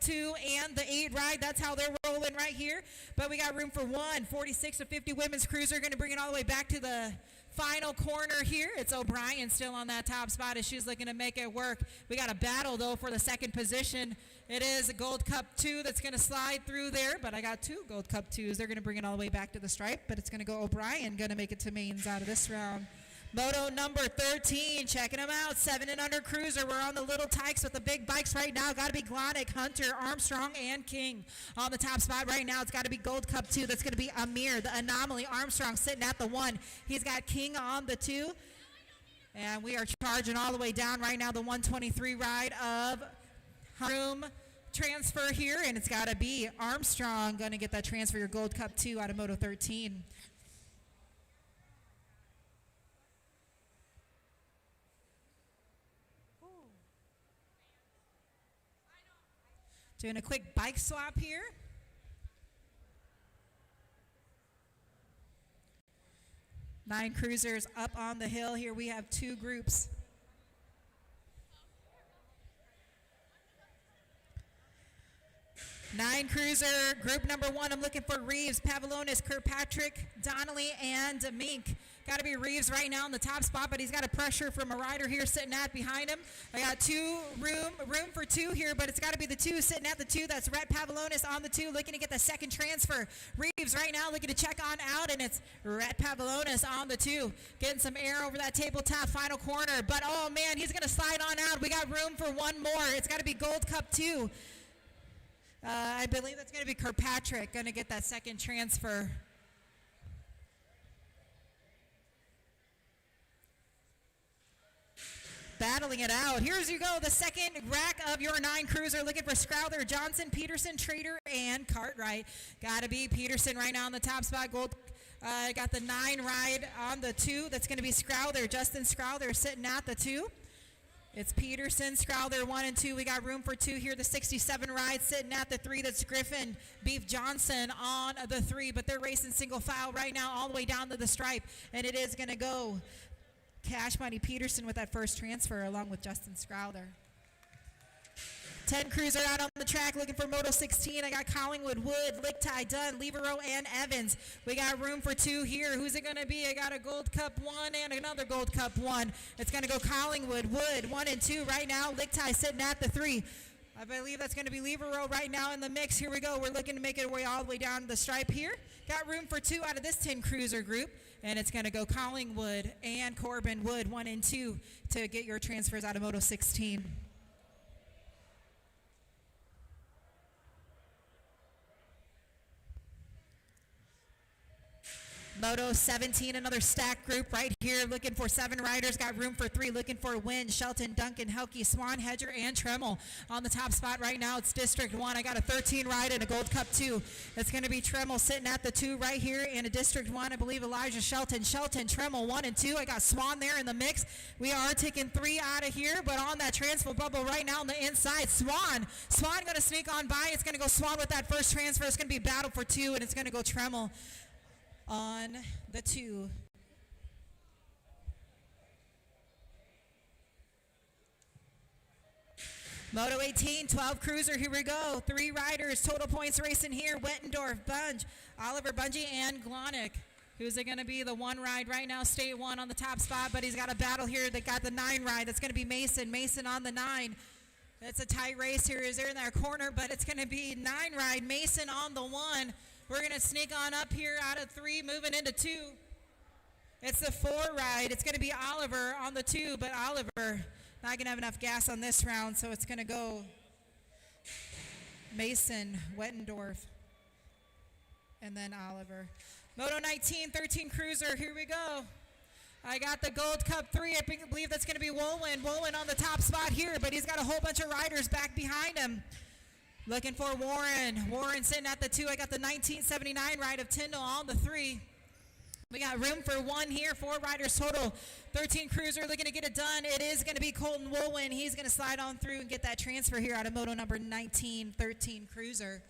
2 and the 8 ride. That's how they're rolling right here. But we got room for 46 to 50 women's cruiser. Going to bring it all the way back to the final corner here. It's O'Brien still on that top spot as she's looking to make it work. We got a battle, though, for the second position. It is a Gold Cup 2 that's going to slide through there, but I got 2 Gold Cup 2s. They're going to bring it all the way back to the stripe, but it's going to go O'Brien, going to make it to mains out of this round. Moto number 13, checking them out, 7 and under cruiser. We're on the little tykes with the big bikes right now. Got to be Glonick, Hunter, Armstrong, and King on the top spot right now. It's got to be Gold Cup 2. That's going to be Amir, the Anomaly. Armstrong sitting at the 1. He's got King on the 2. And we are charging all the way down right now, the 123 ride of room transfer here. And it's got to be Armstrong going to get that transfer, your Gold Cup 2 out of Moto 13. Doing a quick bike swap here. Nine cruisers up on the hill. Here we have 2 groups. Nine cruiser, group number 1. I'm looking for Reeves, Pavlonis, Kirkpatrick, Donnelly, and Mink. Got to be Reeves right now in the top spot, but he's got a pressure from a rider here sitting at behind him. I got room for 2 here, but it's got to be the 2 sitting at the 2. That's Rhett Pavlonis on the 2, looking to get the second transfer. Reeves right now looking to check on out, and it's Rhett Pavlonis on the 2. Getting some air over that tabletop final corner, but oh man, he's going to slide on out. We got room for 1 more. It's got to be Gold Cup 2. I believe that's going to be Kirkpatrick going to get that second transfer. Battling it out. Here's you go, the second rack of your 9 cruiser. Looking for Scrowther, Johnson, Peterson, Trader, and Cartwright. Got to be Peterson right now on the top spot. Got the 9 ride on the 2. That's going to be Scrowther. Justin Scrowther sitting at the 2. It's Peterson, Scrowther 1 and 2. We got room for 2 here. The 67 ride sitting at the 3. That's Griffin, Beef Johnson on the 3. But they're racing single file right now all the way down to the stripe. And it is going to go Cash Money Peterson with that first transfer along with Justin Scrowther. 10 cruiser out on the track looking for Moto 16. I got Collingwood, Wood, Licktie, Dunn, Levereau, and Evans. We got room for 2 here. Who's it going to be? I got a Gold Cup 1 and another Gold Cup 1. It's going to go Collingwood, Wood, 1 and 2 right now. Licktie sitting at the 3. I believe that's going to be Levereau right now in the mix. Here we go. We're looking to make it way all the way down to the stripe here. Got room for 2 out of this 10 cruiser group. And it's going to go Collingwood and Corbin Wood, 1 and 2, to get your transfers out of Moto 16. Moto 17, another stack group right here, looking for 7 riders, got room for 3, looking for Wynn, Shelton, Duncan, Helke, Swan, Hedger, and Tremmel. On the top spot right now, it's District 1. I got a 13 ride and a Gold Cup 2. It's going to be Tremmel sitting at the 2 right here, and a District 1, I believe Elijah Shelton, Tremmel 1 and 2. I got Swan there in the mix. We are taking 3 out of here, but on that transfer bubble right now on the inside, Swan going to sneak on by. It's going to go Swan with that first transfer. It's going to be battle for 2, and it's going to go Tremmel on the 2. Moto 18, 12 cruiser, here we go. 3 riders, total points racing here. Wettendorf, Bunge, Oliver Bungie, and Glonick. Who's it going to be? The 1 ride right now, State 1 on the top spot, but he's got a battle here. They got the 9 ride. That's going to be Mason on the 9. It's a tight race here. Is there in that corner, but it's going to be 9 ride, Mason on the 1. We're going to sneak on up here out of 3, moving into 2. It's the 4 ride. It's going to be Oliver on the 2, but Oliver not going to have enough gas on this round, so it's going to go Mason, Wettendorf, and then Oliver. Moto 19, 13 cruiser, here we go. I got the Gold Cup 3. I believe that's going to be Wolwin. Wolwin on the top spot here, but he's got a whole bunch of riders back behind him. Looking for Warren. Warren sitting at the 2. I got the 1979 ride of Tyndall on the 3. We got room for 1 here. 4 riders total. 13 cruiser looking to get it done. It is going to be Colton Wolwin. He's going to slide on through and get that transfer here out of Moto number 19, 13 cruiser.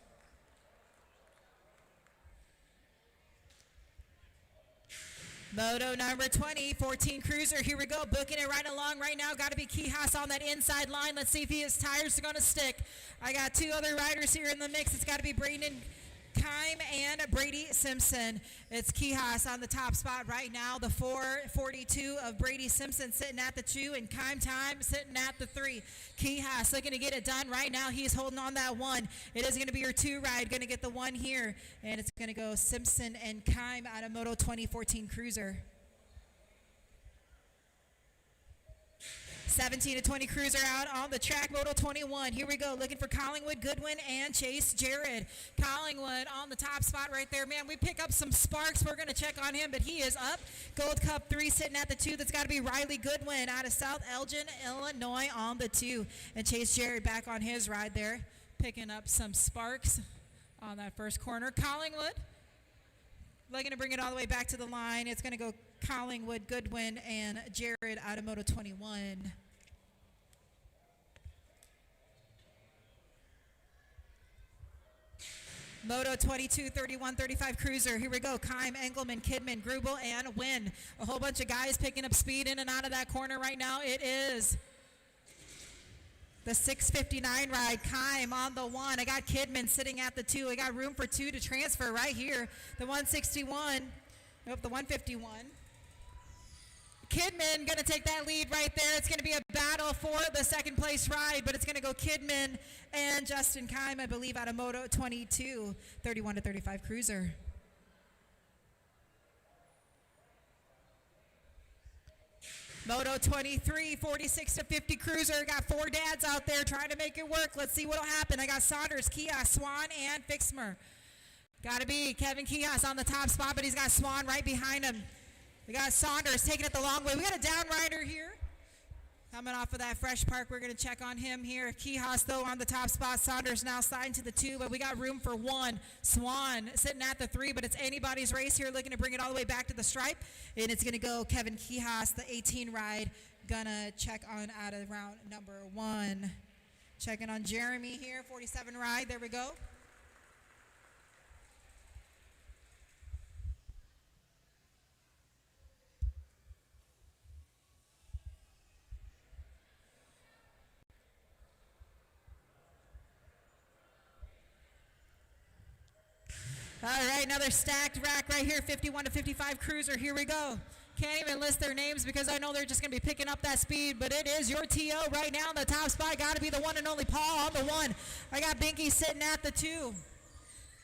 Moto number 20, 14 Cruiser. Here we go, booking it right along right now. Got to be Kihas on that inside line. Let's see if his tires are going to stick. I got two other riders here in the mix. It's got to be Braden Kime and Brady Simpson. It's Kihas on the top spot right now. The 442 of Brady Simpson sitting at the 2 and Kime Time sitting at the 3. Kihas looking to get it done right now. He's holding on that 1. It is going to be your 2 ride. Going to get the 1 here. And it's going to go Simpson and Kime out of Moto 2014 Cruiser. 17 to 20 Cruiser out on the track, Moto 21. Here we go, looking for Collingwood, Goodwin, and Chase Jared. Collingwood on the top spot right there. Man, we pick up some sparks. We're going to check on him, but he is up. Gold Cup 3 sitting at the 2. That's got to be Riley Goodwin out of South Elgin, Illinois on the 2. And Chase Jared back on his ride there, picking up some sparks on that first corner. Collingwood looking to bring it all the way back to the line. It's going to go Collingwood, Goodwin, and Jared out of Moto 21. Moto 22, 31, 35 Cruiser. Here we go. Kime, Engelman, Kidman, Grubel, and Wynn. A whole bunch of guys picking up speed in and out of that corner right now. It is the 659 ride. Kime on the 1. I got Kidman sitting at the 2. I got room for 2 to transfer right here. The 161. Nope, the 151. Kidman going to take that lead right there. It's going to be a battle for the second place ride, but it's going to go Kidman and Justin Kime, I believe, out of Moto 22, 31 to 35 Cruiser. Moto 23, 46 to 50 Cruiser. Got 4 dads out there trying to make it work. Let's see what'll happen. I got Saunders, Kia, Swan, and Fixmer. Got to be Kevin Kias on the top spot, but he's got Swan right behind him. We got Saunders taking it the long way. We got a down rider here. Coming off of that fresh park, we're going to check on him here. Kihas, though, on the top spot. Saunders now sliding to the 2, but we got room for 1. Swan sitting at the 3, but it's anybody's race here, looking to bring it all the way back to the stripe. And it's going to go Kevin Kihas, the 18 ride, going to check on out of round number 1. Checking on Jeremy here, 47 ride. There we go. All right, another stacked rack right here, 51 to 55 Cruiser. Here we go. Can't even list their names because I know they're just going to be picking up that speed, but it is your TO right now in the top spot. Got to be the one and only Paul on the 1. I got Binky sitting at the 2.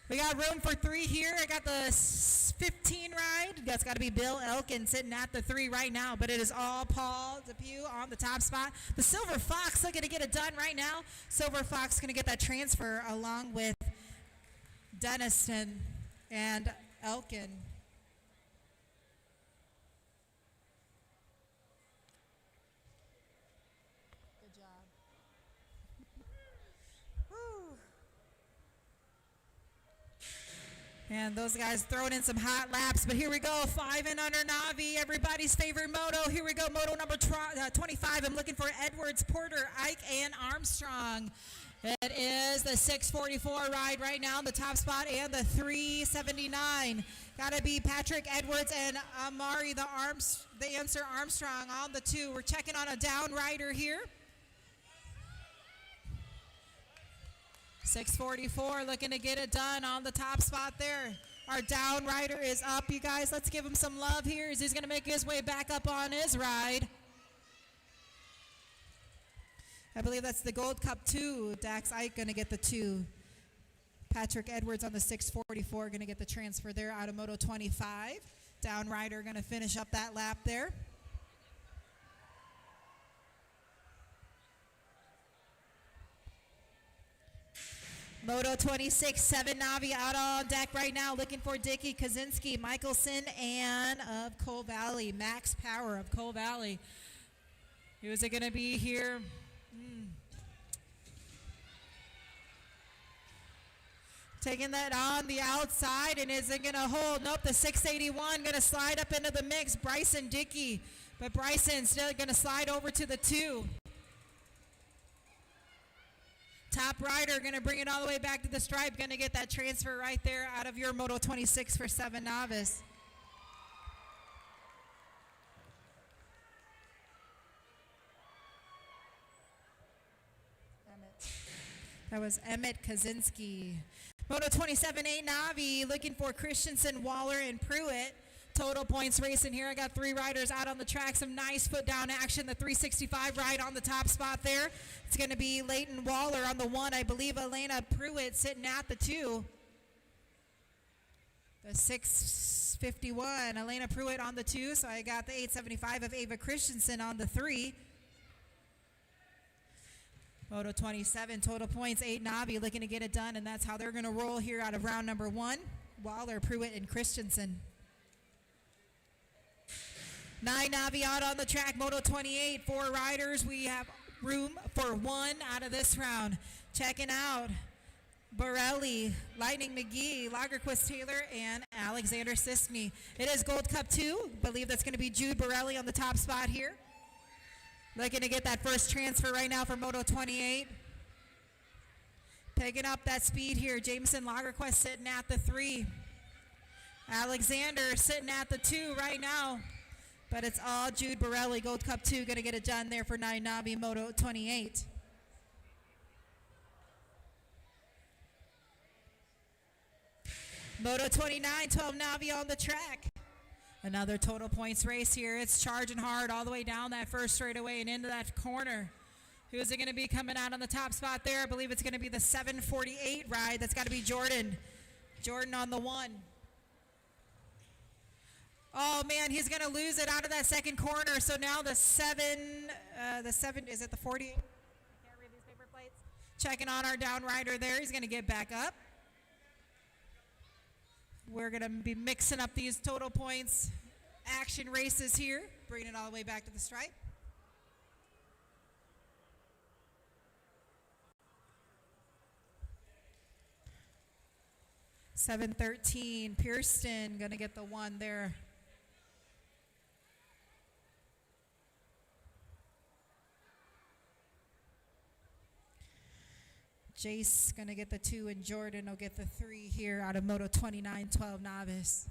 We got room for 3 here. I got the 15 ride. That's got to be Bill Elkin sitting at the 3 right now, but it is all Paul Depew on the top spot. The Silver Fox looking to get it done right now. Silver Fox going to get that transfer along with Denniston and Elkin. Good job. Woo. And those guys throwing in some hot laps, but here we go, 5 and under Navi, everybody's favorite moto. Here we go, moto number 25. I'm looking for Edwards, Porter, Ike, and Armstrong. It is the 644 ride right now, the top spot, and the 379. Got to be Patrick Edwards and Amari, the answer Armstrong on the 2. We're checking on a down rider here. 644 looking to get it done on the top spot there. Our down rider is up, you guys. Let's give him some love here as he's going to make his way back up on his ride. I believe that's the Gold Cup 2. Dax Ike going to get the 2. Patrick Edwards on the 644 going to get the transfer there out of Moto 25. Down rider going to finish up that lap there. Moto 26, 7 Navi out on deck right now, looking for Dickie Kaczynski, Michelson, and of Coal Valley, Max Power of Coal Valley. Who's it going to be here? Taking that on the outside, and is it going to hold? Nope, the 681 going to slide up into the mix. Bryson Dickey, but Bryson still going to slide over to the 2. Top rider going to bring it all the way back to the stripe. Going to get that transfer right there out of your Moto 26 for 7 Novice. That was Emmett Kaczynski. Moto 27A Navi looking for Christensen, Waller, and Pruitt. Total points racing here. I got 3 riders out on the track. Some nice foot down action. The 365 ride on the top spot there. It's going to be Leighton Waller on the 1. I believe Elena Pruitt sitting at the 2. The 651, Elena Pruitt on the 2. So I got the 875 of Ava Christensen on the 3. Moto 27, total points, 8 Navi looking to get it done, and that's how they're going to roll here out of round number 1. Waller, Pruitt, and Christensen. 9 Navi out on the track, Moto 28, 4 riders. We have room for 1 out of this round. Checking out Borelli, Lightning McGee, Lagerquist Taylor, and Alexander Siskney. It is Gold Cup 2. Believe that's going to be Jude Borelli on the top spot here. Looking to get that first transfer right now for Moto 28. Picking up that speed here. Jameson Lagerquist sitting at the 3. Alexander sitting at the 2 right now. But it's all Jude Borelli, Gold Cup 2, going to get it done there for 9 Navi, Moto 28. Moto 29, 12 Navi on the track. Another total points race here. It's charging hard all the way down that first straightaway and into that corner. Who's it going to be coming out on the top spot there? I believe it's going to be the 748 ride. That's got to be Jordan. Jordan on the 1. Oh, man, he's going to lose it out of that second corner. So now the 7, is it the 48? I can't read these paper plates. Checking on our down rider there. He's going to get back up. We're going to be mixing up these total points action races here. Bringing it all the way back to the stripe. $7.13, Pearson going to get the 1 there. Jace going to get the 2, and Jordan will get the 3 here out of Moto 29, 12 novice.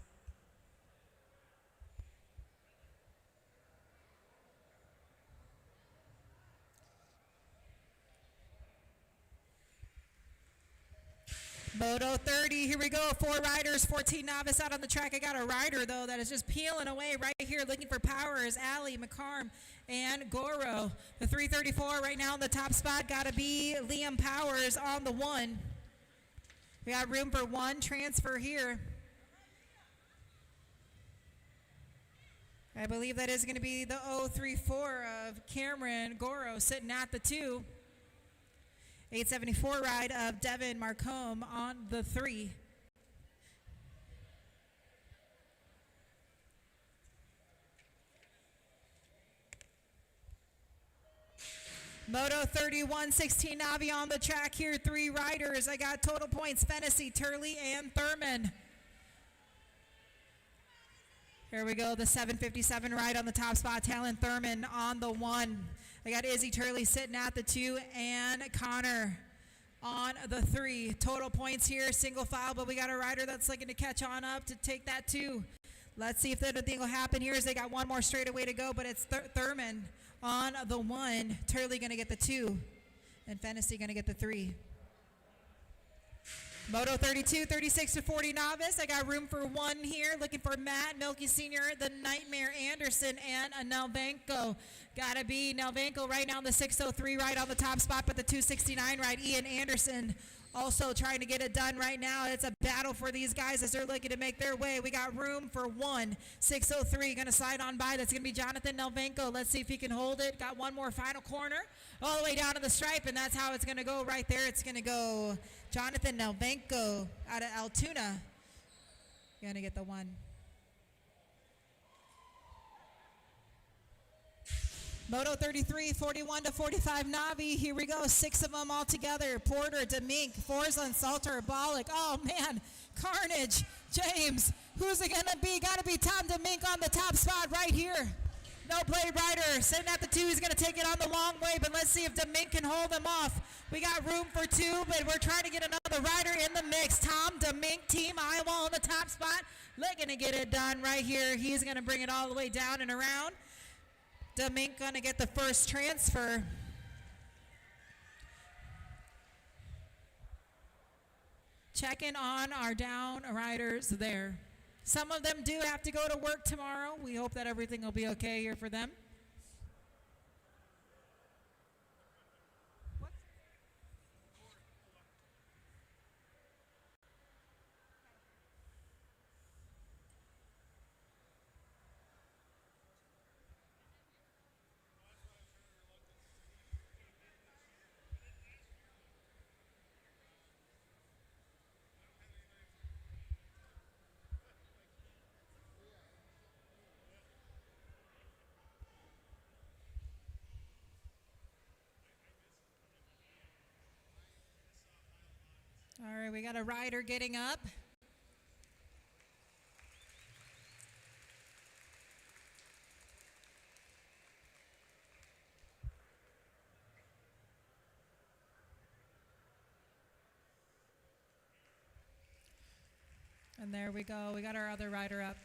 Moto 30, here we go. 4 riders, 14 novice out on the track. I got a rider, though, that is just peeling away right here, looking for power is Allie, McCarm, and Goro. The 334 right now in the top spot, got to be Liam Powers on the 1. We got room for 1 transfer here. I believe that is going to be the 034 of Cameron Goro sitting at the 2. 874 ride of Devin Marcombe on the 3. Moto 31, 16 Navi on the track here. 3 riders. I got total points, Fennessy, Turley, and Thurman. Here we go, the 757 ride on the top spot. Talon Thurman on the 1. I got Izzy Turley sitting at the 2 and Connor on the 3. Total points here, single file, but we got a rider that's looking to catch on up to take that 2. Let's see if anything will happen here as they got 1 more straightaway to go, but it's Thurman on the 1. Turley going to get the 2, and Fennessy going to get the 3. Moto 32, 36 to 40 novice. I got room for 1 here. Looking for Matt Milky Sr., the Nightmare Anderson, and a Nelvenko. Gotta be Nelvenko right now in the 603 ride on the top spot, but the 269 ride, Ian Anderson also trying to get it done right now. It's a battle for these guys as they're looking to make their way. We got room for 1. 603 going to slide on by. That's going to be Jonathan Nelvenko. Let's see if he can hold it. Got 1 more final corner all the way down to the stripe, and that's how it's going to go right there. It's going to go Jonathan Nelvenko out of Altoona. Going to get the 1. Moto 33, 41 to 45 Navi. Here we go. 6 of them all together. Porter, Demink, Forsland, Salter, Bollock. Oh, man. Carnage. James. Who's it going to be? Got to be Tom Demink on the top spot right here. No play rider. Sitting at the 2. He's going to take it on the long way, but let's see if Demink can hold him off. We got room for 2, but we're trying to get another rider in the mix. Tom Demink, Team Iowa on the top spot. Looking to get it done right here. He's going to bring it all the way down and around. Demink going to get the first transfer. checking on our down riders there. Some of them do have to go to work tomorrow. We hope that everything will be okay here for them. All right, we got a rider getting up. And there we go. We got our other rider up.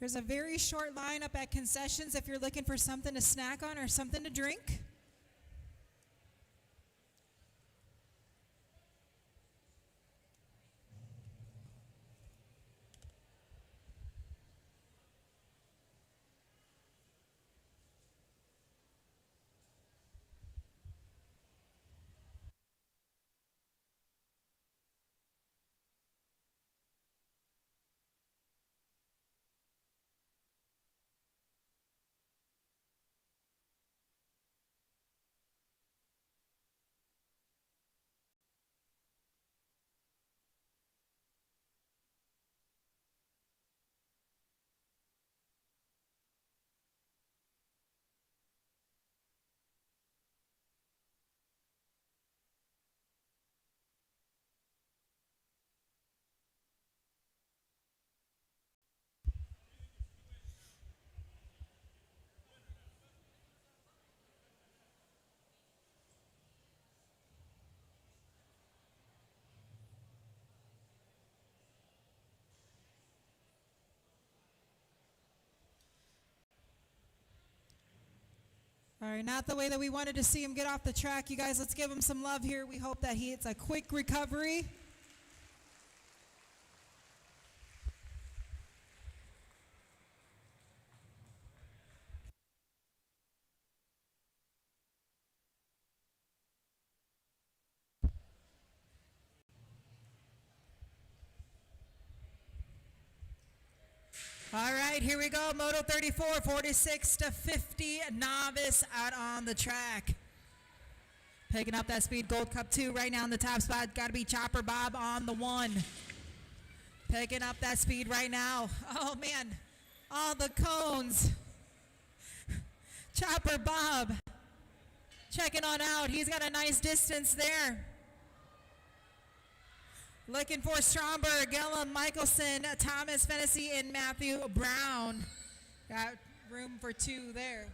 There's a very short lineup at concessions if you're looking for something to snack on or something to drink. All right, not the way that we wanted to see him get off the track. You guys, let's give him some love here. We hope that it's a quick recovery. All right, here we go. Moto 34, 46 to 50, novice out on the track. Picking up that speed, Gold Cup 2 right now in the top spot. Got to be Chopper Bob on the 1. Picking up that speed right now. Oh, man, all the cones. Chopper Bob checking on out. He's got a nice distance there. Looking for Stromberg, Gillum, Michelson, Thomas Fennessy, and Matthew Brown. Got room for 2 there.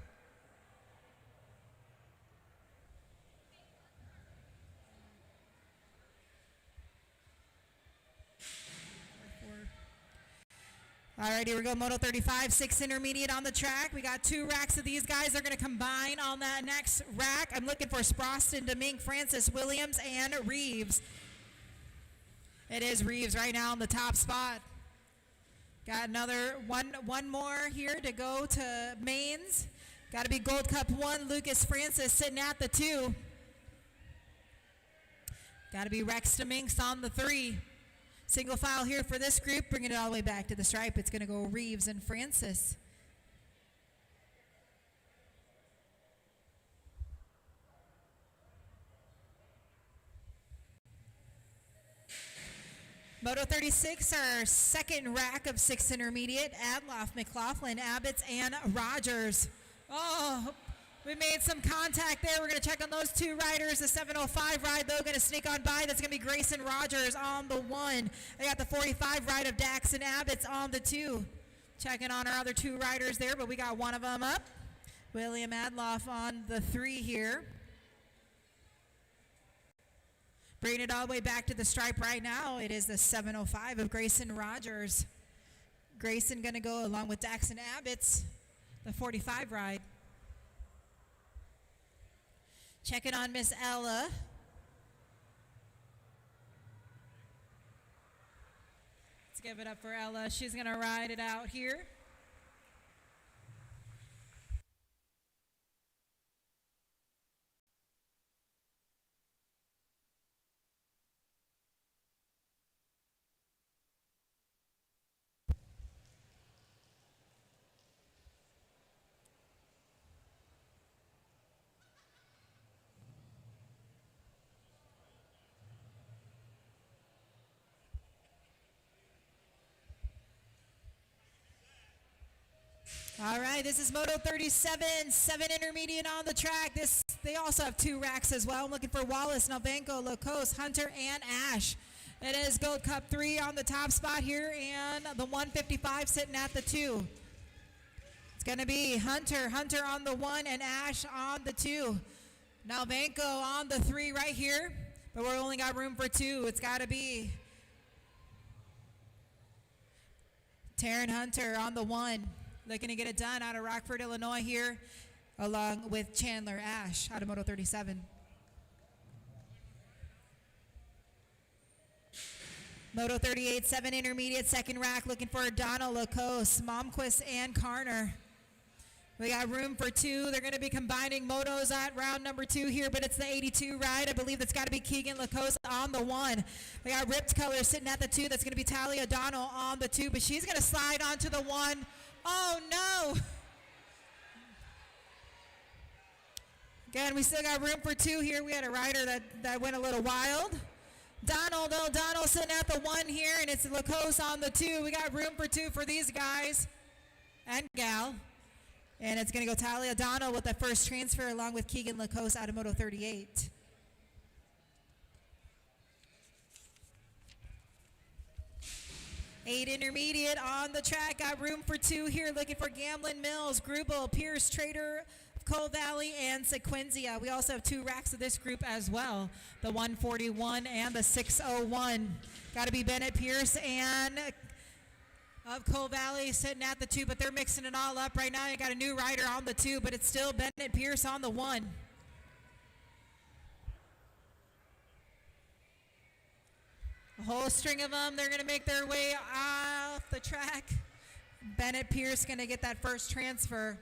Alrighty, here we go. Moto 35, 6 intermediate on the track. We got 2 racks of these guys. They're going to combine on that next rack. I'm looking for Sproston, Demink, Francis, Williams, and Reeves. It is Reeves right now on the top spot. Got another one more here to go to mains. Got to be Gold Cup 1, Lucas Francis sitting at the 2. Got to be Rex Deminks on the 3. Single file here for this group, bringing it all the way back to the stripe. It's going to go Reeves and Francis. Moto 36, our second rack of 6 intermediate. Adloff, McLaughlin, Abbots, and Rogers. Oh, we made some contact there. We're going to check on those 2 riders. The 705 ride, though, going to sneak on by. That's going to be Grayson Rogers on the 1. They got the 45 ride of Daxon Abbots on the 2. Checking on our other 2 riders there, but we got one of them up. William Adloff on the 3 here. Bringing it all the way back to the stripe right now. It is the 705 of Grayson Rogers. Grayson going to go along with Daxon Abbots, the 45 ride. Checking on Miss Ella. Let's give it up for Ella. She's going to ride it out here. All right, this is Moto 37, 7 intermediate on the track. They also have 2 racks as well. I'm looking for Wallace, Novenko, Lacose, Hunter, and Ash. It is Gold Cup 3 on the top spot here, and the 155 sitting at the 2. It's going to be Hunter on the 1, and Ash on the 2. Novenko on the 3 right here, but we only got room for 2. It's got to be Taryn Hunter on the 1. Looking to get it done out of Rockford, Illinois here, along with Chandler Ash out of Moto 37. Moto 38, 7 intermediate, second rack, looking for Donald, Lacoste, Momquist, and Carner. We got room for 2. They're going to be combining motos at round number 2 here, but it's the 82 ride. I believe that's got to be Keegan Lacoste on the 1. We got Ripped Color sitting at the 2. That's going to be Talia O'Donnell on the 2, but she's going to slide onto the 1. Oh, no. Again, we still got room for 2 here. We had a rider that went a little wild. Donald O'Donnell sitting at the 1 here, and it's Lacoste on the 2. We got room for 2 for these guys and gal. And it's going to go Talia O'Donnell with the first transfer along with Keegan Lacoste out of Moto 38. Eight intermediate on the track. Got room for 2 here. Looking for Gamblin, Mills, Grubel, Pierce, Trader, Coal Valley, and Sequenzia. We also have 2 racks of this group as well. The 141 and the 601. Got to be Bennett, Pierce, and of Coal Valley sitting at the 2, but they're mixing it all up right now. You got a new rider on the 2, but it's still Bennett, Pierce on the 1. A whole string of them. They're going to make their way off the track. Bennett Pierce going to get that first transfer.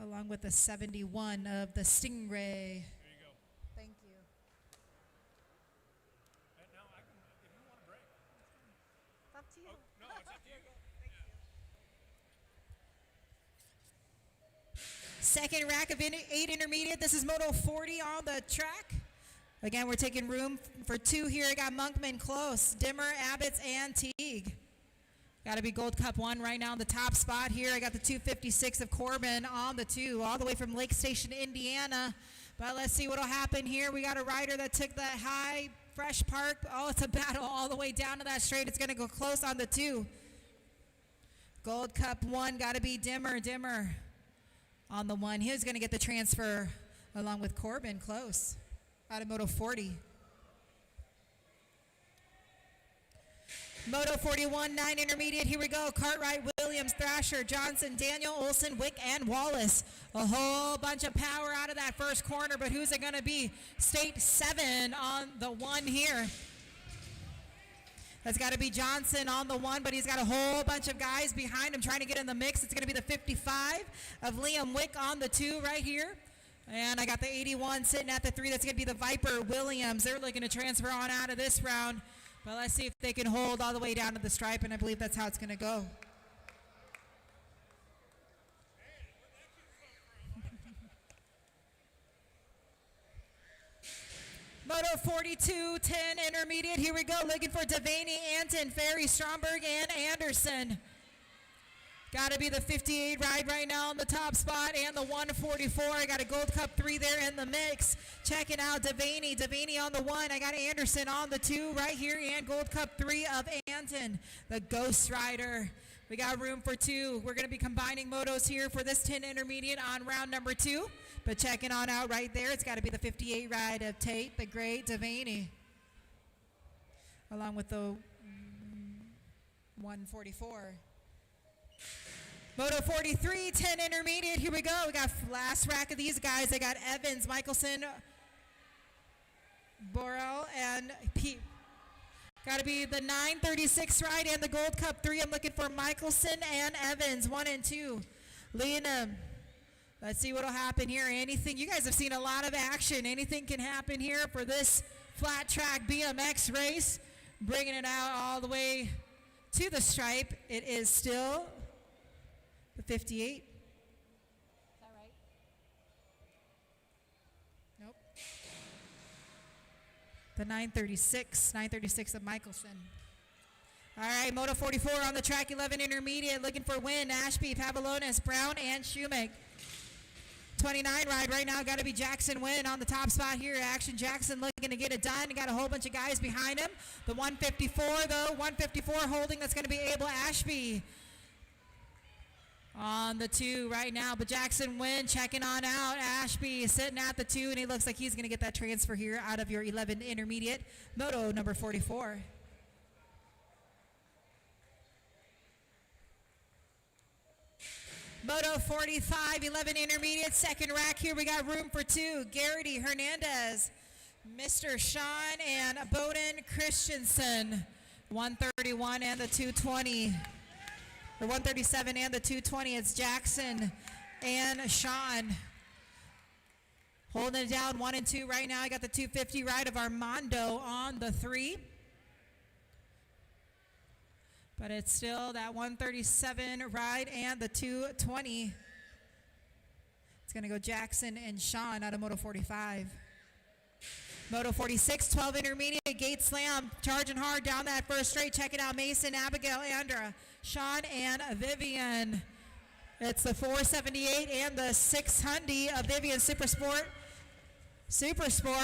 Along with the 71 of the Stingray. There you go. Thank you. Now I can, if you want a break. Up to you. Oh, no, it's up to you. Second rack of 8 intermediate. This is Moto 40 on the track. Again, we're taking room for 2 here. I got Monkman, Close, Dimmer, Abbots, and Teague. Got to be Gold Cup 1 right now in the top spot here. I got the 256 of Corbin on the 2, all the way from Lake Station, Indiana. But let's see what will happen here. We got a rider that took that high, fresh park. Oh, it's a battle all the way down to that straight. It's going to go close on the 2. Gold Cup 1, got to be Dimmer on the 1. He was going to get the transfer along with Corbin close out of Moto 40. Moto 41, 9 intermediate, here we go. Cartwright, Williams, Thrasher, Johnson, Daniel, Olson, Wick, and Wallace. A whole bunch of power out of that first corner, but who's it going to be? State 7 on the 1 here. That's got to be Johnson on the 1, but he's got a whole bunch of guys behind him trying to get in the mix. It's going to be the 55 of Liam Wick on the 2 right here. And I got the 81 sitting at the 3. That's going to be the Viper Williams. They're looking to transfer on out of this round. But let's see if they can hold all the way down to the stripe, and I believe that's how it's going to go. Moto 42, 10 intermediate. Here we go. Looking for Devaney, Anton, Ferry, Stromberg, and Anderson. Got to be the 58 ride right now on the top spot and the 144. I got a Gold Cup 3 there in the mix. Checking out Devaney on the 1. I got Anderson on the 2 right here and Gold Cup 3 of Anton, the Ghost Rider. We got room for 2. We're going to be combining motos here for this 10 intermediate on round number 2. But checking on out right there, it's got to be the 58 ride of Tate, the great Devaney, along with the 144. Moto 43, 10 intermediate. Here we go. We got last rack of these guys. They got Evans, Michelson, Borrell, and Pete. Got to be the 936 ride and the Gold Cup 3. I'm looking for Michelson and Evans, 1 and 2. Leanham. Let's see what will happen here. Anything, you guys have seen a lot of action. Anything can happen here for this flat track BMX race. Bringing it out all the way to the stripe. It is still the 58. Is that right? Nope. The 936 of Michelson. All right, Moto 44 on the track, 11 intermediate, looking for Wynn, Ashby, Pavlonis, Brown, and Schumach. 29 ride right now, got to be Jackson Wynn on the top spot here. Action Jackson looking to get it done. Got a whole bunch of guys behind him. The 154 though, 154 holding, that's going to be Abel Ashby on the 2 right now. But Jackson Wynn checking on out. Ashby is sitting at the 2, and he looks like he's going to get that transfer here out of your 11 intermediate. Moto number 44. Moto 45, 11 intermediate, second rack here. We got room for 2. Garrity, Hernandez, Mr. Sean, and Bowden Christensen. 131 and the 220. Or 137 and the 220. It's Jackson and Sean. Holding it down 1 and 2 right now. I got the 250 ride of Armando on the 3. But it's still that 137 ride and the 220. It's going to go Jackson and Sean out of Moto 45. Moto 46, 12 intermediate, gate slam, charging hard down that first straight. Check it out, Mason, Abigail, Andra, Sean, and Vivian. It's the 478 and the 600 of Vivian Super Sport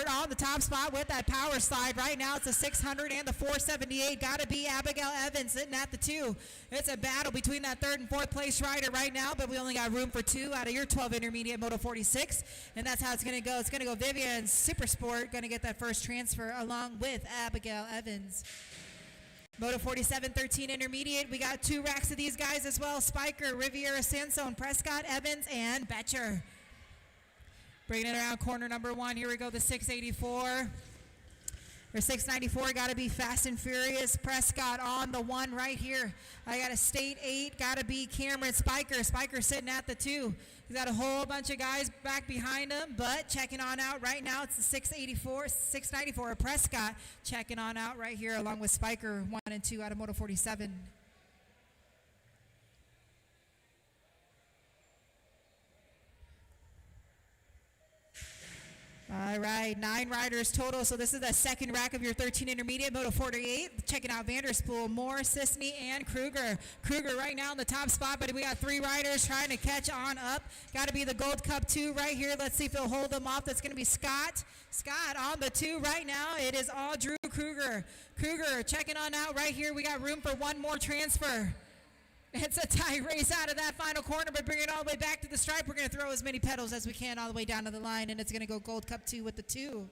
on the top spot with that power slide. Right now it's the 600 and the 478. Got to be Abigail Evans sitting at the 2. It's a battle between that 3rd and 4th place rider right now, but we only got room for 2 out of your 12 intermediate Moto 46, and that's how it's going to go. It's going to go Vivian Super Sport, going to get that first transfer along with Abigail Evans. Moto 47, 13 intermediate. We got 2 racks of these guys as well. Spiker, Riviera, Sansone, Prescott, Evans, and Betcher. Bringing it around corner number 1. Here we go, the 684. Or 694, got to be Fast and Furious. Prescott on the 1 right here. I got a State 8, got to be Cameron Spiker. Spiker sitting at the 2. He's got a whole bunch of guys back behind him, but checking on out right now, it's the 694, Prescott checking on out right here along with Spiker 1 and 2 out of Moto 47. All right, 9 riders total. So this is the second rack of your 13 intermediate, Moto 48. Checking out Vanderspool, Moore, Sisney, and Kruger. Kruger right now in the top spot, but we got 3 riders trying to catch on up. Got to be the Gold Cup 2 right here. Let's see if he'll hold them off. That's going to be Scott. Scott on the 2 right now. It is all Drew Kruger. Kruger checking on out right here. We got room for one more transfer. It's a tight race out of that final corner, but bring it all the way back to the stripe. We're going to throw as many pedals as we can all the way down to the line, and it's going to go Gold Cup 2 with the 2.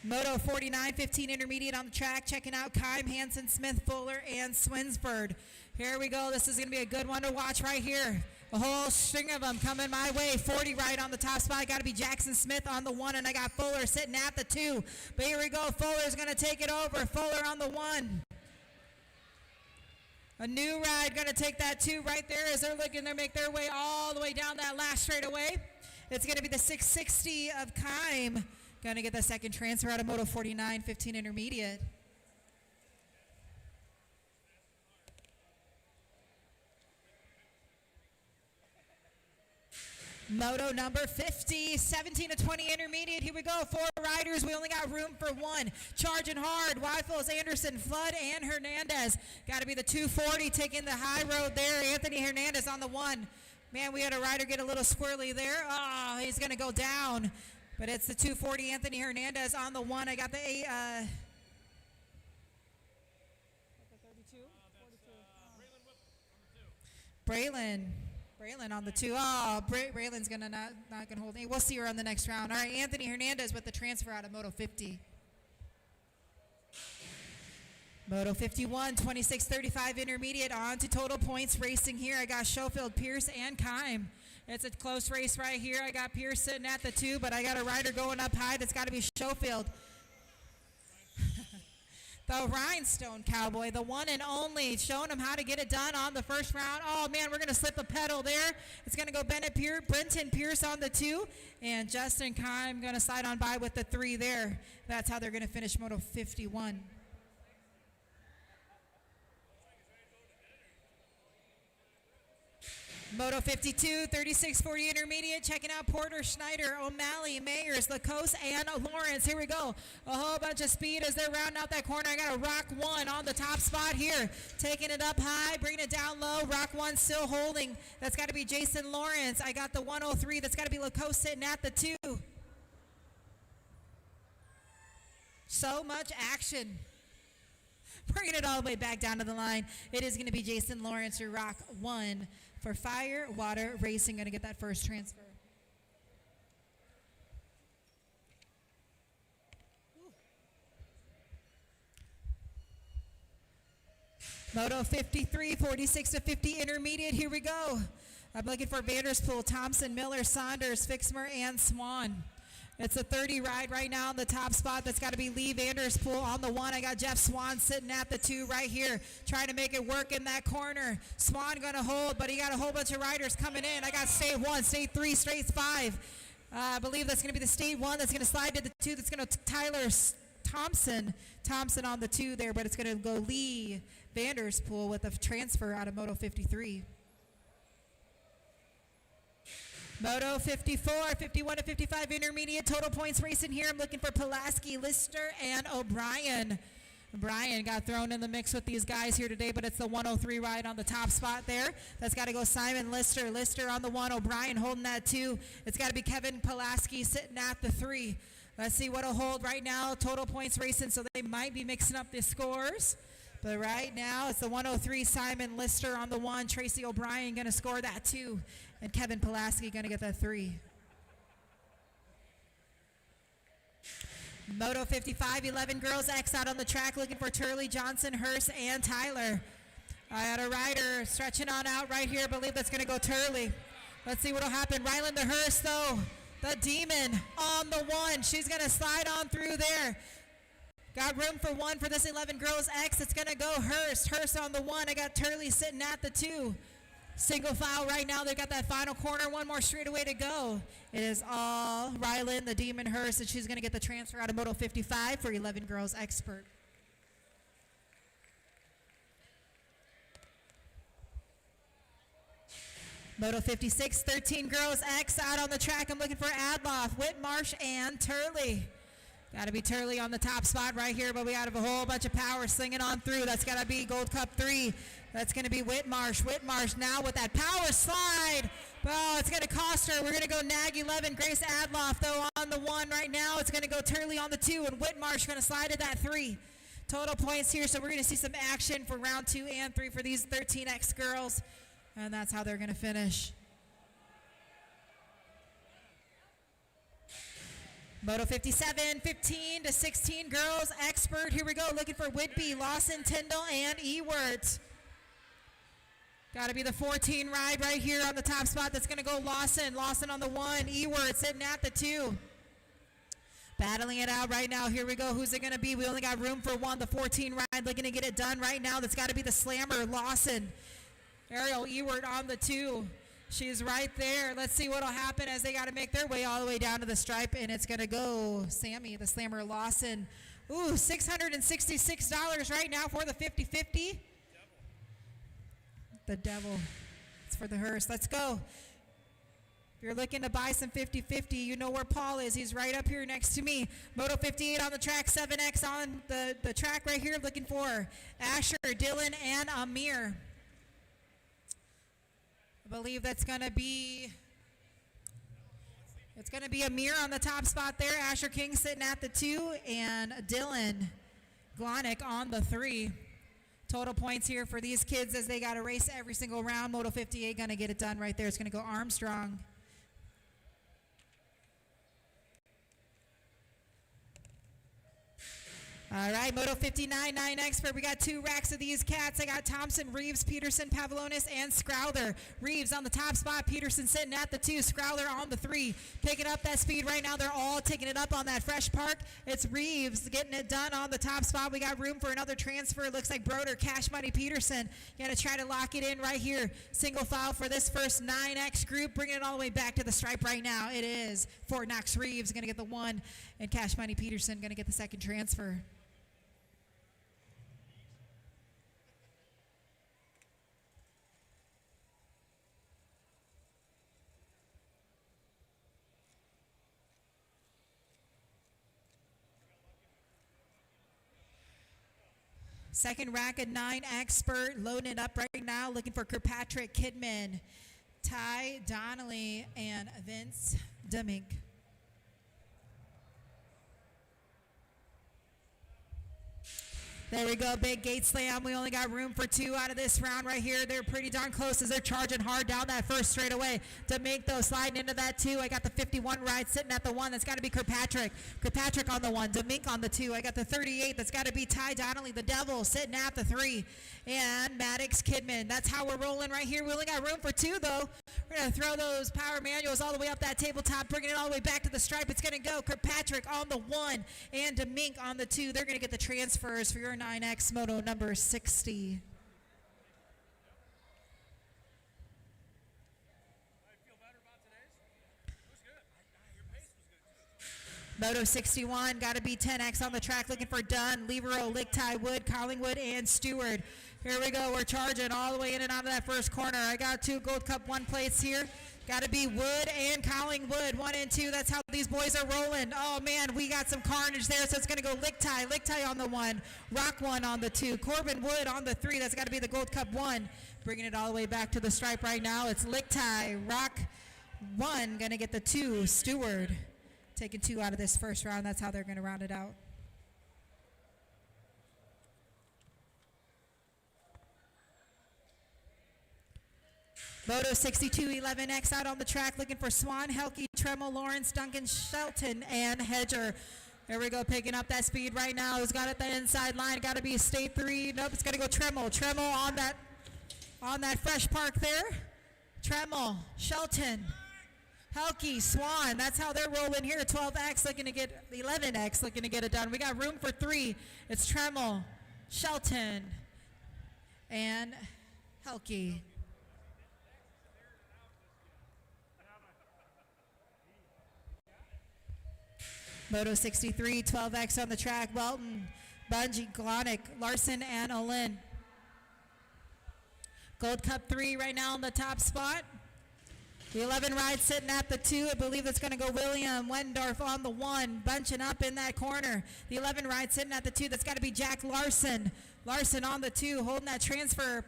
Moto 49, 15 intermediate on the track. Checking out Kime, Hansen, Smith, Fuller, and Swinsford. Here we go. This is going to be a good one to watch right here. A whole string of them coming my way. 40 right on the top spot. Got to be Jackson Smith on the 1, and I got Fuller sitting at the 2. But here we go. Fuller's going to take it over. Fuller on the 1. A new ride going to take that 2 right there as they're looking to make their way all the way down that last straightaway. It's going to be the 660 of Kime. Going to get the second transfer out of Moto 49, 15 intermediate. Moto number 50, 17 to 20 intermediate. Here we go. 4 riders. We only got room for 1. Charging hard. Weifels, Anderson, Flood, and Hernandez. Got to be the 240 taking the high road there. Anthony Hernandez on the 1. Man, we had a rider get a little squirrely there. Oh, he's going to go down. But it's the 240 Anthony Hernandez on the 1. I got the 32. Braylon on the 2. Oh, Braylon's gonna not gonna hold any. We'll see her on the next round. All right, Anthony Hernandez with the transfer out of Moto 50. Moto 51, 26-35 intermediate on to total points racing here. I got Schofield, Pierce, and Kime. It's a close race right here. I got Pierce sitting at the 2, but I got a rider going up high. That's got to be Schofield. The Rhinestone Cowboy, the one and only, showing him how to get it done on the first round. Oh, man, we're going to slip a pedal there. It's going to go Brenton Pierce on the 2, and Justin Kime going to slide on by with the 3 there. That's how they're going to finish Moto 51. Moto 52, 36-40 intermediate, checking out Porter, Schneider, O'Malley, Mayers, Lacoste, and Lawrence. Here we go. A whole bunch of speed as they're rounding out that corner. I got a Rock 1 on the top spot here. Taking it up high, bringing it down low. Rock 1 still holding. That's got to be Jason Lawrence. I got the 103. That's got to be Lacoste sitting at the 2. So much action. Bringing it all the way back down to the line. It is going to be Jason Lawrence, your Rock 1. For Fire Water Racing, going to get that first transfer. Moto 53, 46 to 50 intermediate. Here we go. I'm looking for Vanderspool, Thompson, Miller, Saunders, Fixmer, and Swan. It's a 30 ride right now in the top spot. That's got to be Lee Vanderspool on the 1. I got Jeff Swan sitting at the 2 right here, trying to make it work in that corner. Swan going to hold, but he got a whole bunch of riders coming in. I got State 1, State 3, State 5. I believe that's going to be the State 1 that's going to slide to the 2. That's going to Tyler Thompson on the 2 there, but it's going to go Lee Vanderspool with a transfer out of Moto 53. Moto 54, 51 to 55 intermediate, total points racing here. I'm looking for Pulaski, Lister, and O'Brien. O'Brien got thrown in the mix with these guys here today, but it's the 103 ride on the top spot there. That's got to go Simon Lister. Lister on the 1, O'Brien holding that 2. It's got to be Kevin Pulaski sitting at the 3. Let's see what'll hold right now. Total points racing, so they might be mixing up the scores. But right now, it's the 103 Simon Lister on the 1. Tracy O'Brien going to score that 2. And Kevin Pulaski going to get that 3. Moto 55, 11 girls X out on the track, looking for Turley, Johnson, Hurst, and Tyler. I had a rider stretching on out right here. I believe that's going to go Turley. Let's see what'll happen. Ryland the Hurst, though. The Demon on the 1. She's going to slide on through there. Got room for 1 for this 11 girls X. It's going to go Hurst. Hurst on the 1. I got Turley sitting at the 2. Single file right now. They've got that final corner. One more straightaway to go. It is all Ryland, the Demon Hurst, and she's going to get the transfer out of Moto 55 for 11 girls expert. Moto 56, 13 girls X out on the track. I'm looking for Adloff, Whitmarsh, and Turley. Got to be Turley on the top spot right here, but we got a whole bunch of power slinging on through. That's got to be Gold Cup 3. That's going to be Whitmarsh. Whitmarsh now with that power slide. Oh, it's going to cost her. We're going to go Nag 11. Grace Adloff, though, on the 1 right now. It's going to go Turley on the 2, and Whitmarsh going to slide to that 3. Total points here, so we're going to see some action for round 2 and 3 for these 13X girls, and that's how they're going to finish. Moto 57, 15 to 16 girls, expert. Here we go, looking for Whitby, Lawson, Tyndall, and Ewart. Got to be the 14 ride right here on the top spot. That's going to go Lawson. Lawson on the 1, Ewart sitting at the 2. Battling it out right now. Here we go. Who's it going to be? We only got room for 1. The 14 ride looking to get it done right now. That's got to be the slammer, Lawson. Ariel Ewart on the 2. She's right there. Let's see what'll happen as they got to make their way all the way down to the stripe, and it's going to go Sammy, the slammer, Lawson. Ooh, $666 right now for the 50-50. The devil. It's for the hearse. Let's go. If you're looking to buy some 50-50, you know where Paul is. He's right up here next to me. Moto 58 on the track, 7X on the track right here. Looking for Asher, Dylan, and Amir. I believe it's going to be Amir on the top spot there. Asher King sitting at the 2, and Dylan Glonick on the 3. Total points here for these kids as they got to race every single round. Moto 58 going to get it done right there. It's going to go Armstrong. All right, Moto 59, 9 expert. We got 2 racks of these cats. I got Thompson, Reeves, Peterson, Pavlonis, and Scrowther. Reeves on the top spot. Peterson sitting at the 2. Scrowther on the 3. Picking up that speed right now. They're all taking it up on that fresh park. It's Reeves getting it done on the top spot. We got room for another transfer. Looks like Broder, Cash Money, Peterson. You got to try to lock it in right here. Single file for this first 9X group. Bringing it all the way back to the stripe right now. It is Fort Knox Reeves going to get the 1, and Cash Money Peterson going to get the second transfer. Second rack at 9 expert, loading it up right now, looking for Kirkpatrick, Kidman, Ty Donnelly, and Vince Demink. There we go, big gate slam. We only got room for 2 out of this round right here. They're pretty darn close as they're charging hard down that first straightaway. Demink, though, sliding into that 2. I got the 51 ride sitting at the 1. That's got to be Kirkpatrick. Kirkpatrick on the 1. Demink on the 2. I got the 38. That's got to be Ty Donnelly, the devil, sitting at the 3. And Maddox Kidman. That's how we're rolling right here. We only got room for 2, though. We're going to throw those power manuals all the way up that tabletop, bringing it all the way back to the stripe. It's going to go Kirkpatrick on the 1 and Demink on the 2. They're going to get the transfers for your 9X Moto number 60. Moto 61, got to be 10X on the track, looking for Dunn, Levero, Lichtai, Wood, Collingwood, and Stewart. Here we go, we're charging all the way in and out of that first corner. I got 2 Gold Cup 1 plates here. Got to be Wood and Collingwood, 1 and 2. That's how these boys are rolling. Oh, man, we got some carnage there, so it's going to go Lichtai. Lichtai on the 1, Rock 1 on the 2, Corbin Wood on the 3. That's got to be the Gold Cup 1. Bringing it all the way back to the stripe right now. It's Lichtai, Rock 1, going to get the 2, Stewart. Taking 2 out of this first round. That's how they're going to round it out. Moto 62, 11X out on the track, looking for Swan, Helke, Tremmel, Lawrence, Duncan, Shelton, and Hedger. There we go, picking up that speed right now. Who's got it the inside line? Got to be State 3. Nope, it's going to go Tremmel. Tremmel on that fresh park there. Tremmel, Shelton, Helke, Swan. That's how they're rolling here. 12X looking to get 11X looking to get it done. We got room for 3. It's Tremmel, Shelton, and Helke. Moto 63, 12X on the track. Welton, Bungie, Glonick, Larson, and Olin. Gold Cup 3 right now on the top spot. The 11 ride sitting at the 2. I believe that's going to go William Wendorf on the 1, bunching up in that corner. The 11 ride sitting at the 2. That's got to be Jack Larson. Larson on the 2, holding that transfer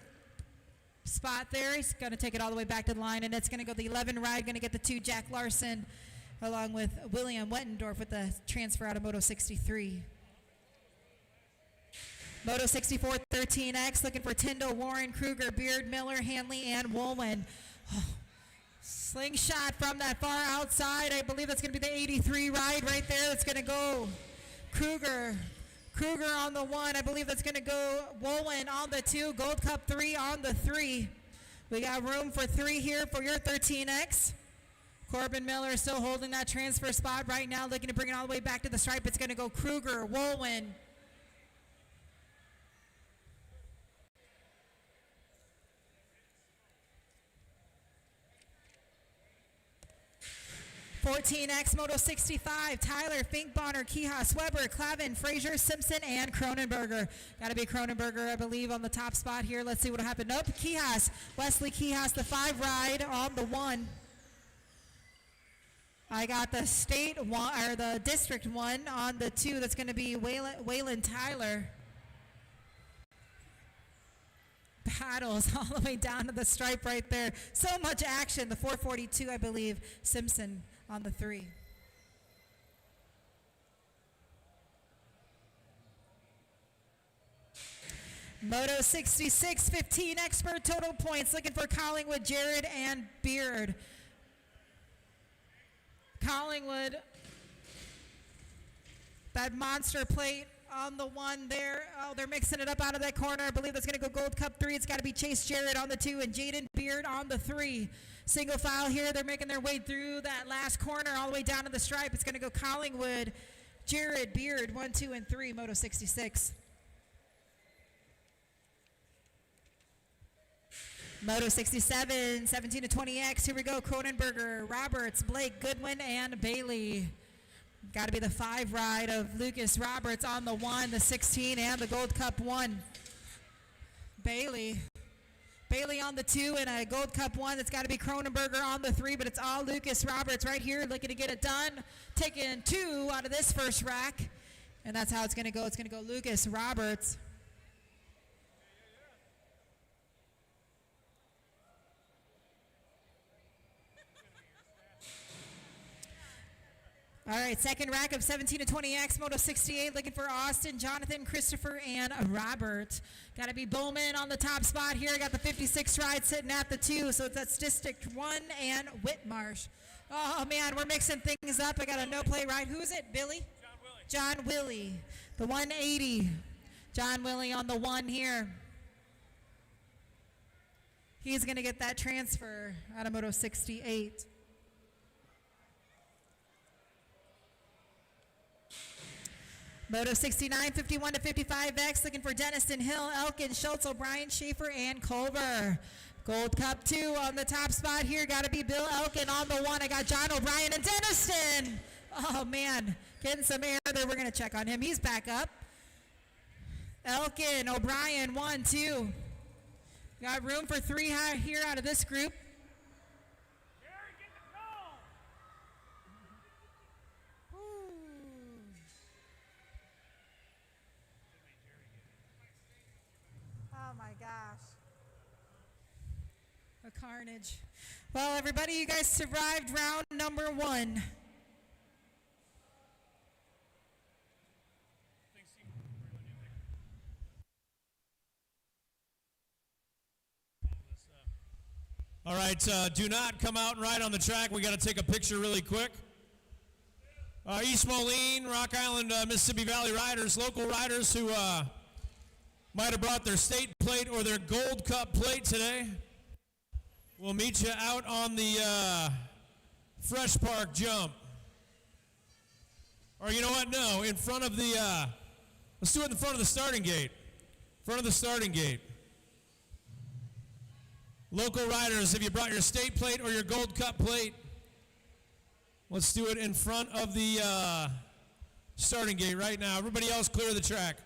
spot there. He's going to take it all the way back to the line, and it's going to go the 11 ride, going to get the 2, Jack Larson, along with William Wettendorf with the transfer out of Moto 63. Moto 64 13X, looking for Tyndall, Warren, Kruger, Beard, Miller, Hanley, and Woolman. Oh, slingshot from that far outside. I believe that's going to be the 83 ride right there. That's going to go Kruger. Kruger on the 1. I believe that's going to go Woolman on the 2. Gold Cup 3 on the 3. We got room for 3 here for your 13X. Corbin Miller is still holding that transfer spot right now, looking to bring it all the way back to the stripe. It's going to go Kruger, Woolman. (14X) Moto 65, Tyler, Finkbonner, Kihas, Weber, Clavin, Frazier, Simpson, and Cronenberger. Got to be Cronenberger, I believe, on the top spot here. Let's see what happened. Nope, Kihas, Wesley Kihas, the 5 ride on the 1. I got the state one, or the district 1 on the 2. That's going to be Waylon Tyler. Battles all the way down to the stripe right there. So much action. The 442, I believe, Simpson on the 3. Moto 66, 15 expert total points. Looking for Collingwood, Jared, and Beard. Collingwood, that monster plate on the 1 there. Oh, they're mixing it up out of that corner. I believe that's going to go Gold Cup 3. It's got to be Chase Jarrett on the 2 and Jaden Beard on the 3. Single file here. They're making their way through that last corner all the way down to the stripe. It's going to go Collingwood, Jared, Beard, 1, 2, and 3, Moto 66. Moto 67, 17 to 20X. Here we go. Cronenberger, Roberts, Blake, Goodwin, and Bailey. Got to be the 5 ride of Lucas Roberts on the 1, the 16, and the Gold Cup 1. Bailey on the 2 and a Gold Cup 1. It's got to be Cronenberger on the 3, but it's all Lucas Roberts right here looking to get it done. Taking 2 out of this first rack, and that's how it's going to go. It's going to go Lucas Roberts. All right, second rack of 17 to 20X, Moto 68, looking for Austin, Jonathan, Christopher, and Robert. Got to be Bowman on the top spot here. Got the 56 ride sitting at the 2, so that's District 1 and Whitmarsh. Oh, man, we're mixing things up. I got a no-play ride. Who is it, Billy? John Willie. The 180. John Willie on the 1 here. He's going to get that transfer out of Moto 68. Moto 69, 51 to 55X, looking for Denniston, Hill, Elkin, Schultz, O'Brien, Schaefer, and Culver. Gold Cup 2 on the top spot here. Got to be Bill Elkin on the 1. I got John O'Brien and Denniston. Oh, man. Getting some air there. We're going to check on him. He's back up. Elkin, O'Brien, 1, 2. Got room for 3 here out of this group. A carnage. Well, everybody, you guys survived round number 1. All right, do not come out and ride on the track. We got to take a picture really quick. East Moline, Rock Island, Mississippi Valley riders, local riders who might have brought their state plate or their Gold Cup plate today. We'll meet you out on the Fresh Park jump. Or you know what? No, in front of the, let's do it in front of the starting gate. Front of the starting gate. Local riders, if you brought your state plate or your Gold Cup plate, let's do it in front of the starting gate right now. Everybody else clear the track.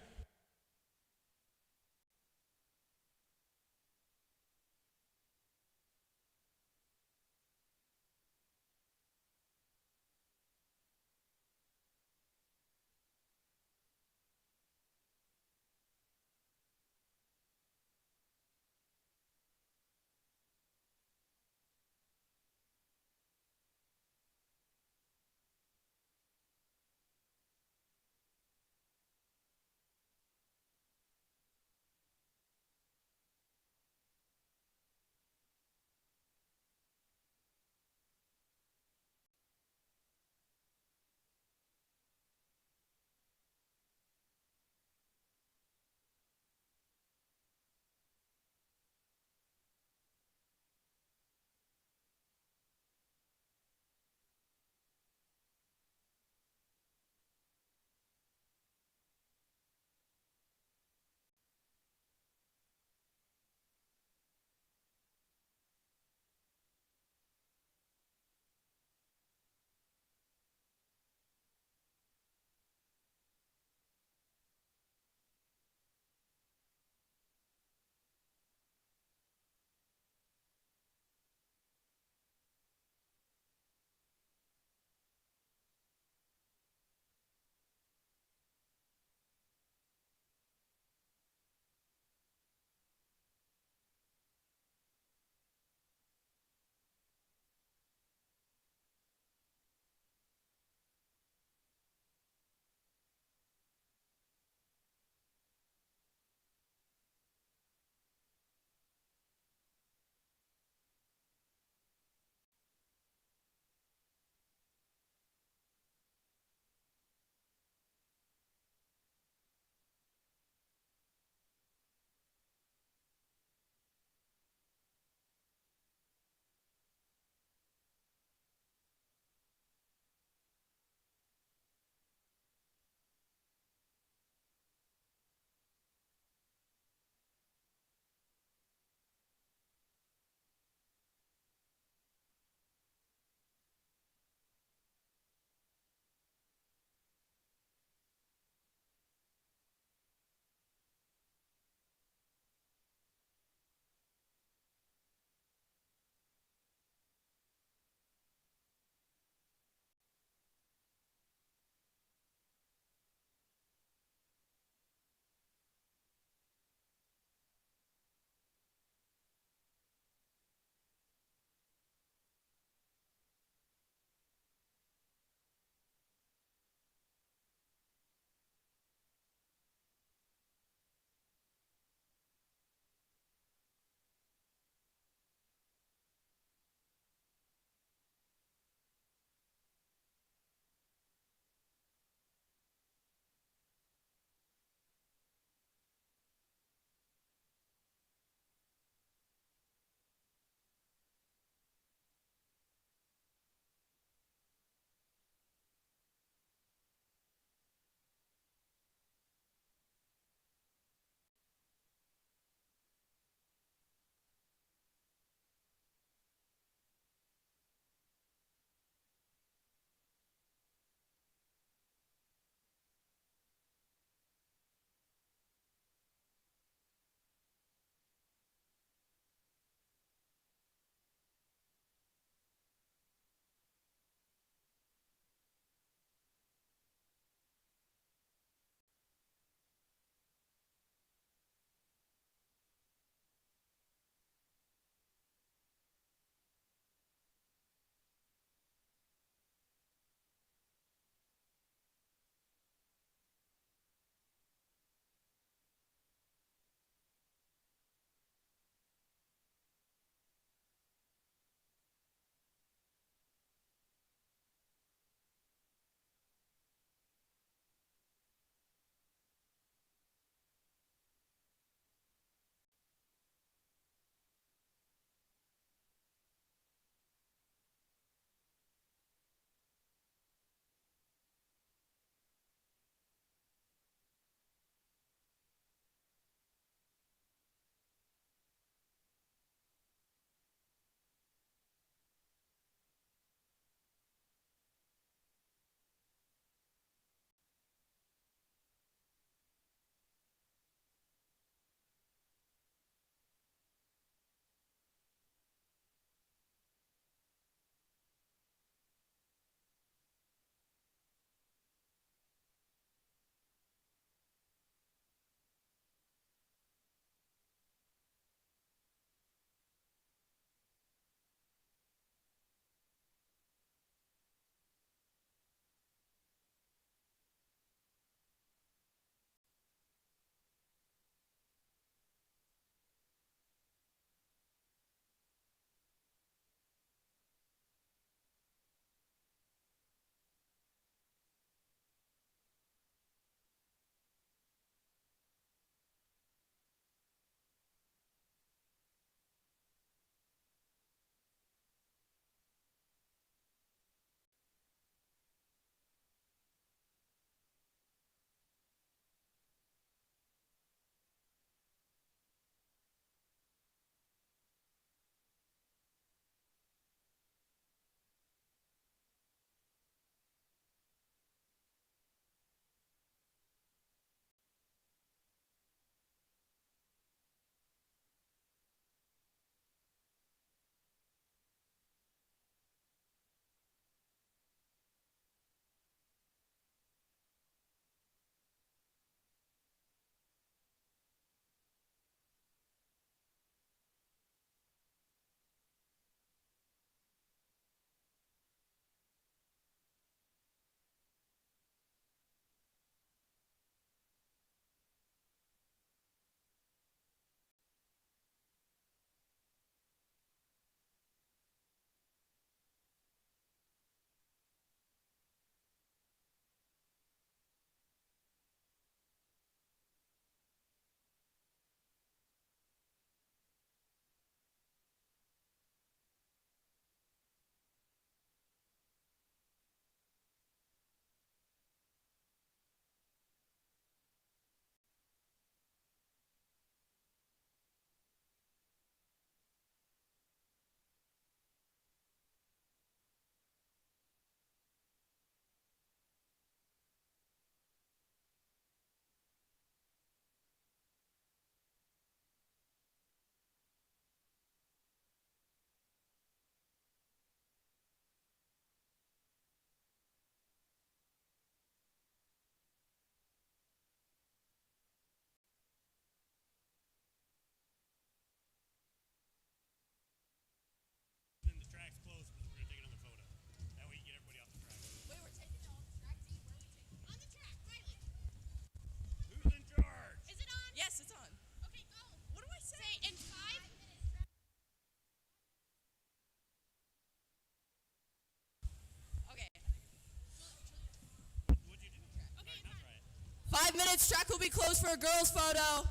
5 minutes, track will be closed for a girls photo.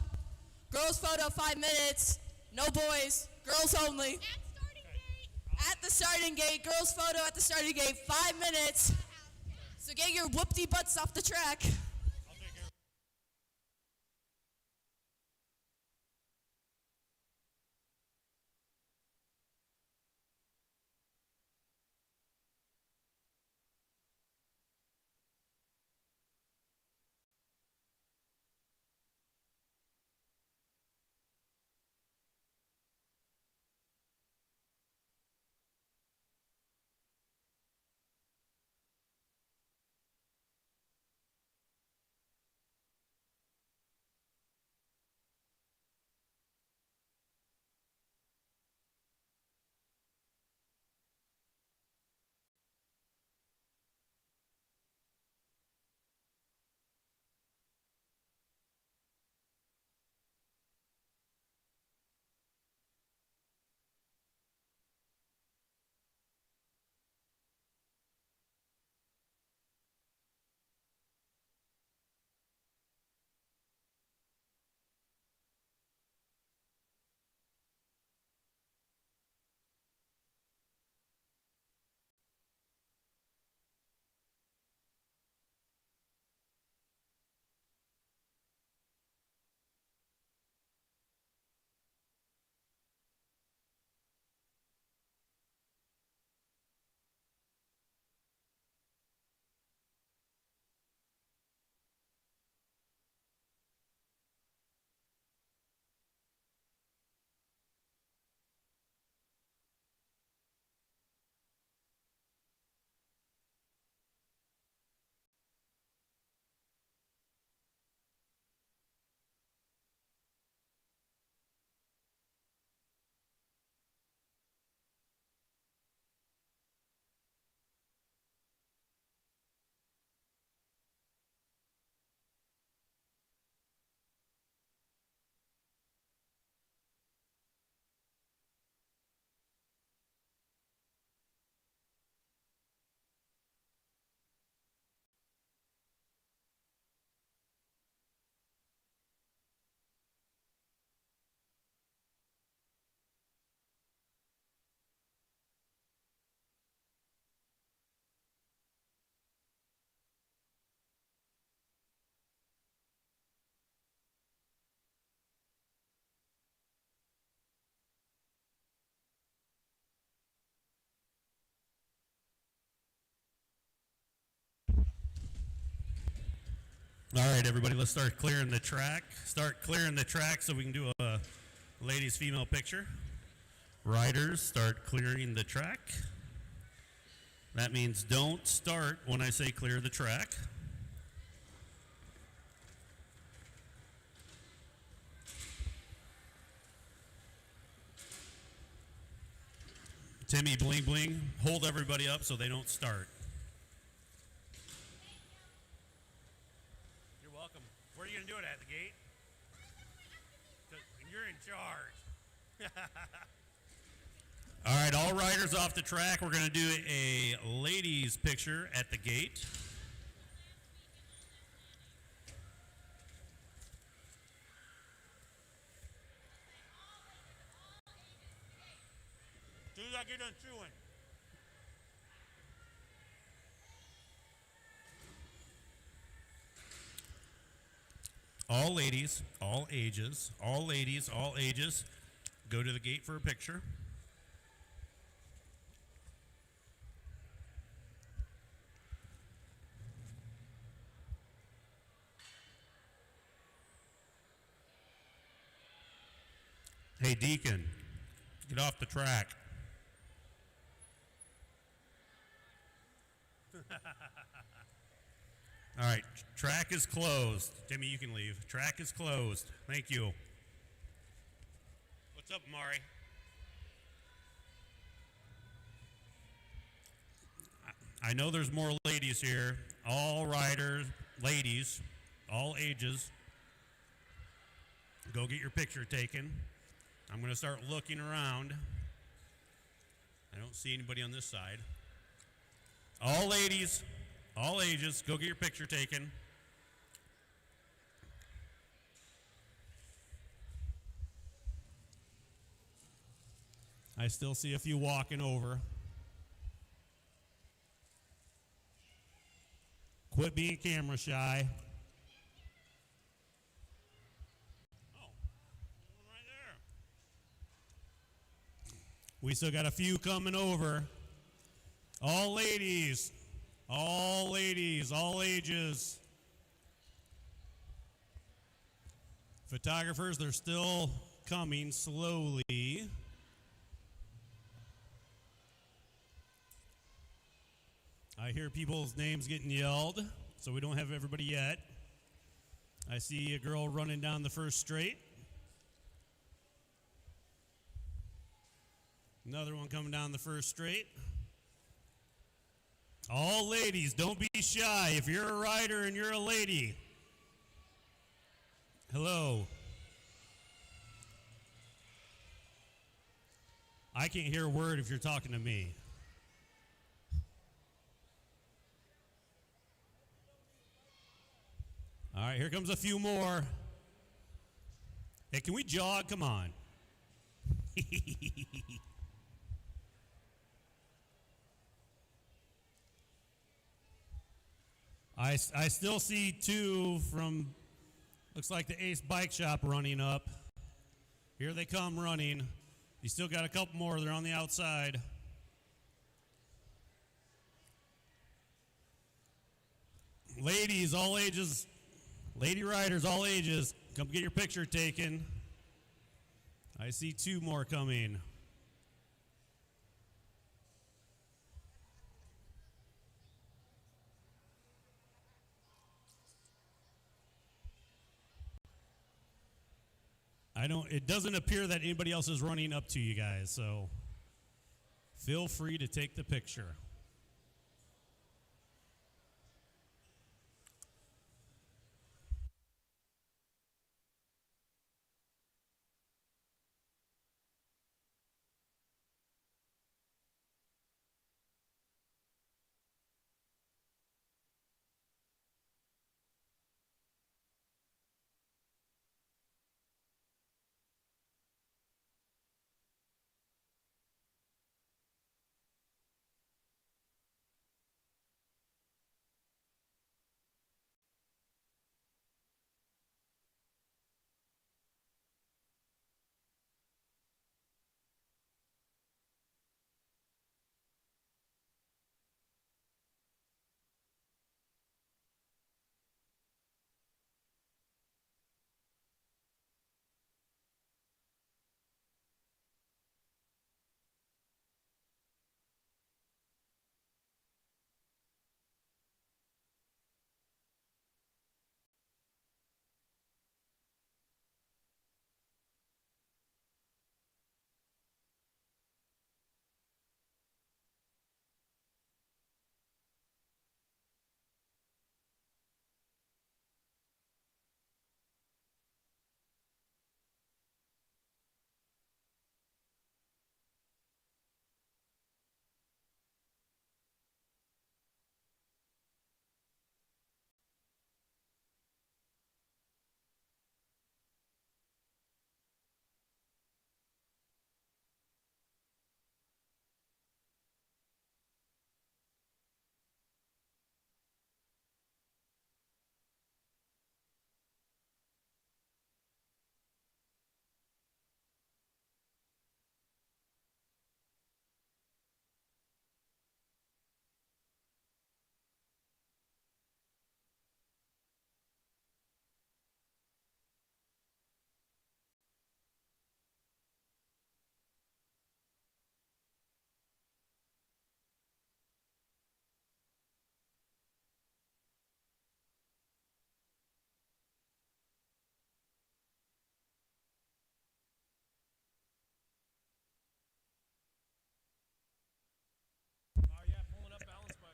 Girls photo, 5 minutes. No boys, girls only. At the starting gate, girls photo at the starting gate, 5 minutes. So get your whoopty butts off the track. All right, everybody, let's start clearing the track. Start clearing the track so we can do a ladies female picture. Riders, start clearing the track. That means don't start when I say clear the track. Timmy, bling bling, hold everybody up so they don't start. You're welcome. Where are you going to do it at, the gate? You're in charge. All right, all riders off the track. We're going to do a ladies picture at the gate. Do like you're done chewing. All ladies, all ages, all ladies, all ages, go to the gate for a picture. Hey, Deacon, get off the track. All right, track is closed. Timmy, you can leave. Track is closed. Thank you. What's up, Mari? I know there's more ladies here. All riders, ladies, all ages. Go get your picture taken. I'm going to start looking around. I don't see anybody on this side. All ladies, all ages, go get your picture taken. I still see a few walking over. Quit being camera shy. Oh, right there. We still got a few coming over. All ladies, all ages. Photographers, they're still coming slowly. I hear people's names getting yelled, so we don't have everybody yet. I see a girl running down the first straight. Another one coming down the first straight. All ladies, don't be shy. If you're a rider and you're a lady, hello. I can't hear a word if you're talking to me. All right, here comes a few more. Hey, can we jog? Come on. I still see two from, looks like the Ace Bike Shop running up. Here they come running. You still got a couple more. They're on the outside. Ladies, all ages. Lady riders, all ages, come get your picture taken. I see two more coming. It doesn't appear that anybody else is running up to you guys, so feel free to take the picture.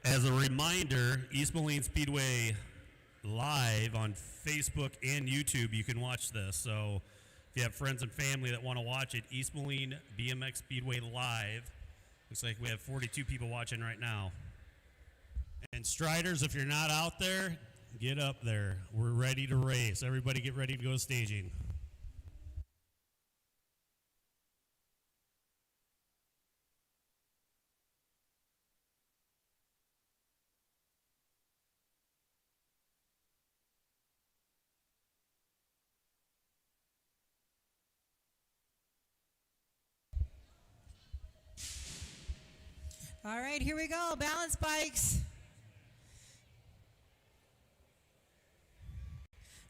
As a reminder, East Moline Speedway live on Facebook and YouTube. You can watch this. So if you have friends and family that want to watch it, East Moline BMX Speedway live. Looks like we have 42 people watching right now. And Striders, if you're not out there, get up there. We're ready to race. Everybody get ready to go staging. All right, here we go. Balance bikes.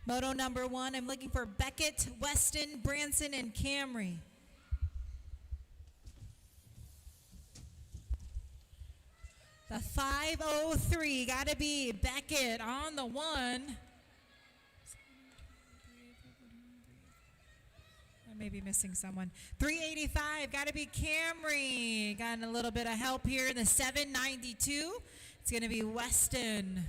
Moto number 1, I'm looking for Beckett, Weston, Branson, and Camry. The 503, got to be Beckett on the 1. I may be missing someone. 385, got to be Camry. Got a little bit of help here. The 792, it's going to be Weston.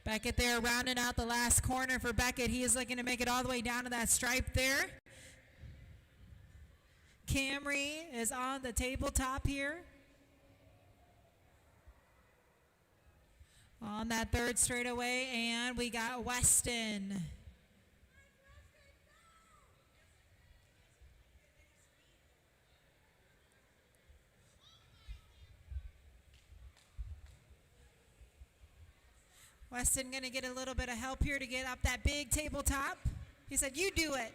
Beckett there rounding out the last corner for Beckett. He is looking to make it all the way down to that stripe there. Camry is on the tabletop here. On that third straightaway, and we got Weston. Weston going to get a little bit of help here to get up that big tabletop. He said, you do it.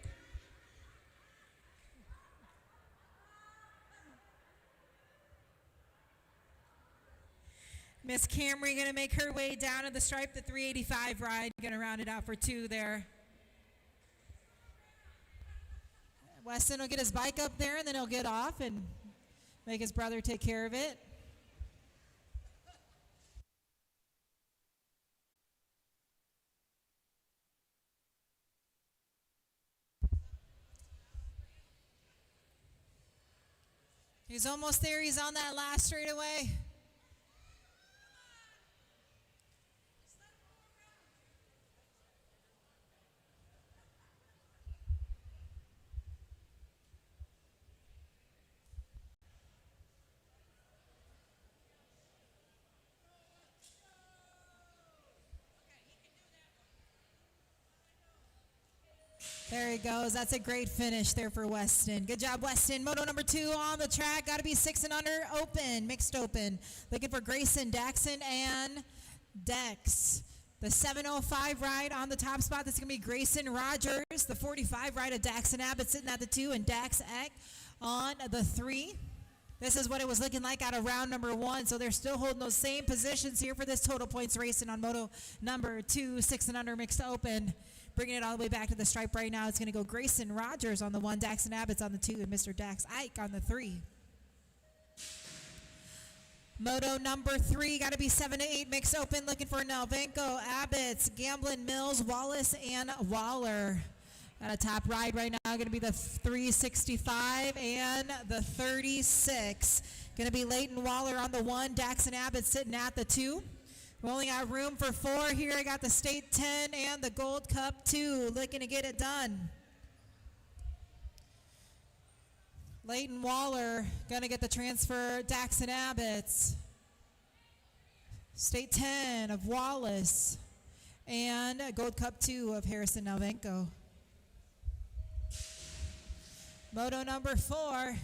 Miss Camry going to make her way down to the stripe. The 385 ride going to round it out for 2 there. Weston will get his bike up there, and then he'll get off and make his brother take care of it. He's almost there. He's on that last straightaway. There he goes. That's a great finish there for Weston. Good job, Weston. Moto number 2 on the track. Got to be 6 and under. Open, mixed open. Looking for Grayson, Daxon, and Dex. The 705 ride on the top spot. That's going to be Grayson Rogers. The 45 ride of Daxon Abbott sitting at the 2, and Dax Eck on the 3. This is what it was looking like out of round number 1. So they're still holding those same positions here for this total points racing on Moto number 2, 6 and under mixed open. Bringing it all the way back to the stripe right now. It's going to go Grayson Rogers on the 1, Daxon Abbott's on the 2, and Mr. Dax Ike on the 3. Moto number 3, got to be 7 to 8 mixed open. Looking for Nelvenko, Abbott's, Gamblin, Mills, Wallace, and Waller. At a top ride right now, going to be the 365 and the 36. Going to be Leighton Waller on the 1, Daxon Abbott sitting at the 2. We only got room for 4 here. I got the State 10 and the Gold Cup 2. Looking to get it done. Leighton Waller going to get the transfer. Daxon Abbott's. State 10 of Wallace. And Gold Cup 2 of Harrison Nelvenko. Moto number 4.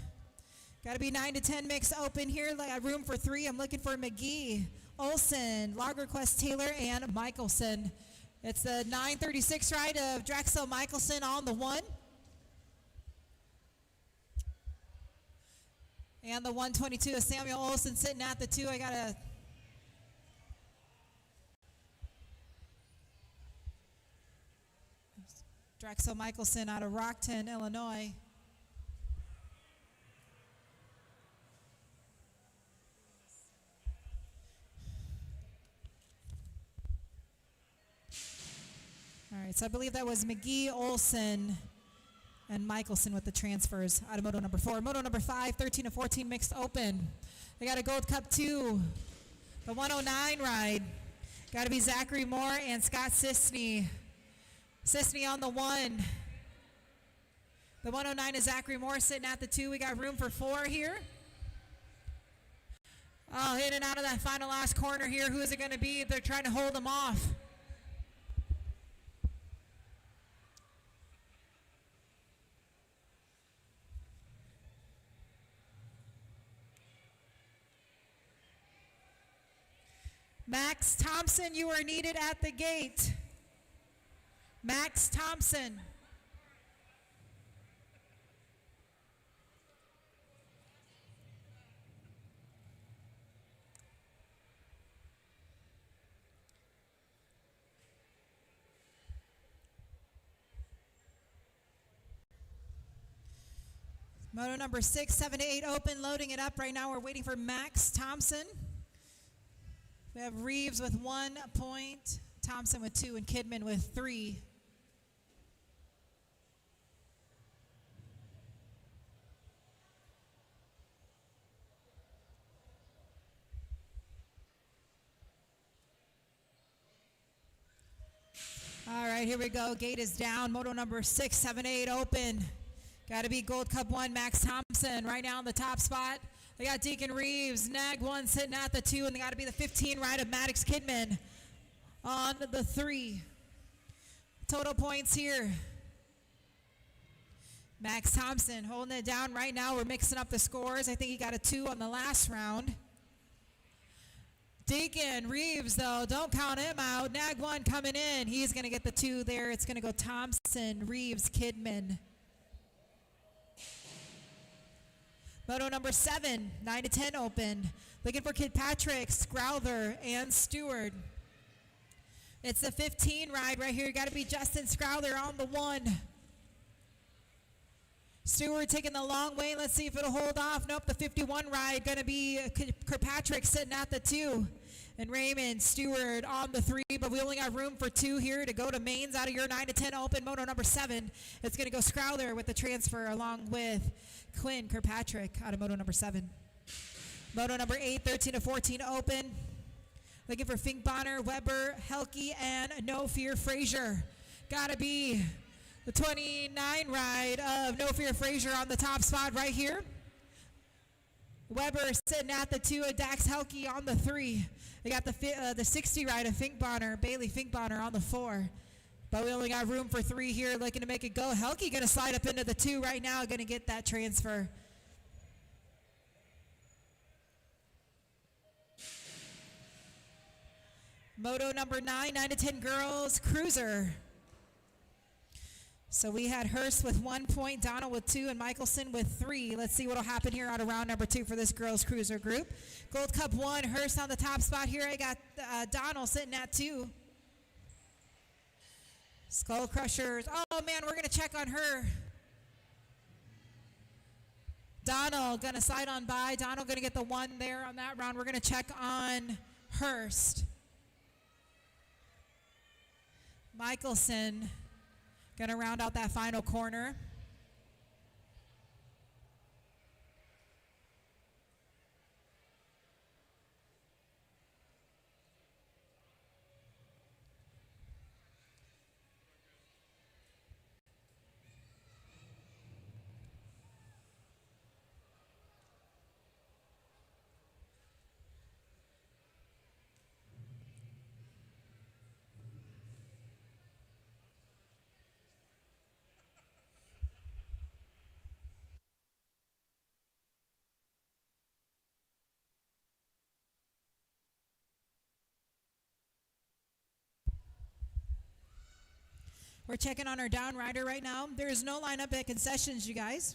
Got to be 9 to 10 mix open here. Room for 3. I'm looking for McGee, Olson, Lagerquist, Taylor, and Michelson. It's the 936 ride of Drexel Michelson on the 1. And the 122 of Samuel Olson sitting at the 2. I got a Drexel Michelson out of Rockton, Illinois. All right, so I believe that was McGee, Olson, and Michelson with the transfers out of Moto number 4. Moto number 5, 13 to 14 mixed open. They got a Gold Cup 2. The 109 ride. Got to be Zachary Moore and Scott Sisney. Sisney on the 1. The 109 is Zachary Moore sitting at the 2. We got room for 4 here. Oh, in and out of that final last corner here. Who is it going to be? They're trying to hold them off. Max Thompson, you are needed at the gate. Max Thompson. Moto number 6, 7 to 8 open, loading it up right now. We're waiting for Max Thompson. We have Reeves with 1 point, Thompson with 2, and Kidman with 3. All right, here we go. Gate is down. Moto number 6, 7, 8 open. Got to be Gold Cup 1, Max Thompson right now in the top spot. They got Deacon Reeves, Nag 1 sitting at the 2, and they got to be the 15 ride of Maddox Kidman on the 3. Total points here. Max Thompson holding it down right now. We're mixing up the scores. I think he got a 2 on the last round. Deacon Reeves, though, don't count him out. Nag 1 coming in. He's going to get the 2 there. It's going to go Thompson, Reeves, Kidman. Moto number 7, 9 to 10 open. Looking for Kilpatrick, Scrowther, and Stewart. It's the 15 ride right here. Got to be Justin Scrowther on the 1. Stewart taking the long way. Let's see if it'll hold off. Nope, the 51 ride going to be Kirkpatrick sitting at the 2. And Raymond Stewart on the 3, but we only got room for 2 here to go to mains out of your 9 to 10 open. Moto number 7, it's going to go Scrowther with the transfer along with Quinn Kirkpatrick out of moto number 7. Moto number 8, 13 to 14 open. Looking for Fink Bonner, Weber, Helke, and No Fear Frazier. Got to be the 29 ride of No Fear Frazier on the top spot right here. Weber sitting at the 2 of Dax Helke on the 3. They got the 60 ride of Fink Bonner, Bailey Fink Bonner on the 4. But we only got room for 3 here, looking to make it go. Helke going to slide up into the 2 right now, going to get that transfer. Moto number 9, 9 to 10 girls, Cruiser. So we had Hurst with 1 point, Donald with 2, and Michelson with 3. Let's see what will happen here out of round number 2 for this girls cruiser group. Gold Cup 1, Hurst on the top spot here. I got Donald sitting at 2. Skull Crushers. Oh, man, we're going to check on her. Donald going to slide on by. Donald going to get the 1 there on that round. We're going to check on Hurst. Michelson going to round out that final corner. We're checking on our down rider right now. There is no lineup at concessions, you guys.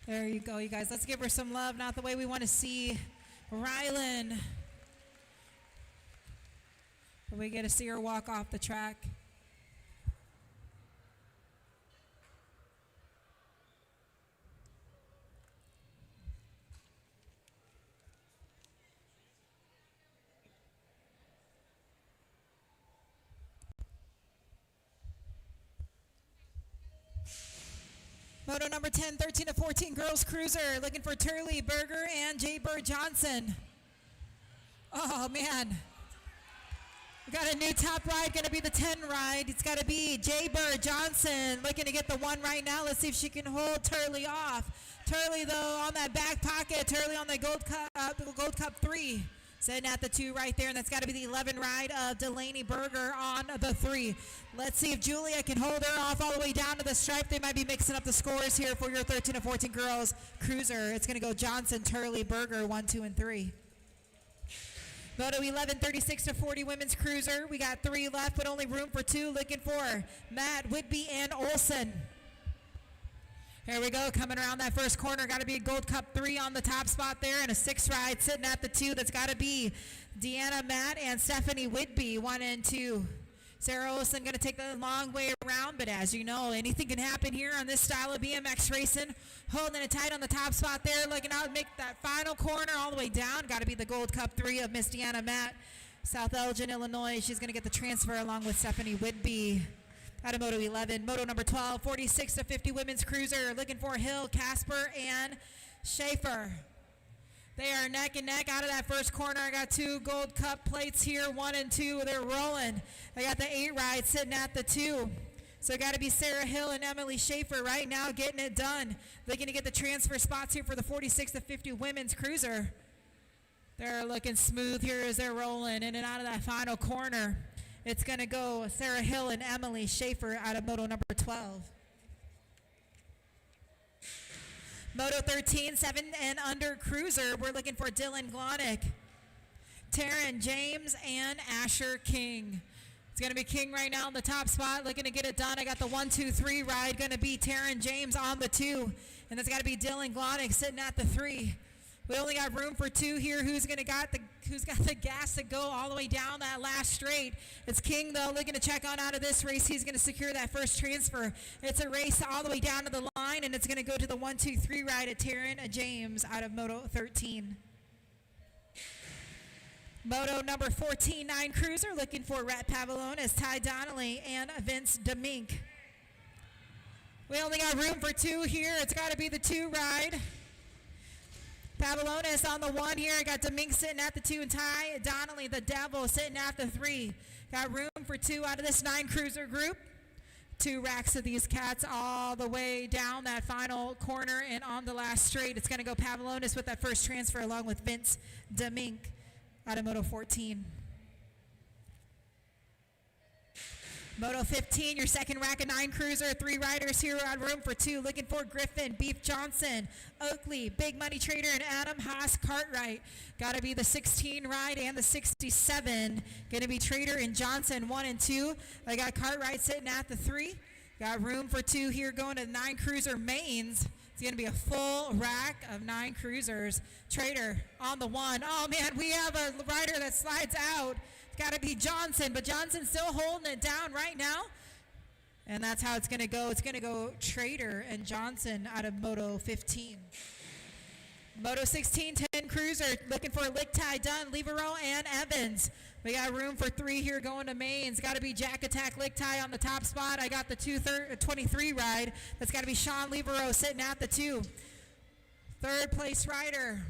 There you go, you guys. Let's give her some love. Not the way we want to see Rylan. But we get to see her walk off the track. Moto number 10, 13 to 14 girls cruiser, looking for Turley Berger and Jay Bird Johnson. Oh man, we got a new top ride, going to be the 10 ride. It's got to be Jay Bird Johnson looking to get the 1 right now. Let's see if she can hold Turley off. Turley though on that back pocket. Turley on the Gold Cup 3. Sitting at the 2 right there, and that's got to be the 11 ride of Delaney Berger on the 3. Let's see if Julia can hold her off all the way down to the stripe. They might be mixing up the scores here for your 13 and 14 girls cruiser. It's going to go Johnson, Turley, Berger, 1, 2, and 3. Moto 11, 36 to 40 women's cruiser. We got 3 left, but only room for 2. Looking for Matt, Whitby, and Olson. Here we go, coming around that first corner. Got to be a Gold Cup 3 on the top spot there, and a 6 ride sitting at the 2. That's got to be Deanna Matt and Stephanie Whitby, 1 and 2. Sarah Olsen going to take the long way around, but as you know, anything can happen here on this style of BMX racing. Holding it tight on the top spot there, looking out, make that final corner all the way down. Got to be the Gold Cup 3 of Miss Deanna Matt, South Elgin, Illinois. She's going to get the transfer along with Stephanie Whitby. Out of Moto 11, Moto number 12, 46 to 50 women's cruiser. Looking for Hill, Casper, and Schaefer. They are neck and neck out of that first corner. I got 2 Gold Cup plates here, 1 and 2. They're rolling. I got the 8 ride sitting at the 2. So got to be Sarah Hill and Emily Schaefer right now getting it done. Looking to get the transfer spots here for the 46 to 50 women's cruiser. They're looking smooth here as they're rolling in and out of that final corner. It's going to go Sarah Hill and Emily Schaefer out of Moto number 12. Moto 13, 7 and under cruiser. We're looking for Dylan Glonick, Taryn James, and Asher King. It's going to be King right now in the top spot, looking to get it done. I got the 1, 2, 3 ride, going to be Taryn James on the 2. And that's got to be Dylan Glonick sitting at the 3. We only got room for 2 here. Who's got the gas to go all the way down that last straight? It's King, though, looking to check on out of this race. He's going to secure that first transfer. It's a race all the way down to the line, and it's going to go to the 1, 2, 3 ride at Taryn James out of Moto 13. Moto number 14, 9 cruiser, looking for Rat Pavalonis, Ty Donnelly, and Vince Demink. We only got room for 2 here. It's got to be the 2 ride. Pavalonis on the 1 here. I got Demink sitting at the 2, and Ty Donnelly, the Devil, sitting at the 3. Got room for 2 out of this 9 cruiser group. 2 racks of these cats all the way down that final corner and on the last straight. It's going to go Pavalonis with that first transfer along with Vince Demink out of Moto 14. Moto 15, your second rack of 9 cruiser, 3 riders here on room for 2. Looking for Griffin, Beef Johnson, Oakley, Big Money Trader, and Adam Haas Cartwright. Got to be the 16 ride and the 67. Going to be Trader and Johnson, 1 and 2. I got Cartwright sitting at the 3. Got room for 2 here going to the 9 cruiser mains. It's going to be a full rack of 9 cruisers. Trader on the 1. Oh, man, we have a rider that slides out. It's got to be Johnson, but Johnson's still holding it down right now. And that's how it's going to go. It's going to go Trader and Johnson out of Moto 15. Moto 16, 10 cruiser, looking for Licktie, Dunn, Levereau, and Evans. We got room for 3 here going to mains. Got to be Jack Attack Licktie on the top spot. I got the 23 ride. That's got to be Sean Levereau sitting at the 2. Third place rider.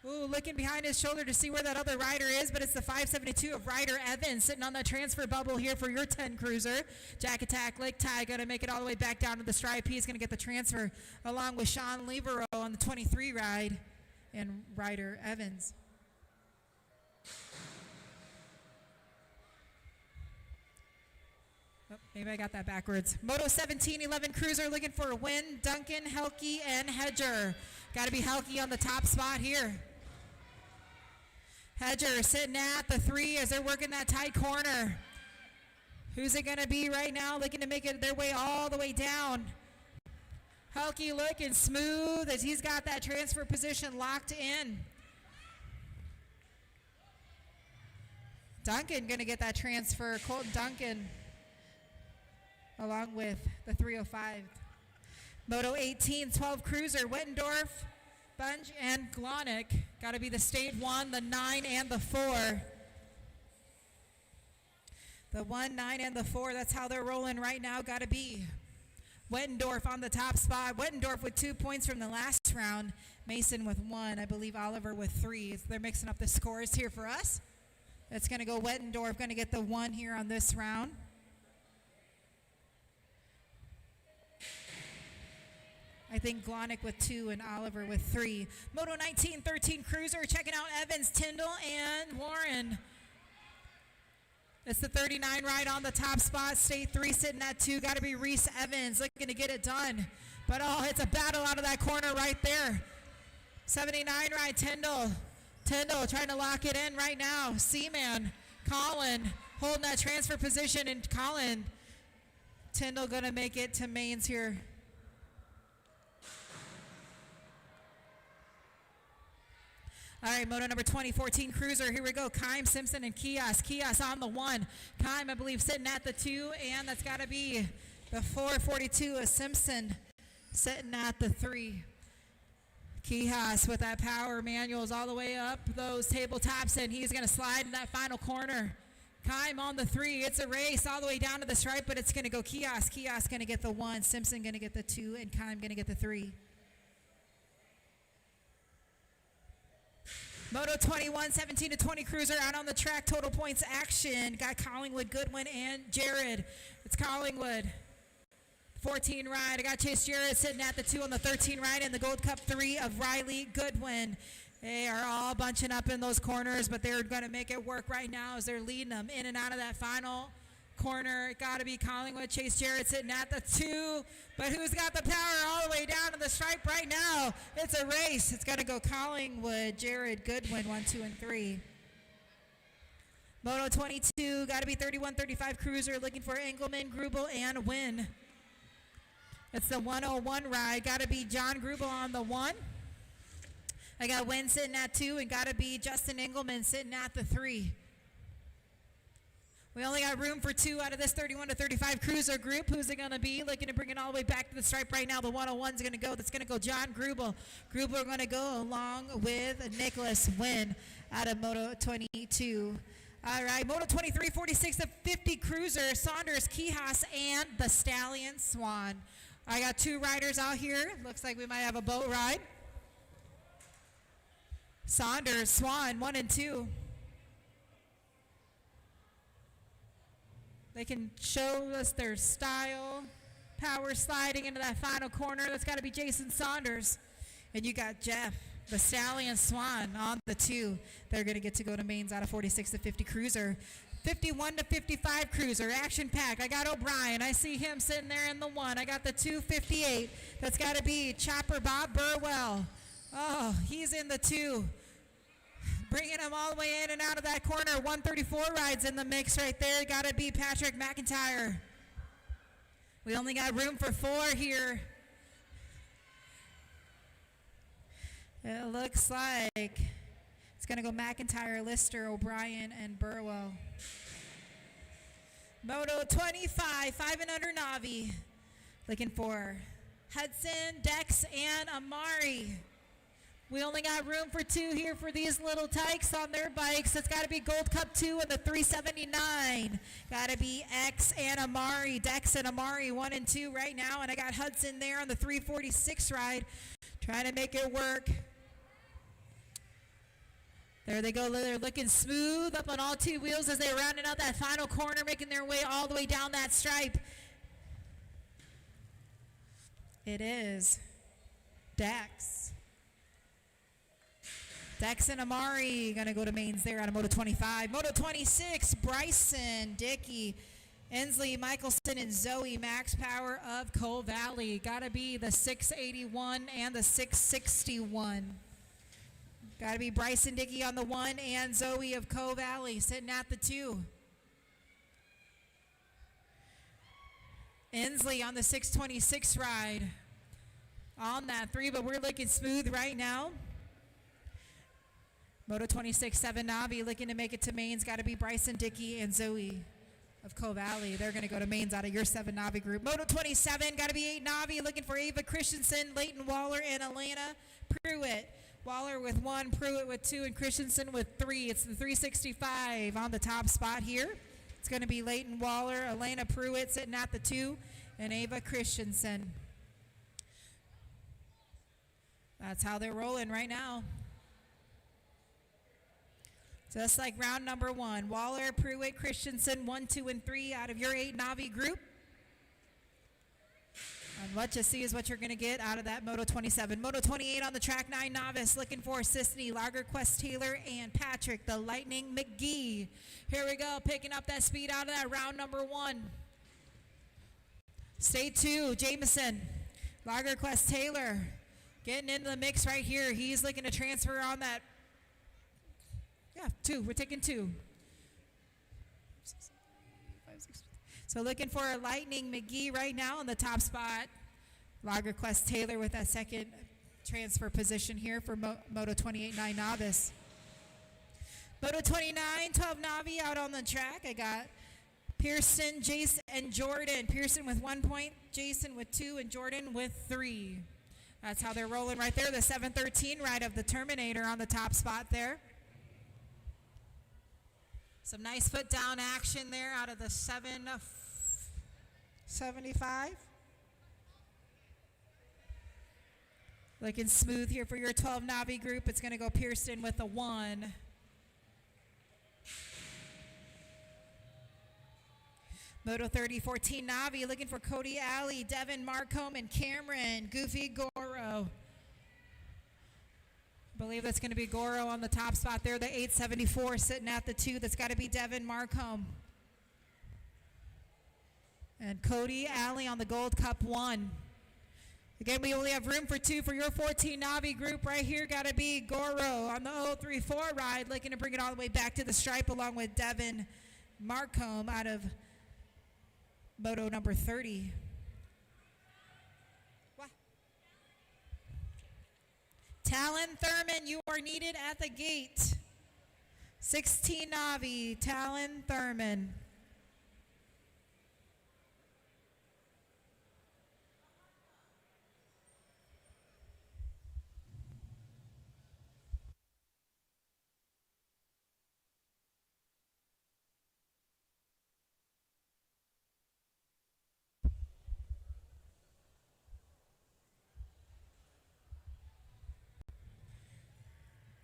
Ooh, looking behind his shoulder to see where that other rider is, but it's the 572 of Ryder Evans sitting on that transfer bubble here for your 10 cruiser. Jack Attack Licktie going to make it all the way back down to the stripe. He's going to get the transfer along with Sean Levereau on the 23 ride and Ryder Evans. Oh, maybe I got that backwards. Moto 17, 11 cruiser looking for Wynn, Duncan, Helke, and Hedger. Got to be Helke on the top spot here. Hedger sitting at the 3 as they're working that tight corner. Who's it going to be right now? Looking to make it their way all the way down. Helke looking smooth as he's got that transfer position locked in. Duncan going to get that transfer. Colton Duncan along with the 305. Moto 18, 12 cruiser, Wittendorf, Bunge, and Glonick. Got to be the state 1, the 9, and the 4. The 1, 9, and the 4, that's how they're rolling right now. Got to be Wittendorf on the top spot. Wittendorf with 2 points from the last round. Mason with 1. I believe Oliver with 3. So they're mixing up the scores here for us. It's going to go Wittendorf, going to get the 1 here on this round. I think Glonick with 2 and Oliver with 3. Moto 1913 Cruiser checking out Evans, Tyndall, and Warren. It's the 39 ride on the top spot. State 3 sitting at 2. Got to be Reese Evans looking to get it done. But, oh, it's a battle out of that corner right there. 79 ride Tyndall. Tyndall trying to lock it in right now. Seaman, Colin holding that transfer position. And Colin, Tyndall going to make it to mains here. All right, moto number 2014 Cruiser. Here we go. Kime, Simpson, and Kios. Kios on the 1. Kime, I believe, sitting at the 2. And that's got to be the 442 of Simpson sitting at the 3. Kios with that power manuals all the way up those tabletops, and he's going to slide in that final corner. Kime on the 3. It's a race all the way down to the stripe, but it's going to go Kios. Kios going to get the 1. Simpson going to get the 2, and Kime going to get the 3. Moto 21, 17 to 20 Cruiser out on the track. Total points action. Got Collingwood, Goodwin, and Jared. It's Collingwood. 14 ride. I got Chase Jarrett sitting at the 2 on the 13 ride, and the Gold Cup 3 of Riley Goodwin. They are all bunching up in those corners, but they're going to make it work right now as they're leading them in and out of that final corner. Got to be Collingwood. Chase Jarrett sitting at the 2, but who's got the power all the way down to the stripe right now? It's a race. It's going to go Collingwood, Jared, Goodwin, 1, 2, and 3. Moto 22, got to be 31-35 Cruiser looking for Engelman, Grubel, and Wynn. It's the 101 ride. Got to be John Grubel on the 1. I got Wynn sitting at 2, and got to be Justin Engelman sitting at the 3. We only got room for 2 out of this 31-35 Cruiser group. Who's it going to be? Looking to bring it all the way back to the stripe right now. The 101's going to go. That's going to go John Grubel. Grubel going to go along with Nicholas Wynn out of Moto 22. All right, Moto 23, 46 to 50 Cruiser, Saunders, Kihas, and the Stallion Swan. I got 2 riders out here. Looks like we might have a boat ride. Saunders, Swan, 1 and 2. They can show us their style. Power sliding into that final corner. That's got to be Jason Saunders. And you got Jeff, the Stallion Swan, on the 2. They're going to get to go to mains out of 46 to 50 Cruiser. 51 to 55 Cruiser, action-packed. I got O'Brien. I see him sitting there in the 1. I got the 258. That's got to be Chopper Bob Burwell. Oh, he's in the 2. Bringing him all the way in and out of that corner. 134 rides in the mix right there. Got to be Patrick McIntyre. We only got room for 4 here. It looks like it's going to go McIntyre, Lister, O'Brien, and Burwell. Moto 25, 5 and under Navi. Looking for Hudson, Dex, and Amari. We only got room for 2 here for these little tykes on their bikes. It's got to be Gold Cup 2 and the 379. Got to be X and Amari. Dex and Amari, 1 and 2 right now. And I got Hudson there on the 346 ride. Trying to make it work. There they go. They're looking smooth up on all 2 wheels as they're rounding out that final corner, making their way all the way down that stripe. It is Dex. Dex and Amari going to go to mains there out of Moto 25. Moto 26, Bryson, Dickey, Inslee, Michelson, and Zoe. Max Power of Coal Valley. Got to be the 681 and the 661. Got to be Bryson Dickey on the 1 and Zoe of Coal Valley sitting at the 2. Inslee on the 626 ride on that 3, but we're looking smooth right now. Moto 26, 7 Navi looking to make it to mains. Got to be Bryson Dickey and Zoe of Coal Valley. They're going to go to mains out of your 7 Navi group. Moto 27, got to be 8 Navi looking for Ava Christensen, Leighton Waller, and Elena Pruitt. Waller with 1, Pruitt with 2, and Christensen with 3. It's the 365 on the top spot here. It's going to be Leighton Waller, Elena Pruitt sitting at the 2, and Ava Christensen. That's how they're rolling right now. Just like round number 1. Waller, Pruitt, Christensen, 1, 2, and 3 out of your 8 Navi group. And what you see is what you're going to get out of that Moto 27. Moto 28 on the track 9 novice, looking for Sisney, Lagerquest Taylor, and Patrick, the Lightning McGee. Here we go, picking up that speed out of that round number 1. State 2, Jameson, Lagerquest Taylor, getting into the mix right here. He's looking to transfer on that. Yeah, 2. We're taking 2. So looking for a Lightning McGee right now in the top spot. Lagerquest Taylor with that second transfer position here for Moto 28 9 novice. Moto 29 12 Navi out on the track. I got Pearson, Jason, and Jordan. Pearson with 1 point, Jason with 2, and Jordan with 3. That's how they're rolling right there. The 713 ride of the Terminator on the top spot there. Some nice foot down action there out of the 775. Looking smooth here for your 12 Navi group. It's going to go Pearson with a 1. Moto 30 14 Navi looking for Cody Alley, Devin Marcombe, and Cameron Goofy Goro. I believe that's going to be Goro on the top spot there. The 874 sitting at the 2. That's got to be Devin Marcombe. And Cody Alley on the Gold Cup 1. Again, we only have room for 2 for your 14 Navi group right here. Got to be Goro on the 034 ride, looking to bring it all the way back to the stripe along with Devin Marcombe out of Moto number 30. Talon Thurman, you are needed at the gate. 16 Navi, Talon Thurman.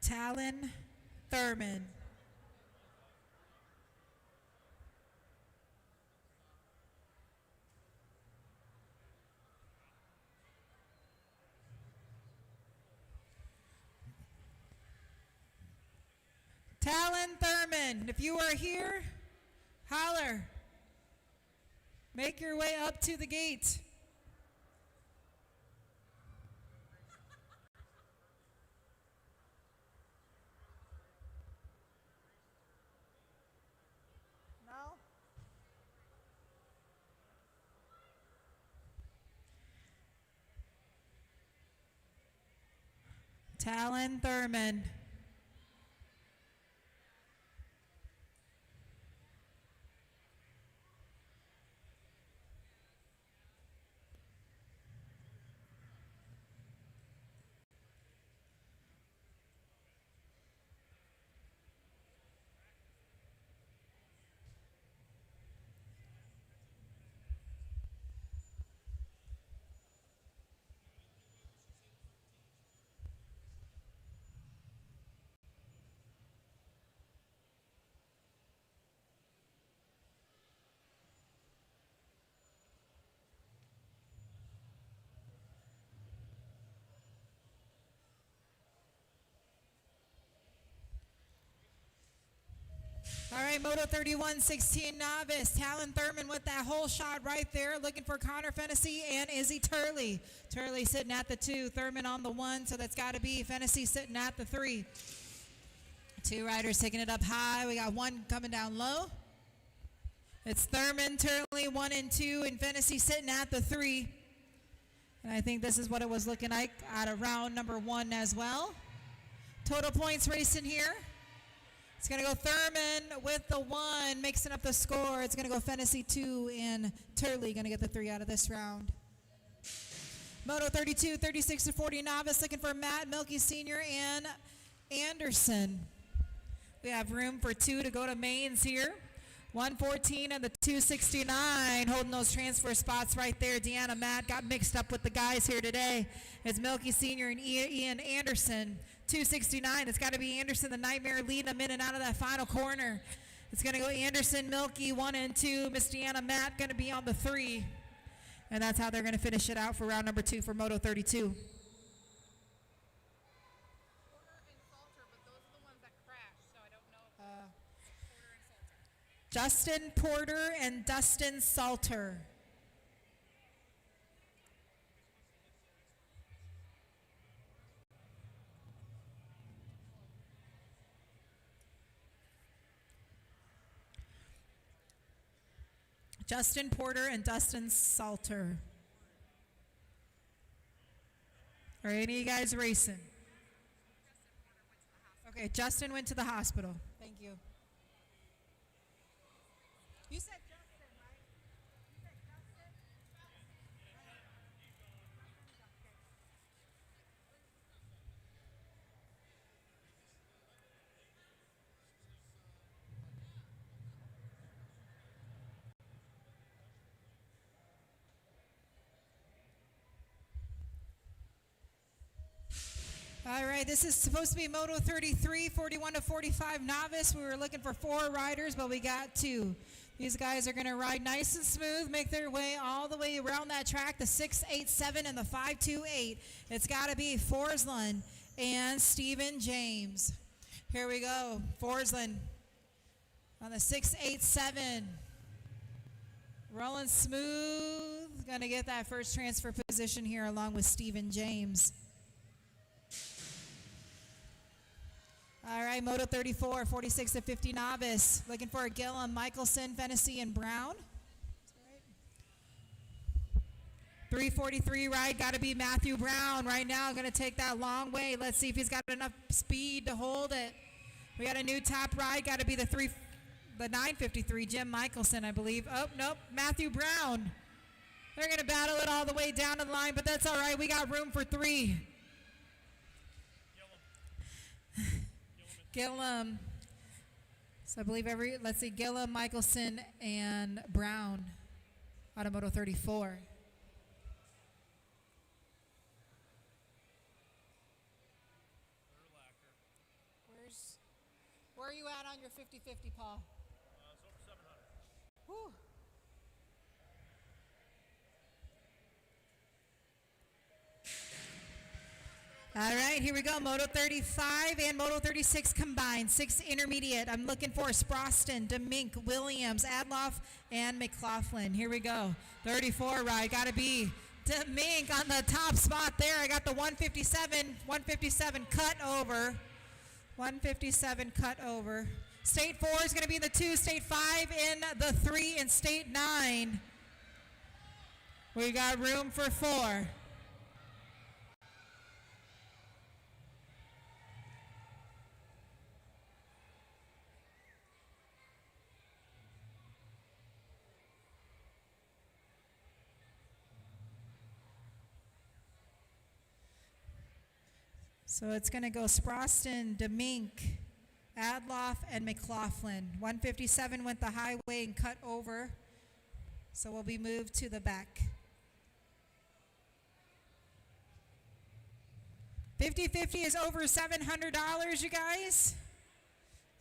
Talon Thurman. Talon Thurman, if you are here, holler. Make your way up to the gate. Talon Thurman. All right, Moto 31, 16 novice. Talon Thurman with that whole shot right there. Looking for Connor Fennessy and Izzy Turley. Turley sitting at the 2. Thurman on the 1, so that's got to be Fennessy sitting at the 3. 2 riders taking it up high. We got 1 coming down low. It's Thurman, Turley, 1 and 2, and Fennessy sitting at the 3. And I think this is what it was looking like out of round number 1 as well. Total points racing here. It's going to go Thurman with the 1, mixing up the score. It's going to go Fennessy 2, and Turley going to get the 3 out of this round. Moto 32, 36 to 40 novice, looking for Matt Milky Sr. and Anderson. We have room for 2 to go to mains here. 114 and the 269, holding those transfer spots right there. Deanna Matt got mixed up with the guys here today. It's Milky Sr. and Ian Anderson. 269, it's got to be Anderson, the Nightmare, leading them in and out of that final corner. It's going to go Anderson, Milky, 1 and 2. Miss Deanna Matt going to be on the 3. And that's how they're going to finish it out for round number 2 for Moto 32. Justin Porter and Dustin Salter. Justin Porter and Dustin Salter. Are any of you guys racing? Okay, Justin went to the hospital. Thank you. You said Justin, right? You said Justin? All right, this is supposed to be Moto 33, 41 to 45 novice. We were looking for 4 riders, but we got 2. These guys are going to ride nice and smooth, make their way all the way around that track, the 687 and the 528. It's got to be Forsland and Stephen James. Here we go. Forsland on the 687. Rolling smooth. Going to get that first transfer position here along with Stephen James. All right, Moto 34, 46 to 50 novice. Looking for Gillum, Michelson, Fennessy, and Brown. 343 ride, got to be Matthew Brown right now. Going to take that long way. Let's see if he's got enough speed to hold it. We got a new top ride, got to be the 953, Jim Michelson, I believe. Oh, nope, Matthew Brown. They're going to battle it all the way down the line, but that's all right. We got room for 3. Gillum. So I believe let's see, Gillum, Michelson, and Brown. Automoto 34. Where are you at on your 50-50, Paul? It's over 700. Whew. All right, here we go. Moto 35 and Moto 36 combined. 6 intermediate. I'm looking for Sproston, DeMink, Williams, Adloff, and McLaughlin. Here we go. 34 ride. Got to be DeMink on the top spot there. I got the 157 cut over. 157 cut over. State 4 is going to be in the 2. State 5 in the 3. And State 9. We got room for 4. So it's going to go Sproston, DeMink, Adloff, and McLaughlin. 157 went the highway and cut over. So we'll be moved to the back. 50-50 is over $700, you guys.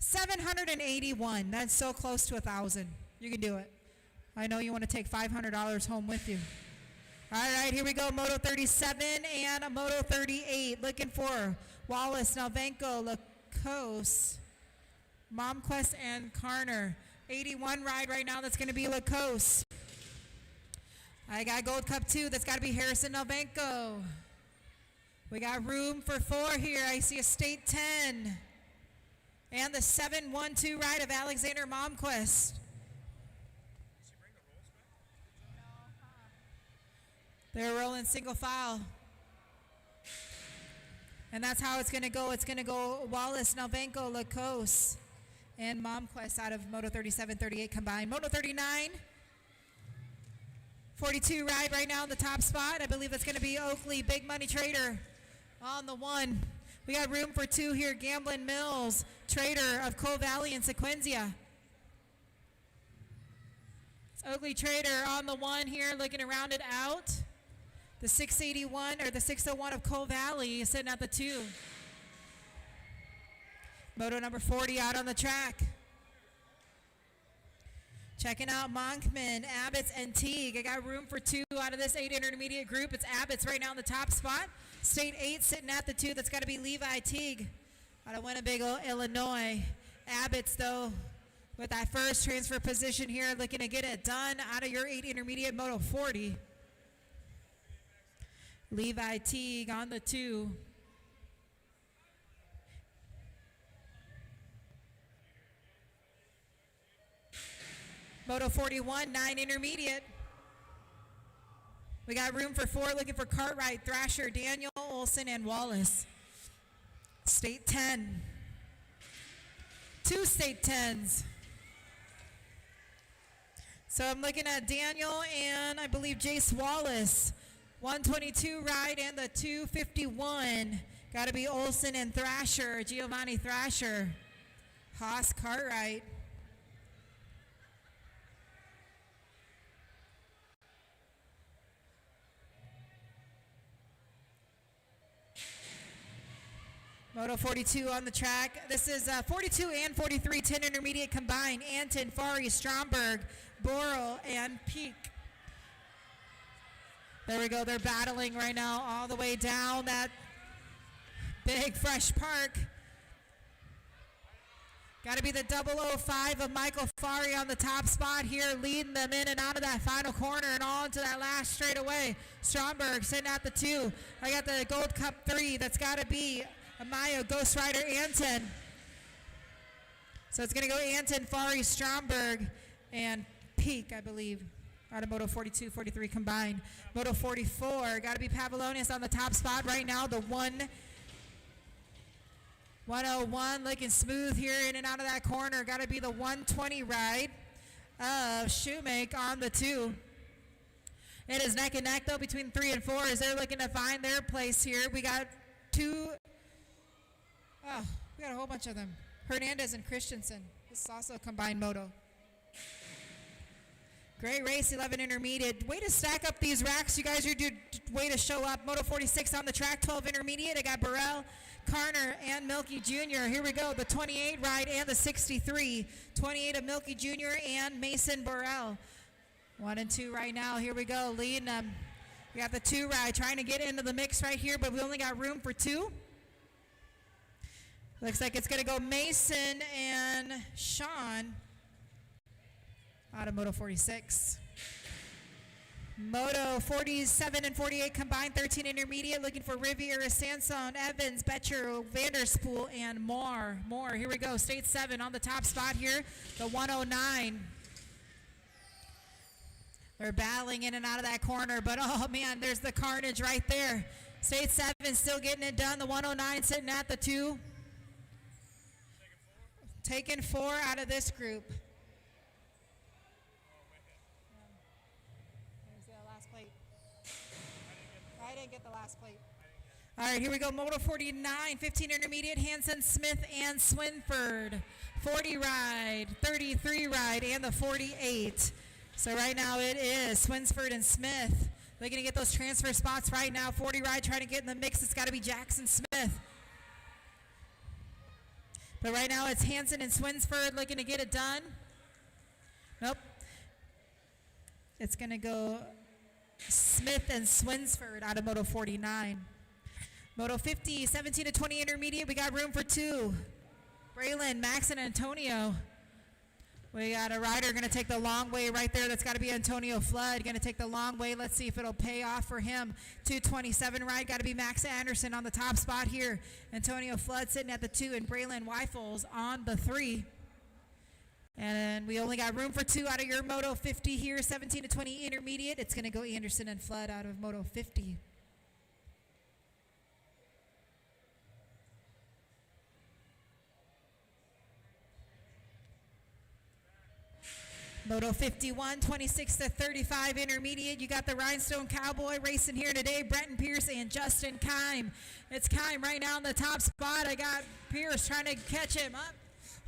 781. That's so close to 1,000. You can do it. I know you want to take $500 home with you. All right, here we go. Moto 37 and a Moto 38. Looking for Wallace, Nalvenko, Lacoste, Momquest, and Carner. 81 ride right now. That's going to be Lacoste. I got Gold Cup 2. That's got to be Harrison Nalvenko. We got room for 4 here. I see a State 10. And the 712 ride of Alexander Momquest. They're rolling single file. And that's how it's going to go. It's going to go Wallace, Nalvenko, Lacoste, and Momquest out of Moto 37, 38 combined. Moto 39, 42 ride right now in the top spot. I believe it's going to be Oakley, Big Money Trader on the 1. We got room for 2 here. Gamblin Mills, Trader of Coal Valley and Sequenzia. It's Oakley Trader on the 1 here, looking to round it out. The 681 or the 601 of Coal Valley is sitting at the 2. Moto number 40 out on the track. Checking out Monkman, Abbott's, and Teague. I got room for 2 out of this 8 intermediate group. It's Abbott's right now in the top spot. State 8 sitting at the 2. That's got to be Levi Teague out of Winnebago, Illinois. Abbott's, though, with that first transfer position here, looking to get it done out of your 8 intermediate Moto 40. Levi Teague on the 2. Moto 41, 9 intermediate. We got room for 4, looking for Cartwright, Thrasher, Daniel, Olson, and Wallace. State 10. 2 state 10s. So I'm looking at Daniel and I believe Jace Wallace. 122 ride and the 251. Got to be Olson and Thrasher, Giovanni Thrasher. Haas Cartwright. Moto 42 on the track. This is 42 and 43, 10 intermediate combined. Anton, Fari, Stromberg, Boral, and Peak. There we go. They're battling right now all the way down that big fresh park. Got to be the 005 of Michael Fari on the top spot here, leading them in and out of that final corner and on to that last straightaway. Stromberg sitting at the 2. I got the Gold Cup 3. That's got to be Amaya, Ghost Rider, Anton. So it's going to go Anton, Fari, Stromberg, and Peak, I believe, out of Moto 42, 43 combined. Moto 44, got to be Pavlonis on the top spot right now. The 101 looking smooth here in and out of that corner. Got to be the 120 ride of Shoemake on the 2. It is neck and neck, though, between 3 and 4 as they're looking to find their place here. We got 2. Oh, we got a whole bunch of them. Hernandez and Christensen. This is also a combined moto. Great race, 11 intermediate. Way to stack up these racks. You guys are way to show up. Moto 46 on the track, 12 intermediate. I got Burrell, Carner, and Milky Jr. Here we go, the 28 ride and the 63. 28 of Milky Jr. and Mason Burrell. 1 and 2 right now. Here we go, leading them. We got the 2 ride trying to get into the mix right here, but we only got room for 2. Looks like it's going to go Mason and Sean out of Moto 46. Moto 47 and 48 combined, 13 intermediate, looking for Riviera, Sansone, Evans, Betcher, Vanderspool, and more. Here we go, State 7 on the top spot here, the 109. They're battling in and out of that corner, but oh man, there's the carnage right there. State 7 still getting it done, the 109 sitting at the 2. Taking 4 out of this group. There's the last plate. I didn't get the last plate. All right, here we go. Moto 49, 15 intermediate, Hanson, Smith, and Swinford. 40 ride, 33 ride, and the 48. So right now it is Swinsford and Smith. They're going to get those transfer spots right now. 40 ride trying to get in the mix. It's got to be Jackson Smith. But right now it's Hanson and Swinsford looking to get it done. Nope. It's going to go Smith and Swinsford out of Moto 49. Moto 50, 17 to 20 intermediate. We got room for 2. Braylon, Max, and Antonio. We got a rider going to take the long way right there. That's got to be Antonio Flood. Going to take the long way. Let's see if it'll pay off for him. 227 ride. Got to be Max Anderson on the top spot here. Antonio Flood sitting at the 2 and Braylon Weifels on the 3. And we only got room for 2 out of your Moto 50 here. 17 to 20 intermediate. It's going to go Anderson and Flood out of Moto 50. Moto 51, 26 to 35 intermediate. You got the Rhinestone Cowboy racing here today. Brenton Pierce and Justin Kime. It's Kime right now in the top spot. I got Pierce trying to catch him up.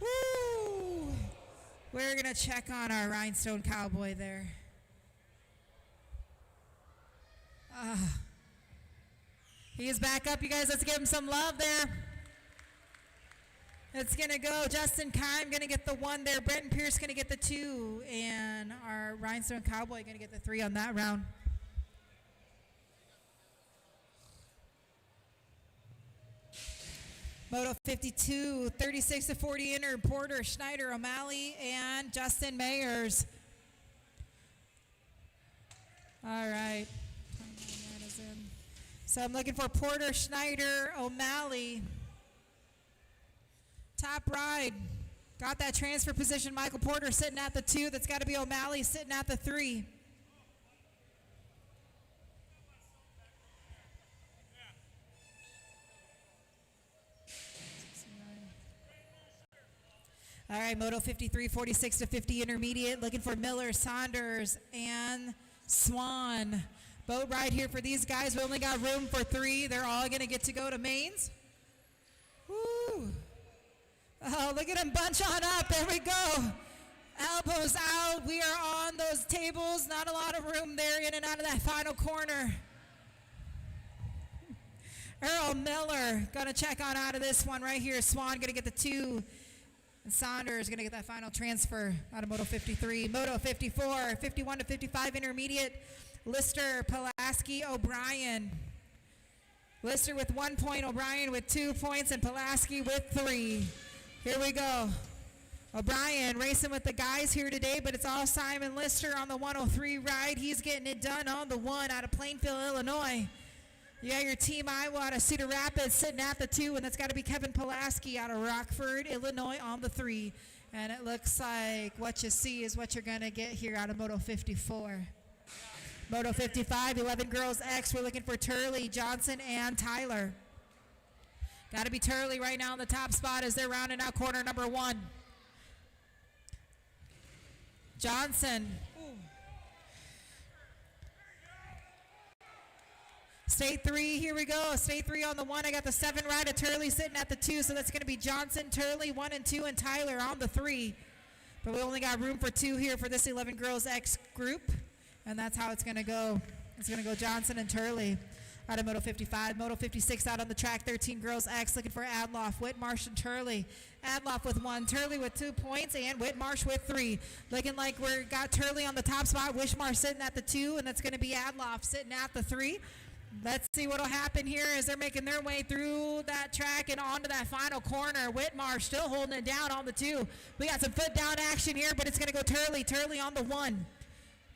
Woo! We're going to check on our Rhinestone Cowboy there. He is back up, you guys. Let's give him some love there. It's going to go Justin Kime going to get the 1 there. Brenton Pierce going to get the 2. And our Rhinestone Cowboy going to get the 3 on that round. Moto 52, 36 to 40 inner, Porter, Schneider, O'Malley, and Justin Mayers. All right. So I'm looking for Porter, Schneider, O'Malley. Top ride. Got that transfer position. Michael Porter sitting at the 2. That's got to be O'Malley sitting at the 3. All right, Moto 53, 46 to 50 intermediate. Looking for Miller, Saunders, and Swan. Boat ride here for these guys. We only got room for 3. They're all going to get to go to mains. Woo. Oh, look at them bunch on up. There we go. Elbows out. We are on those tables. Not a lot of room there in and out of that final corner. Earl Miller going to check on out of this one right here. Swan going to get the 2. And Saunders going to get that final transfer out of Moto 53. Moto 54, 51 to 55 intermediate. Lister, Pulaski, O'Brien. Lister with 1 point, O'Brien with 2 points, and Pulaski with 3. Here we go. O'Brien racing with the guys here today, but it's all Simon Lister on the 103 ride. He's getting it done on the 1 out of Plainfield, Illinois. You got your Team Iowa out of Cedar Rapids sitting at the 2, and that's got to be Kevin Pulaski out of Rockford, Illinois on the 3. And it looks like what you see is what you're going to get here out of Moto 54. Moto 55, 11 girls X. We're looking for Turley, Johnson, and Tyler. Got to be Turley right now in the top spot as they're rounding out corner number 1. Johnson. State 3, here we go. State 3 on the 1. I got the 7 ride of Turley sitting at the 2, so that's going to be Johnson, Turley, 1 and 2, and Tyler on the 3. But we only got room for 2 here for this 11 girls X group, and that's how it's going to go. It's going to go Johnson and Turley out of Moto 55. Moto 56 out on the track, 13 girls X, looking for Adloff, Whitmarsh, and Turley. Adloff with 1, Turley with 2 points, and Whitmarsh with 3. Looking like we got Turley on the top spot, Wishmarsh sitting at the 2, and that's going to be Adloff sitting at the 3. Let's see what will happen here as they're making their way through that track and onto that final corner. Whitmarsh still holding it down on the 2. We got some foot down action here, but it's going to go Turley. Turley on the 1.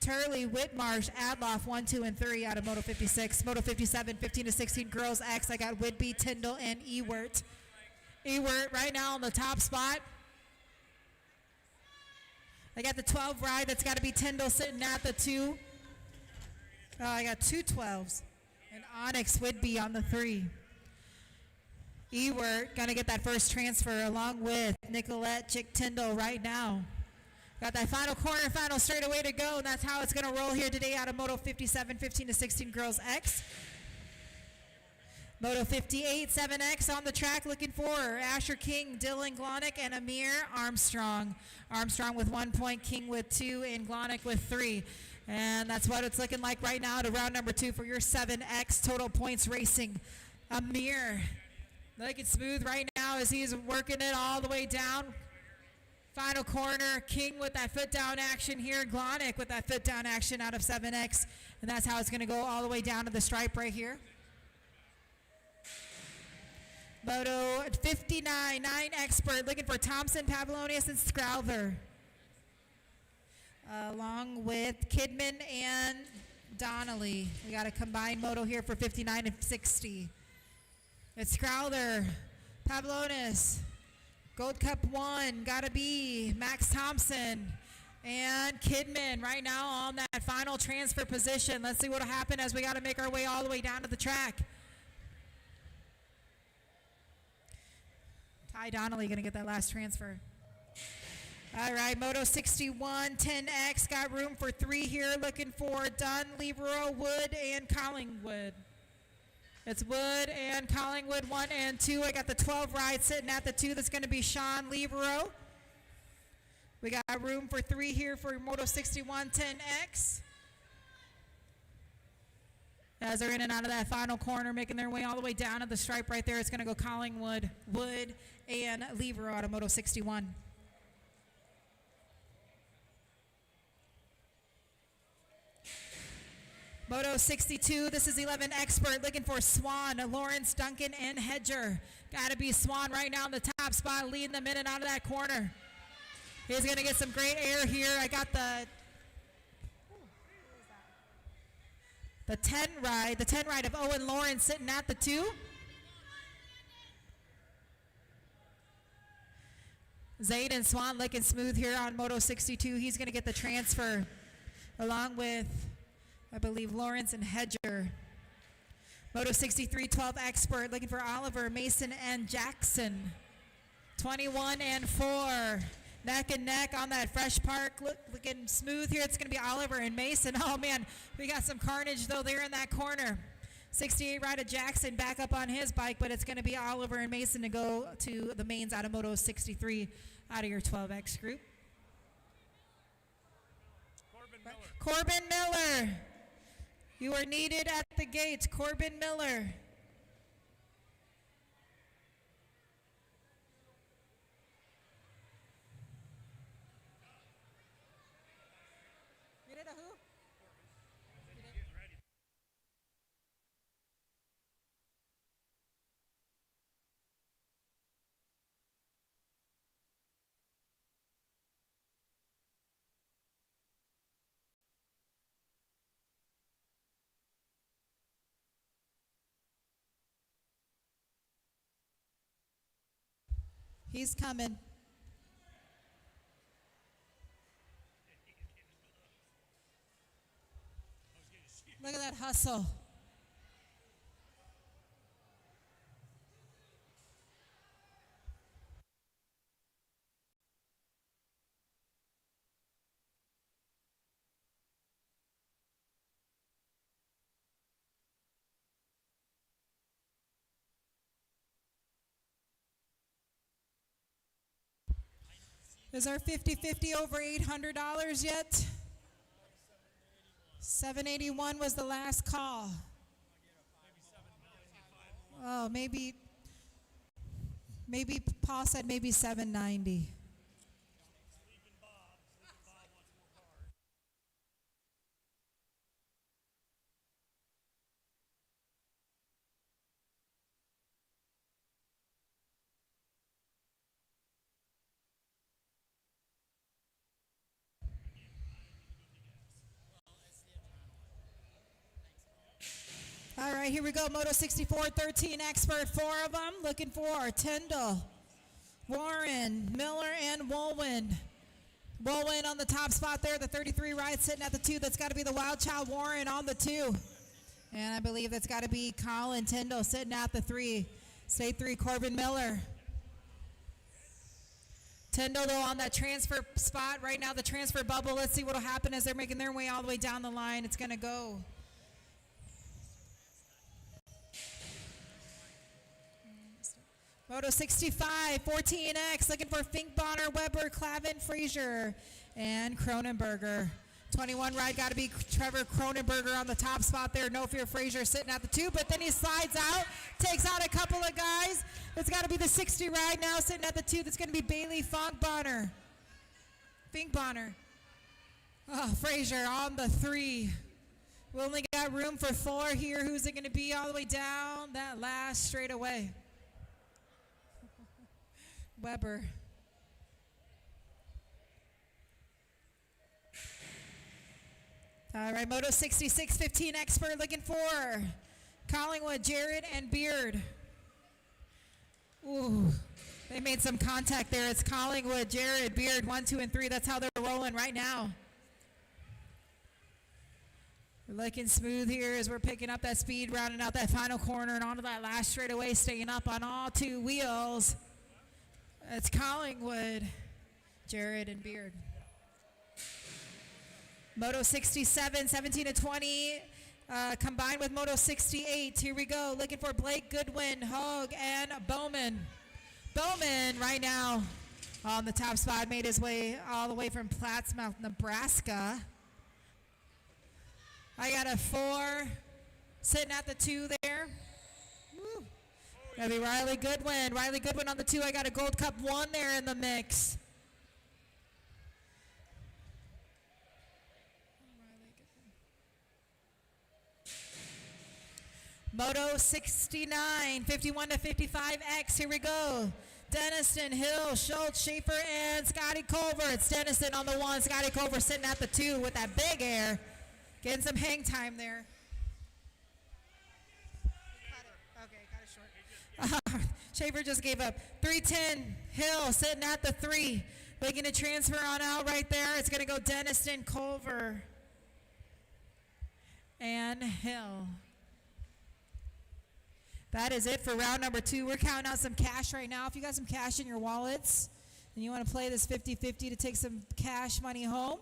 Turley, Whitmarsh, Adloff, 1, 2, and 3 out of Moto 56. Moto 57, 15 to 16 girls X. I got Whitby, Tyndall, and Ewert. Ewert right now on the top spot. I got the 12 ride. That's got to be Tyndall sitting at the 2. Oh, I got 2 12s. And Onyx Whitby on the 3. Ewert going to get that first transfer along with Nicolette Chick Tyndall right now. Got that final corner, final straightaway to go, and that's how it's going to roll here today out of Moto 57, 15 to 16 girls X. Moto 58, 7X on the track, looking for Asher King, Dylan Glonick, and Amir Armstrong. Armstrong with 1 point, King with 2, and Glonick with 3. And that's what it's looking like right now to round number 2 for your 7X total points racing. Amir looking smooth right now as he's working it all the way down. Final corner, King with that foot down action here. Glonick with that foot down action out of 7X. And that's how it's going to go all the way down to the stripe right here. Moto 59, 9 expert looking for Thompson, Pavlonius, and Scrowther. Along with Kidman and Donnelly. We got a combined moto here for 59 and 60. It's Crowther, Pavlonis, Gold Cup 1, gotta be Max Thompson, and Kidman right now on that final transfer position. Let's see what'll happen as we gotta make our way all the way down to the track. Ty Donnelly gonna get that last transfer. All right, Moto 61, 10X, got room for 3 here, looking for Dunn, Libero, Wood, and Collingwood. It's Wood and Collingwood, 1 and 2. I got the 12 ride sitting at the 2. That's going to be Sean Libero. We got room for 3 here for Moto 61, 10X. As they're in and out of that final corner, making their way all the way down to the stripe right there, it's going to go Collingwood, Wood, and Lever out of Moto 61. Moto 62, this is 11 Expert looking for Swan, Lawrence, Duncan, and Hedger. Got to be Swan right now in the top spot, leading them in and out of that corner. He's going to get some great air here. I got the 10 ride of Owen Lawrence sitting at the 2. Zayden Swan looking smooth here on Moto 62. He's going to get the transfer along with, I believe, Lawrence and Hedger. Moto 63, 12 Expert looking for Oliver, Mason, and Jackson. 21 and 4. Neck and neck on that Fresh Park, looking smooth here. It's going to be Oliver and Mason. Oh, man, we got some carnage, though, there in that corner. 68 Ryder Jackson back up on his bike, but it's going to be Oliver and Mason to go to the mains out of Moto 63 out of your 12X group. Corbin Miller. You are needed at the gates. Corbin Miller. He's coming. Look at that hustle. Is our 50-50 over $800 yet? 781 was the last call. Oh, maybe Paul said maybe 790. All right, here we go. Moto 64, 13 Expert, 4 of them. Looking for Tyndall, Warren, Miller, and Woolwin. Woolwin on the top spot there. The 33 ride sitting at the 2. That's got to be the Wild Child Warren on the 2. And I believe that's got to be Colin Tyndall sitting at the 3. State 3, Corbin Miller. Tyndall, though, on that transfer spot right now, the transfer bubble. Let's see what will happen as they're making their way all the way down the line. It's going to go. Moto 65, 14X, looking for Fink, Bonner, Weber, Clavin, Frazier, and Cronenberger. 21 ride, got to be Trevor Cronenberger on the top spot there. No Fear Frazier sitting at the 2, but then he slides out, takes out a couple of guys. It's got to be the 60 ride now sitting at the 2. That's going to be Bailey Fink Bonner. Oh, Frazier on the 3. We only got room for 4 here. Who's it going to be all the way down that last straightaway? Weber. All right, Moto 66, 15 Expert looking for Collingwood, Jared, and Beard. Ooh, they made some contact there. It's Collingwood, Jared, Beard, 1, 2, and 3. That's how they're rolling right now. We're looking smooth here as we're picking up that speed, rounding out that final corner and onto that last straightaway, staying up on all 2 wheels. It's Collingwood, Jared, and Beard. Moto 67, 17 to 20, combined with Moto 68. Here we go, looking for Blake Goodwin, Hogue, and Bowman. Bowman right now on the top spot, made his way all the way from Plattsmouth, Nebraska. I got a 4, sitting at the 2 there. Woo. Gotta be Riley Goodwin. Riley Goodwin on the 2. I got a Gold Cup 1 there in the mix. Moto 69, 51 to 55X. Here we go. Denniston, Hill, Schultz, Schaefer, and Scotty Culver. It's Denniston on the 1. Scotty Culver sitting at the 2 with that big air. Getting some hang time there. Cut it short. Schaefer just gave up. 310, Hill sitting at the 3. Making a transfer on out right there. It's going to go Denniston, Culver, and Hill. That is it for round number 2. We're counting out some cash right now. If you got some cash in your wallets and you want to play this 50-50 to take some cash money home,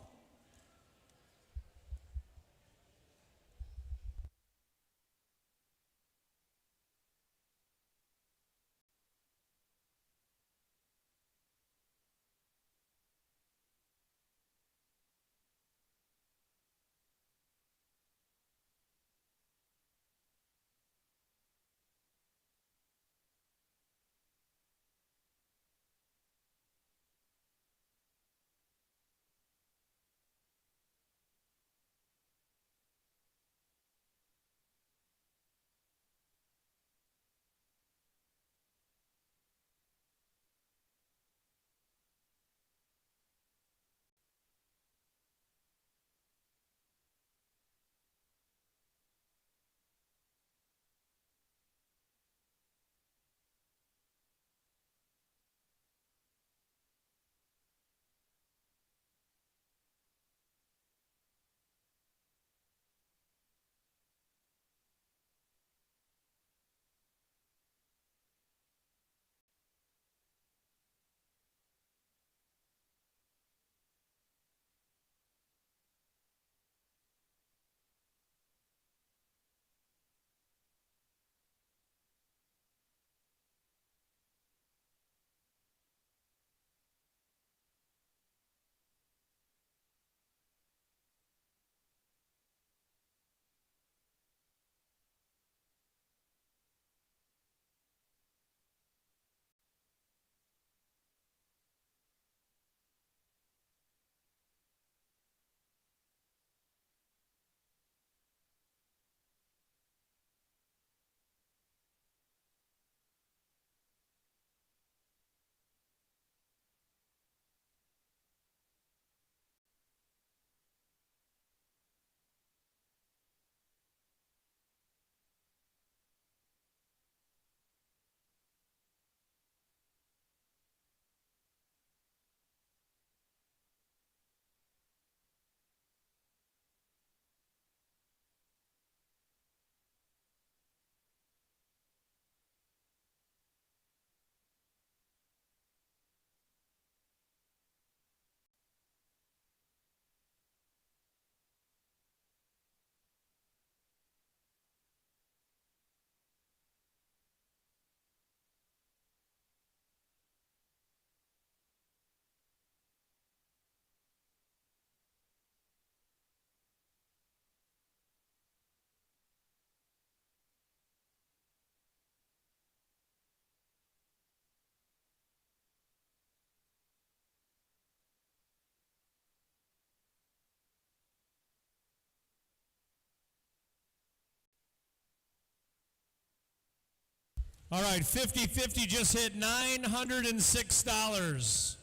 All right, 50-50 just hit $906.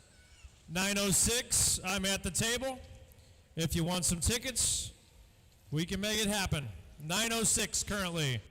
906, I'm at the table. If you want some tickets, we can make it happen. 906 currently.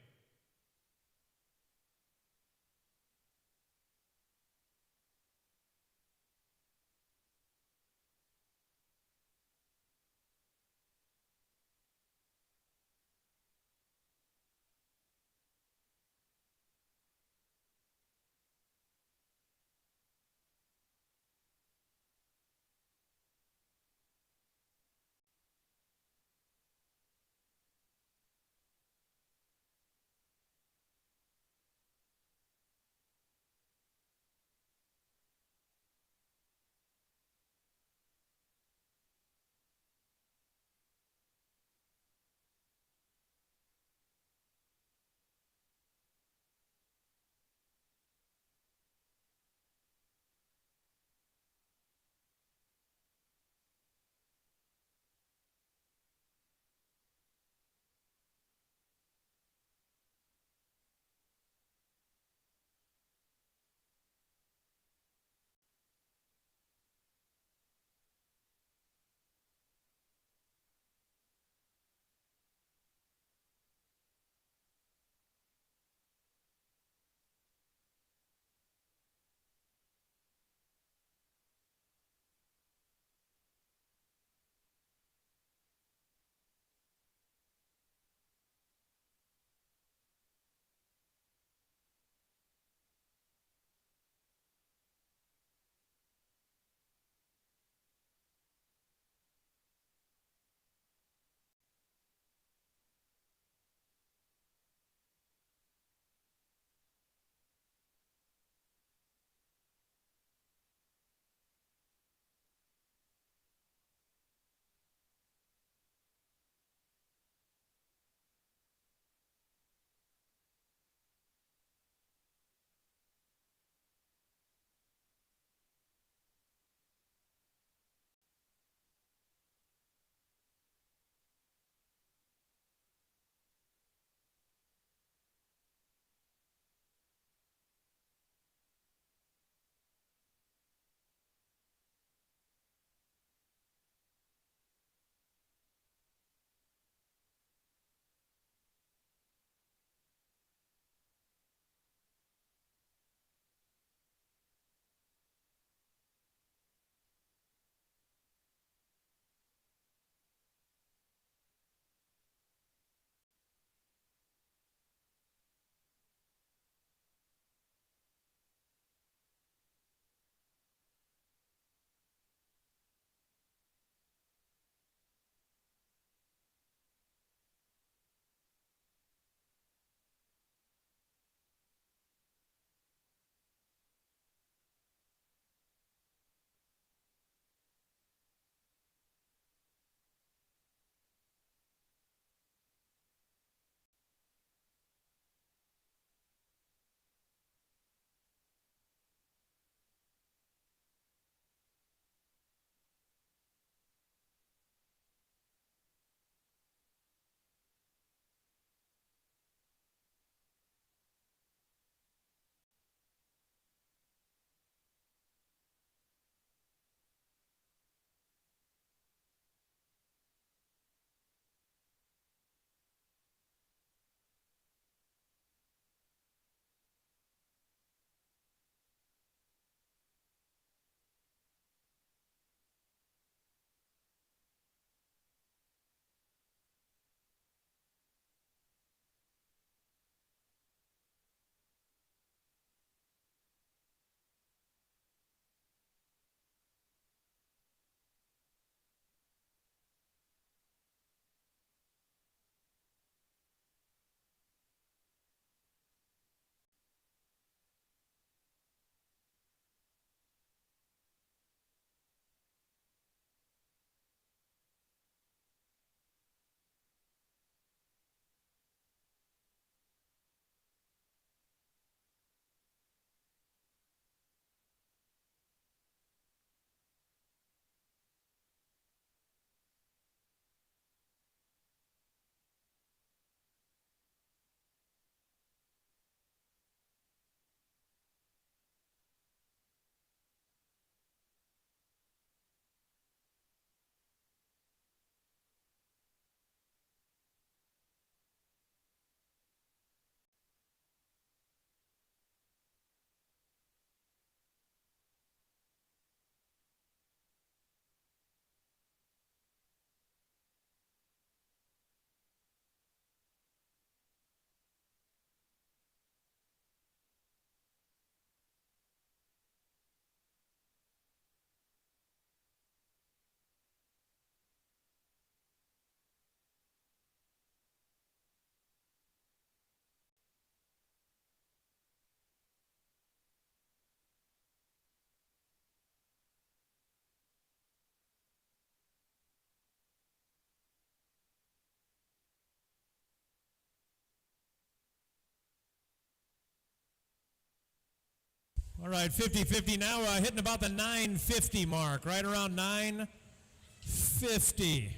All right, 50-50 now, hitting about the 950 mark, right around 950.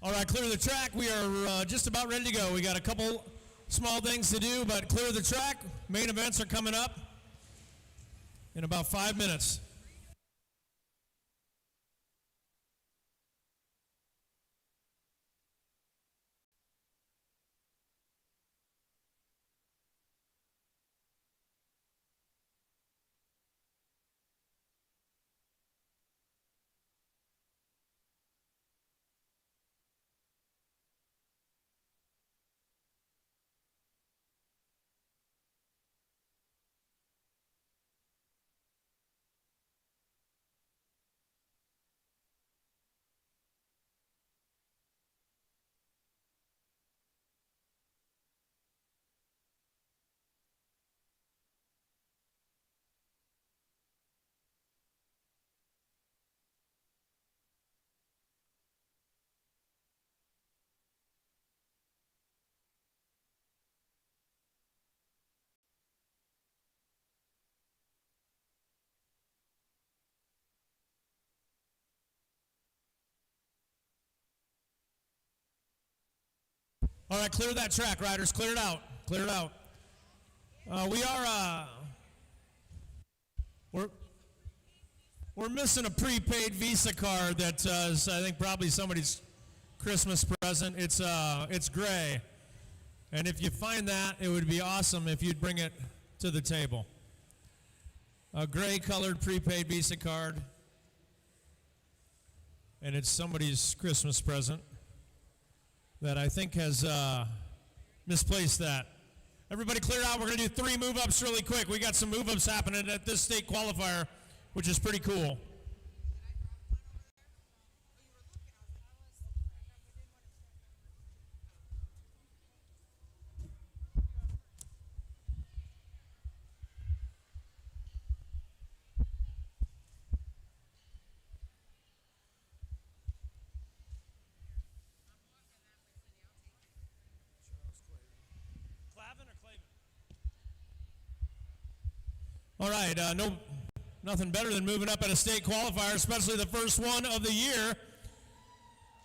All right, clear the track. We are just about ready to go. We got a couple small things to do, but clear the track. Main events are coming up in about 5 minutes. All right, clear that track, riders. Clear it out. Clear it out. We're missing a prepaid Visa card that is, I think, probably somebody's Christmas present. It's gray, and if you find that, it would be awesome if you'd bring it to the table. A gray-colored prepaid Visa card, and it's somebody's Christmas present that I think has misplaced that. Everybody clear out. We're going to do 3 move-ups really quick. We got some move-ups happening at this state qualifier, which is pretty cool. All right, nothing better than moving up at a state qualifier, especially the first one of the year.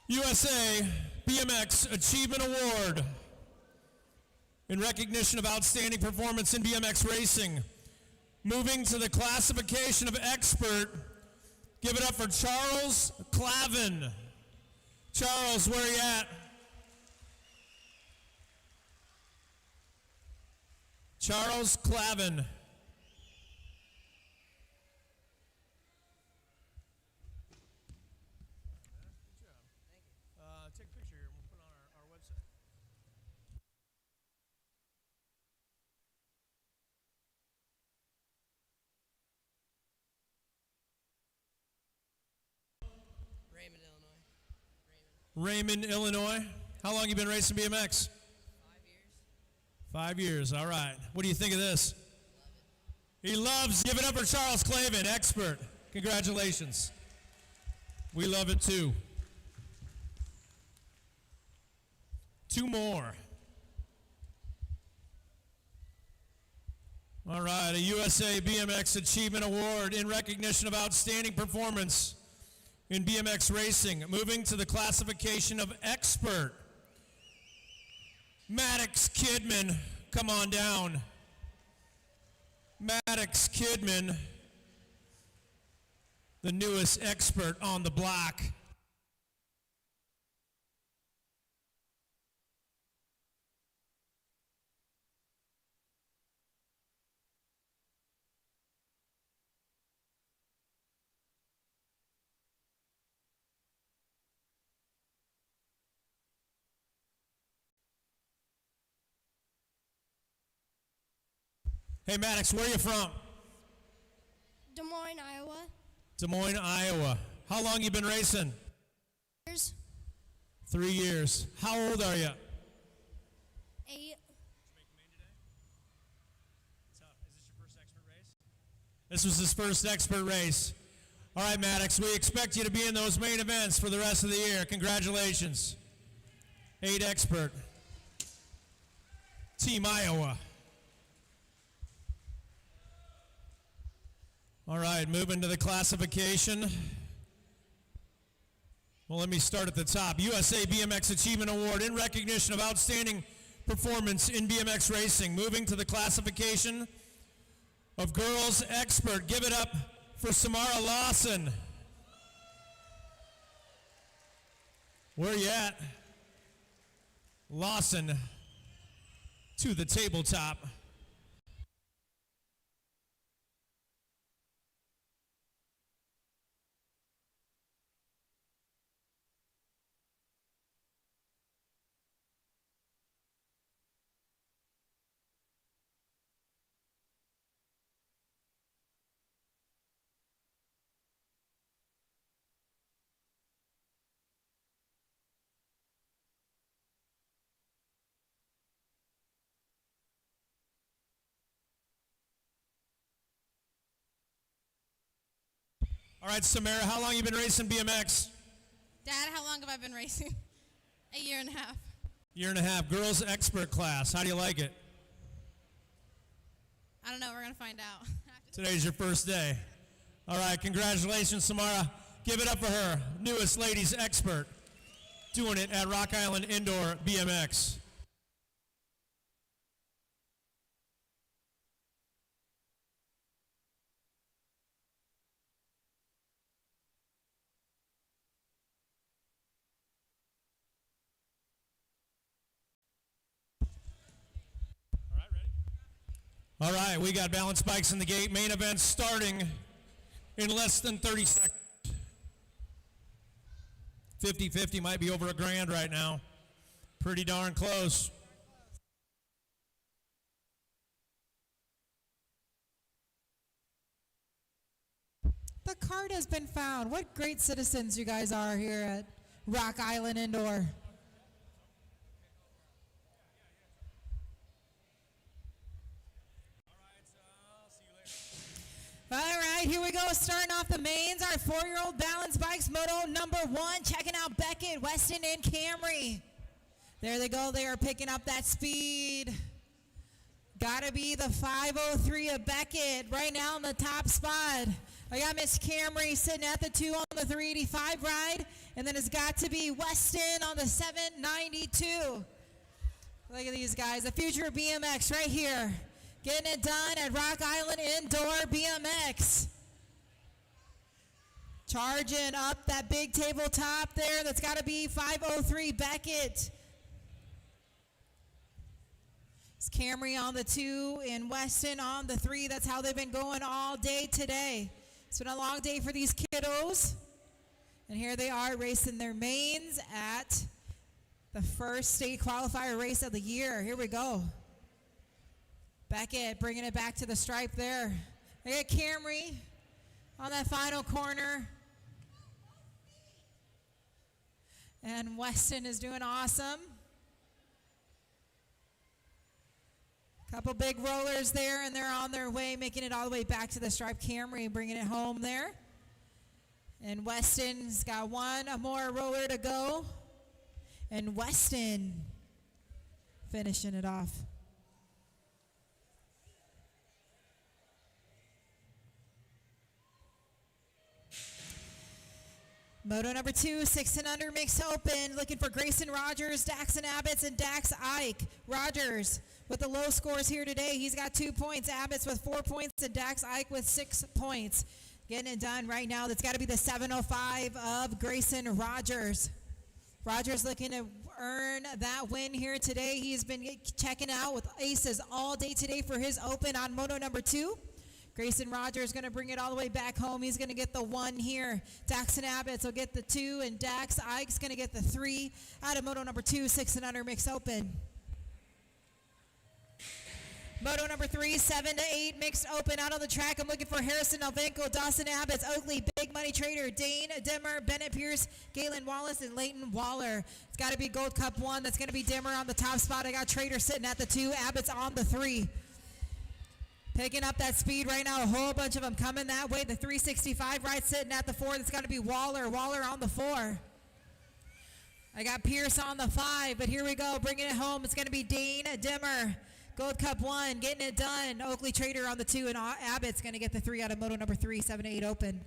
USA BMX Achievement Award in recognition of outstanding performance in BMX racing. Moving to the classification of expert, give it up for Charles Clavin. Charles, where are you at? Charles Clavin. Raymond, Illinois. How long you been racing BMX? 5 years. 5 years, all right. What do you think of this? Love it. He loves. Give it up for Charles Clavin, expert. Congratulations. We love it too. 2 more. All right, a USA BMX Achievement Award in recognition of outstanding performance in BMX racing. Moving to the classification of expert. Maddox Kidman, come on down. Maddox Kidman, the newest expert on the block. Hey, Maddox, where are you from? Des Moines, Iowa. Des Moines, Iowa. How long you been racing? Years. 3 years. How old are you? 8. Did you make the main today? Is this your first expert race? This was his first expert race. All right, Maddox, we expect you to be in those main events for the rest of the year. Congratulations. 8 expert. Team Iowa. All right, moving to the classification. Well, let me start at the top. USA BMX Achievement Award in recognition of outstanding performance in BMX racing. Moving to the classification of girls expert. Give it up for Samara Lawson. Where you at? Lawson to the tabletop. All right, Samara, how long you been racing BMX? Dad, how long have I been racing? A year and a half. Year and a half. Girls expert class. How do you like it? I don't know. We're going to find out. Today's your first day. All right, congratulations, Samara. Give it up for her, newest ladies expert, doing it at Rock Island Indoor BMX. All right, we got balance bikes in the gate. Main event starting in less than 30 seconds. 50-50 might be over $1,000 right now. Pretty darn close. The card has been found. What great citizens you guys are here at Rock Island Indoor. All right, here we go. Starting off the mains, our 4-year-old balance bikes, moto number 1. Checking out Beckett, Weston, and Camry. There they go. They are picking up that speed. Got to be the 503 of Beckett right now in the top spot. I got Miss Camry sitting at the 2 on the 385 ride. And then it's got to be Weston on the 792. Look at these guys. The future of BMX right here. Getting it done at Rock Island Indoor BMX. Charging up that big tabletop there. That's got to be 503 Beckett. It's Camry on the 2 and Weston on the 3. That's how they've been going all day today. It's been a long day for these kiddos. And here they are racing their mains at the first state qualifier race of the year. Here we go. Beckett bringing it back to the stripe there. They got Camry on that final corner. And Weston is doing awesome. Couple big rollers there, and they're on their way, making it all the way back to the stripe. Camry bringing it home there. And Weston's got one more roller to go. And Weston finishing it off. Moto number 2, 6 and under mixed open. Looking for Grayson Rogers, Daxon Abbott's, and Dax Ike. Rogers with the low scores here today. He's got 2 points. Abbott's with 4 points, and Dax Ike with 6 points. Getting it done right now. That's got to be the 705 of Grayson Rogers. Rogers looking to earn that win here today. He's been checking out with aces all day today for his open on Moto number 2. Grayson Rogers going to bring it all the way back home. He's going to get the 1 here. Daxon Abbott's will get the 2, and Dax Ike's going to get the 3 out of Moto number 2, 6 and under mixed open. Moto number 3, 7 to 8 mixed open out on the track. I'm looking for Harrison Alvenko, Dawson Abbott's, Oakley, Big Money Trader, Dane Dimmer, Bennett Pierce, Galen Wallace, and Leighton Waller. It's got to be Gold Cup 1. That's going to be Dimmer on the top spot. I got Trader sitting at the 2. Abbott's on the 3. Picking up that speed right now, a whole bunch of them coming that way. The 365 right sitting at the 4. That's got to be Waller. Waller on the 4. I got Pierce on the 5, but here we go. Bringing it home. It's going to be Dane Dimmer. Gold Cup 1, getting it done. Oakley Trader on the 2, and Abbott's going to get the 3 out of Moto number 3, 7 to 8 open.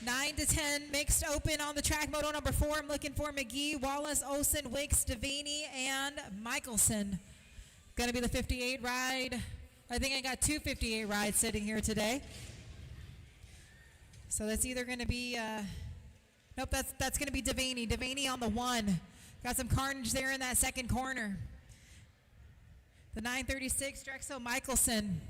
9 to 10 mixed open on the track. Moto number 4, I'm looking for McGee, Wallace, Olsen, Wicks, Devaney, and Michelson. Going to be the 58 ride. I think I got 2 58 rides sitting here today. So that's either going to be, nope, that's going to be Devaney. Devaney on the 1. Got some carnage there in that second corner. The 936, Drexel Michelson.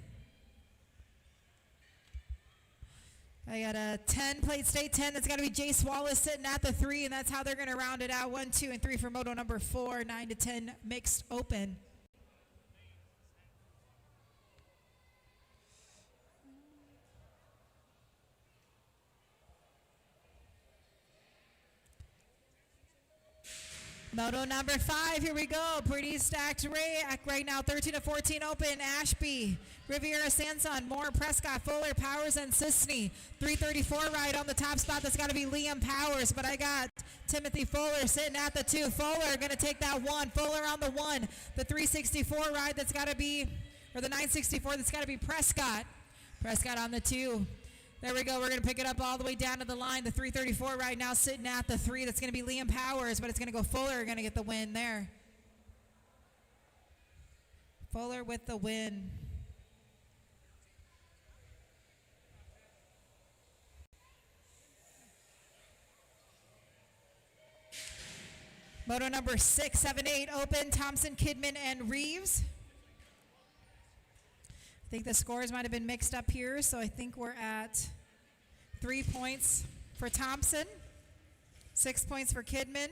I got a 10, plate state 10. That's got to be Jace Wallace sitting at the 3, and that's how they're going to round it out. 1, 2, and 3 for moto number 4, 9 to 10 mixed open. Moto number 5, here we go. Pretty stacked rack right now. 13 to 14 open. Ashby, Riviera, Sanson, Moore, Prescott, Fuller, Powers, and Sisney. 334 ride on the top spot. That's got to be Liam Powers, but I got Timothy Fuller sitting at the 2. Fuller going to take that 1. Fuller on the 1. The 364 ride, that's got to be, or the 964, that's got to be Prescott. Prescott on the 2. There we go. We're going to pick it up all the way down to the line. The 334 right now sitting at the 3. That's going to be Liam Powers, but it's going to go Fuller. Going to get the win there. Fuller with the win. Moto number 6, 7, 8 open. Thompson, Kidman, and Reeves. I think the scores might have been mixed up here, so I think we're at 3 points for Thompson, 6 points for Kidman,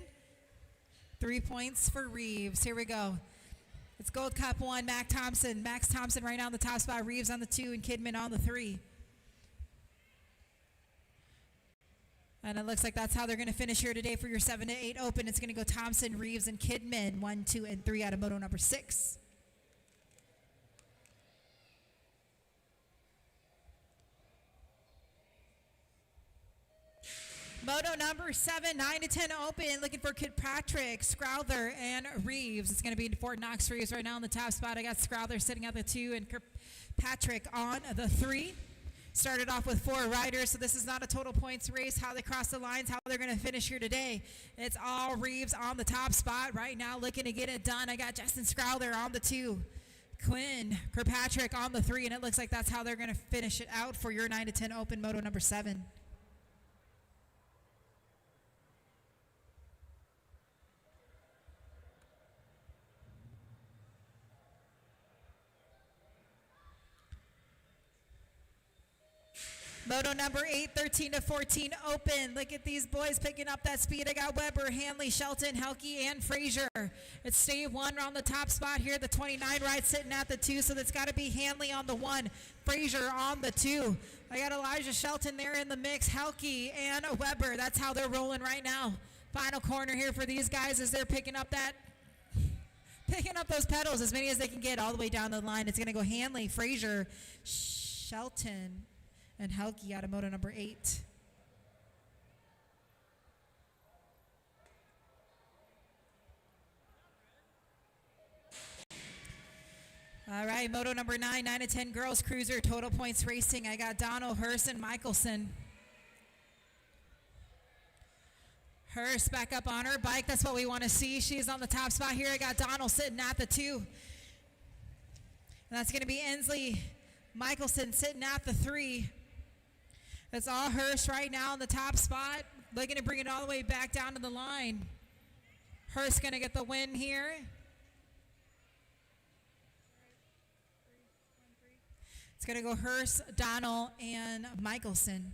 3 points for Reeves. Here we go. It's Gold Cup 1, Max Thompson right now on the top spot, Reeves on the 2, and Kidman on the 3. And it looks like that's how they're going to finish here today for your 7 to 8 open. It's going to go Thompson, Reeves, and Kidman, 1, 2, and 3 out of moto number 6. Moto number 7, 9 to 10 open. Looking for Kirkpatrick, Scrowther, and Reeves. It's going to be Fort Knox Reeves right now on the top spot. I got Scrowther sitting at the 2 and Kirkpatrick on the 3. Started off with 4 riders, so this is not a total points race. How they cross the lines, how they're going to finish here today. It's all Reeves on the top spot right now, looking to get it done. I got Justin Scrowther on the 2. Quinn Kirkpatrick on the 3, and it looks like that's how they're going to finish it out for your 9 to 10 open moto number 7. Moto number 8, 13 to 14 open. Look at these boys picking up that speed. I got Weber, Hanley, Shelton, Helke, and Frazier. It's Steve 1 on the top spot here. The 29 ride sitting at the 2, so that's got to be Hanley on the 1, Frazier on the 2. I got Elijah Shelton there in the mix, Helke and Weber. That's how they're rolling right now. Final corner here for these guys as they're picking up those pedals, as many as they can get all the way down the line. It's going to go Hanley, Frazier, Shelton, and Helke out of moto number 8. All right, moto number 9, 9 to 10 girls cruiser, total points racing. I got Donald, Hurst, and Michelson. Hurst back up on her bike. That's what we want to see. She's on the top spot here. I got Donald sitting at the 2. And that's going to be Ensley Michelson sitting at the 3. That's all Hurst right now on the top spot. Looking to bring it all the way back down to the line. Hurst going to get the win here. It's going to go Hurst, Donald, and Michelson.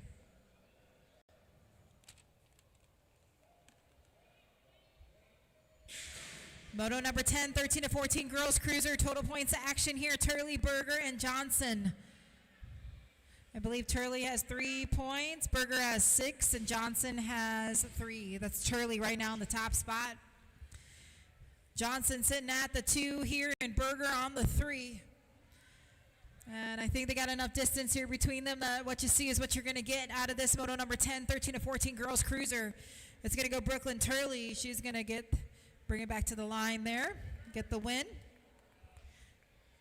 Moto number 10, 13 to 14 girls cruiser. Total points action here. Turley, Berger, and Johnson. I believe Turley has 3 points, Berger has 6, and Johnson has 3. That's Turley right now in the top spot. Johnson sitting at the 2 here, and Berger on the 3. And I think they got enough distance here between them. What you see is what you're going to get out of this moto number 10, 13 to 14 girls cruiser. It's going to go Brooklyn Turley. She's going to bring it back to the line there, get the win.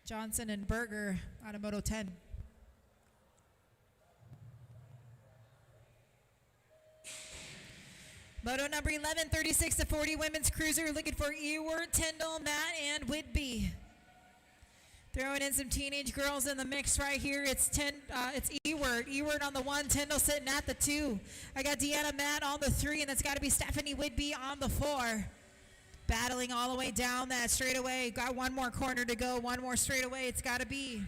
Johnson and Berger out of moto 10. Moto number 11, 36 to 40 women's cruiser, looking for Ewart, Tyndall, Matt, and Whitby. Throwing in some teenage girls in the mix right here. It's Ewart. Ewart on the 1, Tyndall sitting at the 2. I got Deanna Matt on the 3, and that's got to be Stephanie Whitby on the 4. Battling all the way down that straightaway. Got one more corner to go, one more straightaway. It's got to be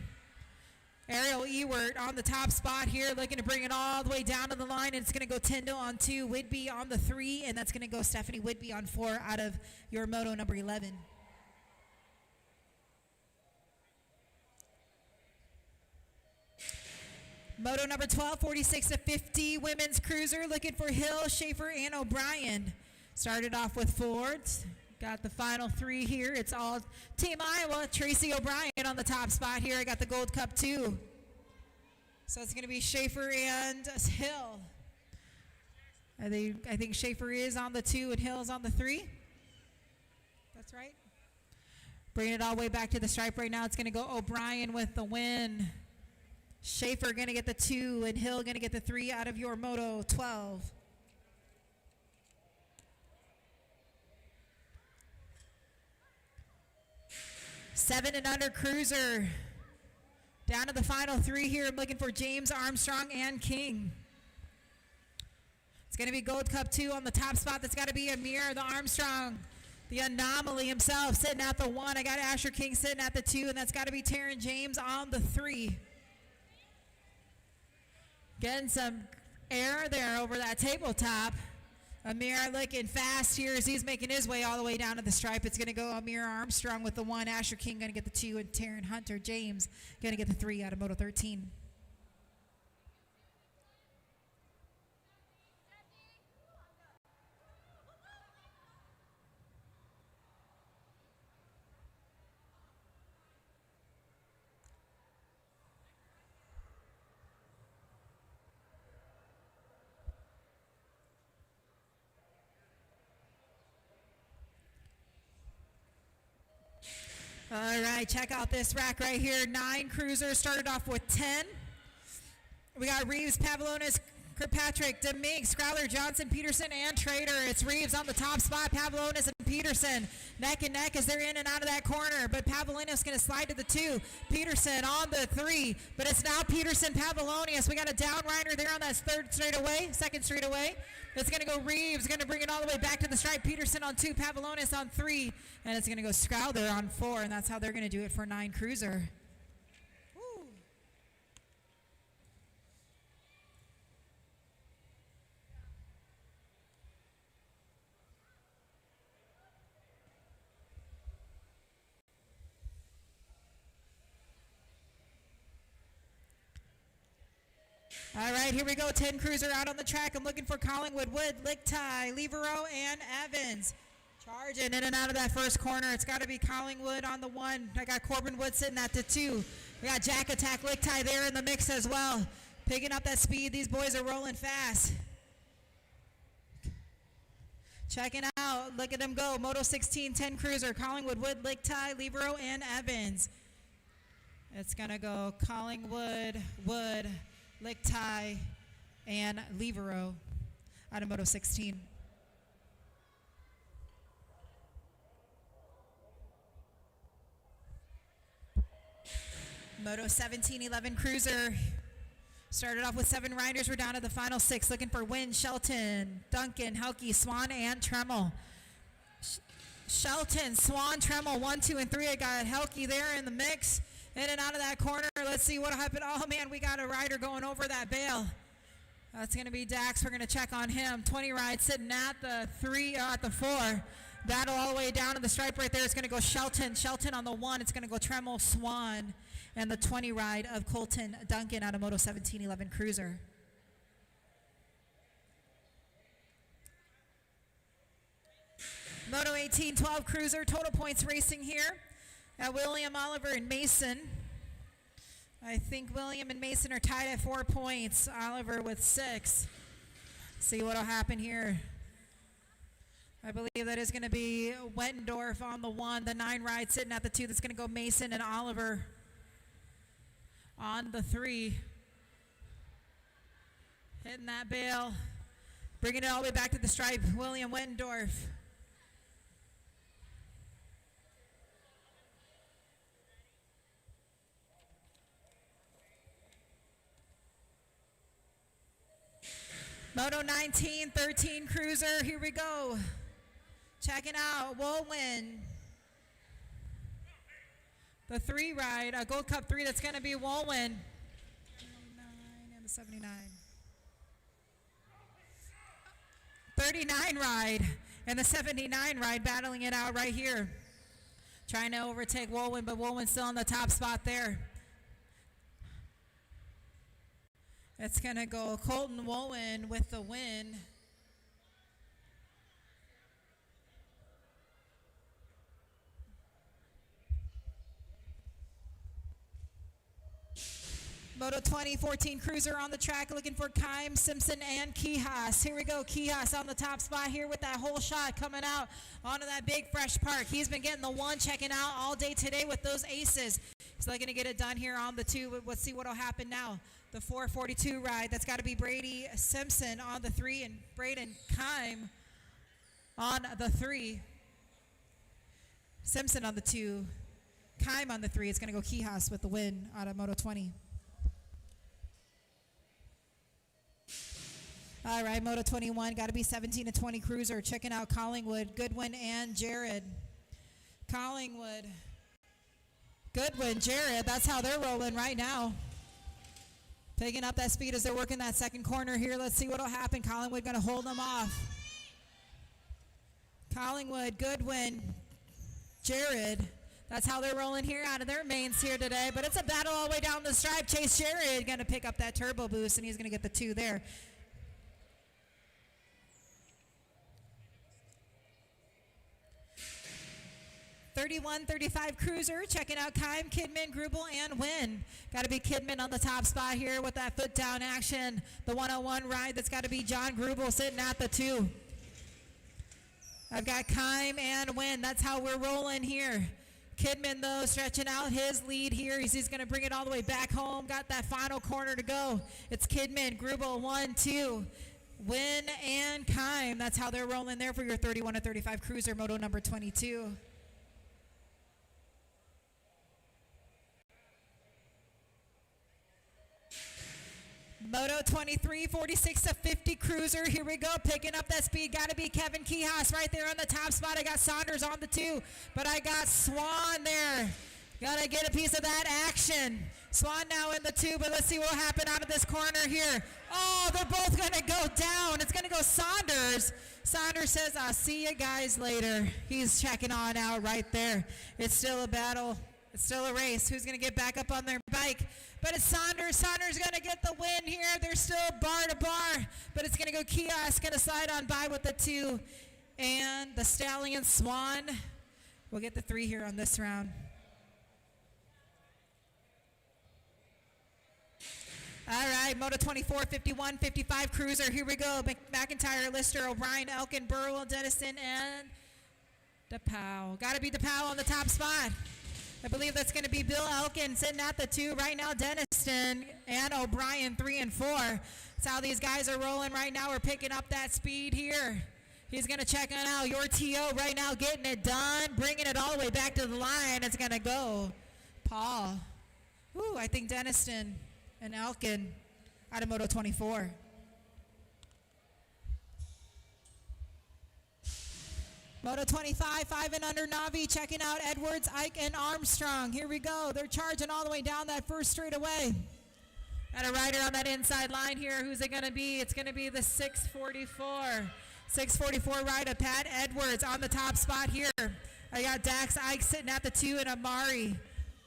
Ariel Ewart on the top spot here, looking to bring it all the way down to the line, and it's going to go Tyndall on 2, Whitby on the 3, and that's going to go Stephanie Whitby on 4 out of your moto number 11. Moto number 12, 46 to 50 women's cruiser, looking for Hill, Schaefer, and O'Brien. Started off with Fords. Got the final 3 here. It's all Team Iowa. Tracy O'Brien on the top spot here. I got the Gold Cup 2. So it's going to be Schaefer and Hill. I think Schaefer is on the 2 and Hill is on the 3. That's right. Bringing it all the way back to the stripe right now. It's going to go O'Brien with the win. Schaefer going to get the 2 and Hill going to get the 3 out of your Moto 12. Seven and under cruiser. Down to the final 3 here. I'm looking for James, Armstrong, and King. It's going to be Gold Cup 2 on the top spot. That's got to be Amir, the Armstrong, the anomaly himself, sitting at the 1. I got Asher King sitting at the 2, and that's got to be Taryn James on the 3. Getting some air there over that tabletop. Amir looking fast here as he's making his way all the way down to the stripe. It's going to go Amir Armstrong with the 1. Asher King going to get the 2, and Taryn Hunter James going to get the 3 out of Moto 13. All right, check out this rack right here. 9 cruisers, started off with 10. We got Reeves, Pavlonis, Kirkpatrick, Demink, Scrowler, Johnson, Peterson, and Trader. It's Reeves on the top spot, Pavlonis and Peterson. Neck and neck as they're in and out of that corner, but Pavlonis going to slide to the 2. Peterson on the 3, but it's now Peterson, Pavlonis. We got a downrider there on that second straightaway. It's going to go Reeves, going to bring it all the way back to the stripe. Peterson on 2, Pavlonis on 3, and it's going to go Scrowler on 4, and that's how they're going to do it for 9 cruiser. Woo. All right, here we go. 10 cruiser out on the track. I'm looking for Collingwood, Wood, Lichtai, Levero, and Evans. Charging in and out of that first corner. It's got to be Collingwood on the 1. I got Corbin Wood sitting at the 2. We got Jack Attack, Lichtai there in the mix as well. Picking up that speed. These boys are rolling fast. Checking out. Look at them go. Moto 16, 10 cruiser. Collingwood, Wood, Lichtai, Levero, and Evans. It's going to go Collingwood, Wood, Lichtai, and Levero out of Moto 16. Moto 17, 11 cruiser. Started off with 7 riders. We're down to the final 6. Looking for Wynn, Shelton, Duncan, Helke, Swan, and Tremmel. Shelton, Swan, Tremmel, 1, 2, and 3. I got Helke there in the mix. In and out of that corner. Let's see what happened. Oh, man, we got a rider going over that bale. That's going to be Dax. We're going to check on him. 20 ride sitting at the 3, at the 4. Battle all the way down to the stripe right there. It's going to go Shelton. Shelton on the 1. It's going to go Tremmel, Swan, and the 20 ride of Colton Duncan out of Moto 17, 11 cruiser. Moto 18, 12 cruiser. Total points racing here. William, Oliver, and Mason. I think William and Mason are tied at 4 points. Oliver with 6. See what will happen here. I believe that is going to be Wettendorf on the 1. The 9 ride sitting at the 2. That's going to go Mason and Oliver on the 3. Hitting that bale. Bringing it all the way back to the stripe, William Wittendorf. Moto 19, 13 cruiser, here we go. Checking out Wolwin. The 3 ride, a Gold Cup 3, that's going to be Wolwin. 39 and the 79. 39 ride and the 79 ride battling it out right here. Trying to overtake Wolwin, but Wolwin's still in the top spot there. It's going to go Colton Wolwin with the win. Moto 2014 cruiser on the track looking for Kime, Simpson, and Kihas. Here we go. Kihas on the top spot here with that whole shot coming out onto that big fresh park. He's been getting the 1 checking out all day today with those aces. He's looking to get it done here on the 2. Let's see what will happen now. The 442 ride, that's got to be Brady Simpson on the 3 and Braden Kime on the 3. Simpson on the 2. Kime on the 3. It's going to go Kihas with the win out of Moto 20. All right, Moto 21, got to be 17 to 20 cruiser. Checking out Collingwood, Goodwin, and Jared. Collingwood, Goodwin, Jared, that's how they're rolling right now. Picking up that speed as they're working that second corner here. Let's see what will happen. Collingwood going to hold them off. Collingwood, Goodwin, Jared. That's how they're rolling here out of their mains here today. But it's a battle all the way down the stripe. Chase Jared going to pick up that turbo boost, and he's going to get the 2 there. 31-35 cruiser, checking out Kime, Kidman, Grubel, and Wynn. Got to be Kidman on the top spot here with that foot down action. The 101 ride, that's got to be John Grubel sitting at the 2. I've got Kime and Wynn. That's how we're rolling here. Kidman, though, stretching out his lead here. He's going to bring it all the way back home. Got that final corner to go. It's Kidman, Grubel, 1, 2. Wynn and Kime. That's how they're rolling there for your 31-35 cruiser, moto number 22. Moto 23, 46 to 50 cruiser. Here we go, picking up that speed. Got to be Kevin Kihas right there on the top spot. I got Saunders on the 2, but I got Swan there. Got to get a piece of that action. Swan now in the 2, but let's see what will happen out of this corner here. Oh, they're both going to go down. It's going to go Saunders. Saunders says, I'll see you guys later. He's checking on out right there. It's still a battle. It's still a race. Who's going to get back up on their bike? But it's Saunders. Saunders going to get the win here. They're still bar to bar, but it's going to go Kiosk. Going to slide on by with the 2. And the Stallion Swan will get the 3 here on this round. All right, Moto 24, 51, 55 cruiser. Here we go. McIntyre, Lister, O'Brien, Elkin, Burwell, Dennison, and DePauw. Got to be DePauw on the top spot. I believe that's going to be Bill Elkin sitting at the 2 right now. Denniston and O'Brien 3 and 4. That's how these guys are rolling right now. We're picking up that speed here. He's going to check on out your TO right now, getting it done, bringing it all the way back to the line. It's going to go Paul. Ooh, I think Denniston and Elkin out of Moto 24. Moto 25, 5 and under Navi, checking out Edwards, Ike, and Armstrong. Here we go. They're charging all the way down that first straightaway. Got a rider on that inside line here. Who's it going to be? It's going to be the 644. 644 rider, Pat Edwards on the top spot here. I got Dax Ike sitting at the 2 and Amari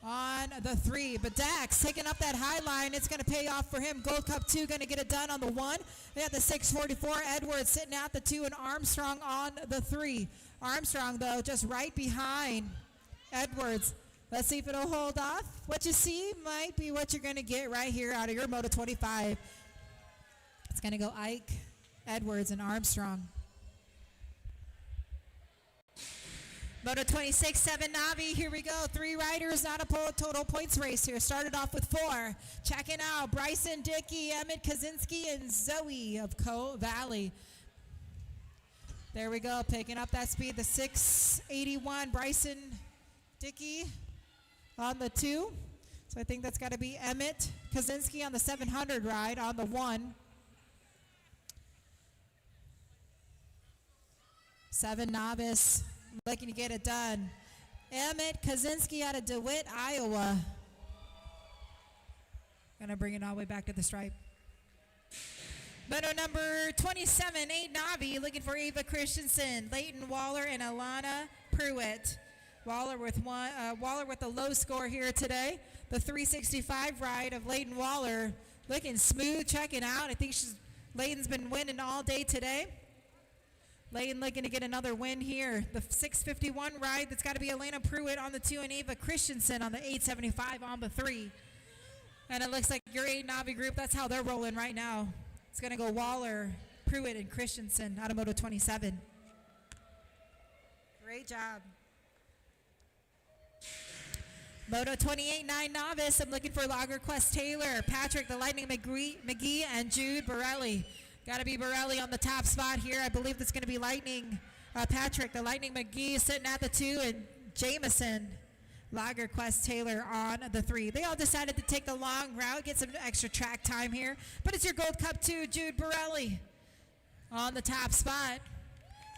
on the 3. But Dax taking up that high line. It's going to pay off for him. Gold Cup 2 going to get it done on the 1. They got the 644 Edwards sitting at the 2 and Armstrong on the 3. Armstrong, though, just right behind Edwards. Let's see if it'll hold off. What you see might be what you're going to get right here out of your Moto 25. It's going to go Ike, Edwards, and Armstrong. Moto 26, 7 Navi. Here we go. 3 riders, not a total points race here. Started off with 4. Checking out Bryson Dickey, Emmett Kaczynski, and Zoe of Co Valley. There we go, picking up that speed. The 681, Bryson Dickey on the 2. So I think that's got to be Emmett Kaczynski on the 700 ride on the 1. 7 novice, looking to get it done. Emmett Kaczynski out of DeWitt, Iowa. Gonna bring it all the way back to the stripe. Moto number 27, 8 Navi, looking for Ava Christensen, Leighton Waller, and Alana Pruitt. Waller with a low score here today. The 365 ride of Leighton Waller, looking smooth, checking out. I think Leighton's been winning all day today. Leighton looking to get another win here. The 651 ride, that's got to be Alana Pruitt on the 2 and Ava Christensen on the 875 on the 3. And it looks like your 8 Navi group, that's how they're rolling right now. It's going to go Waller, Pruitt, and Christensen out of Moto 27. Great job. Moto 28, 9 novice. I'm looking for Lagerquest Taylor, Patrick the Lightning McGee, and Jude Borelli. Got to be Borelli on the top spot here. I believe that's going to be Patrick the Lightning McGee sitting at the 2, and Jameson Lagerquest Taylor on the 3. They all decided to take the long route, get some extra track time here. But it's your Gold Cup 2, Jude Borelli on the top spot.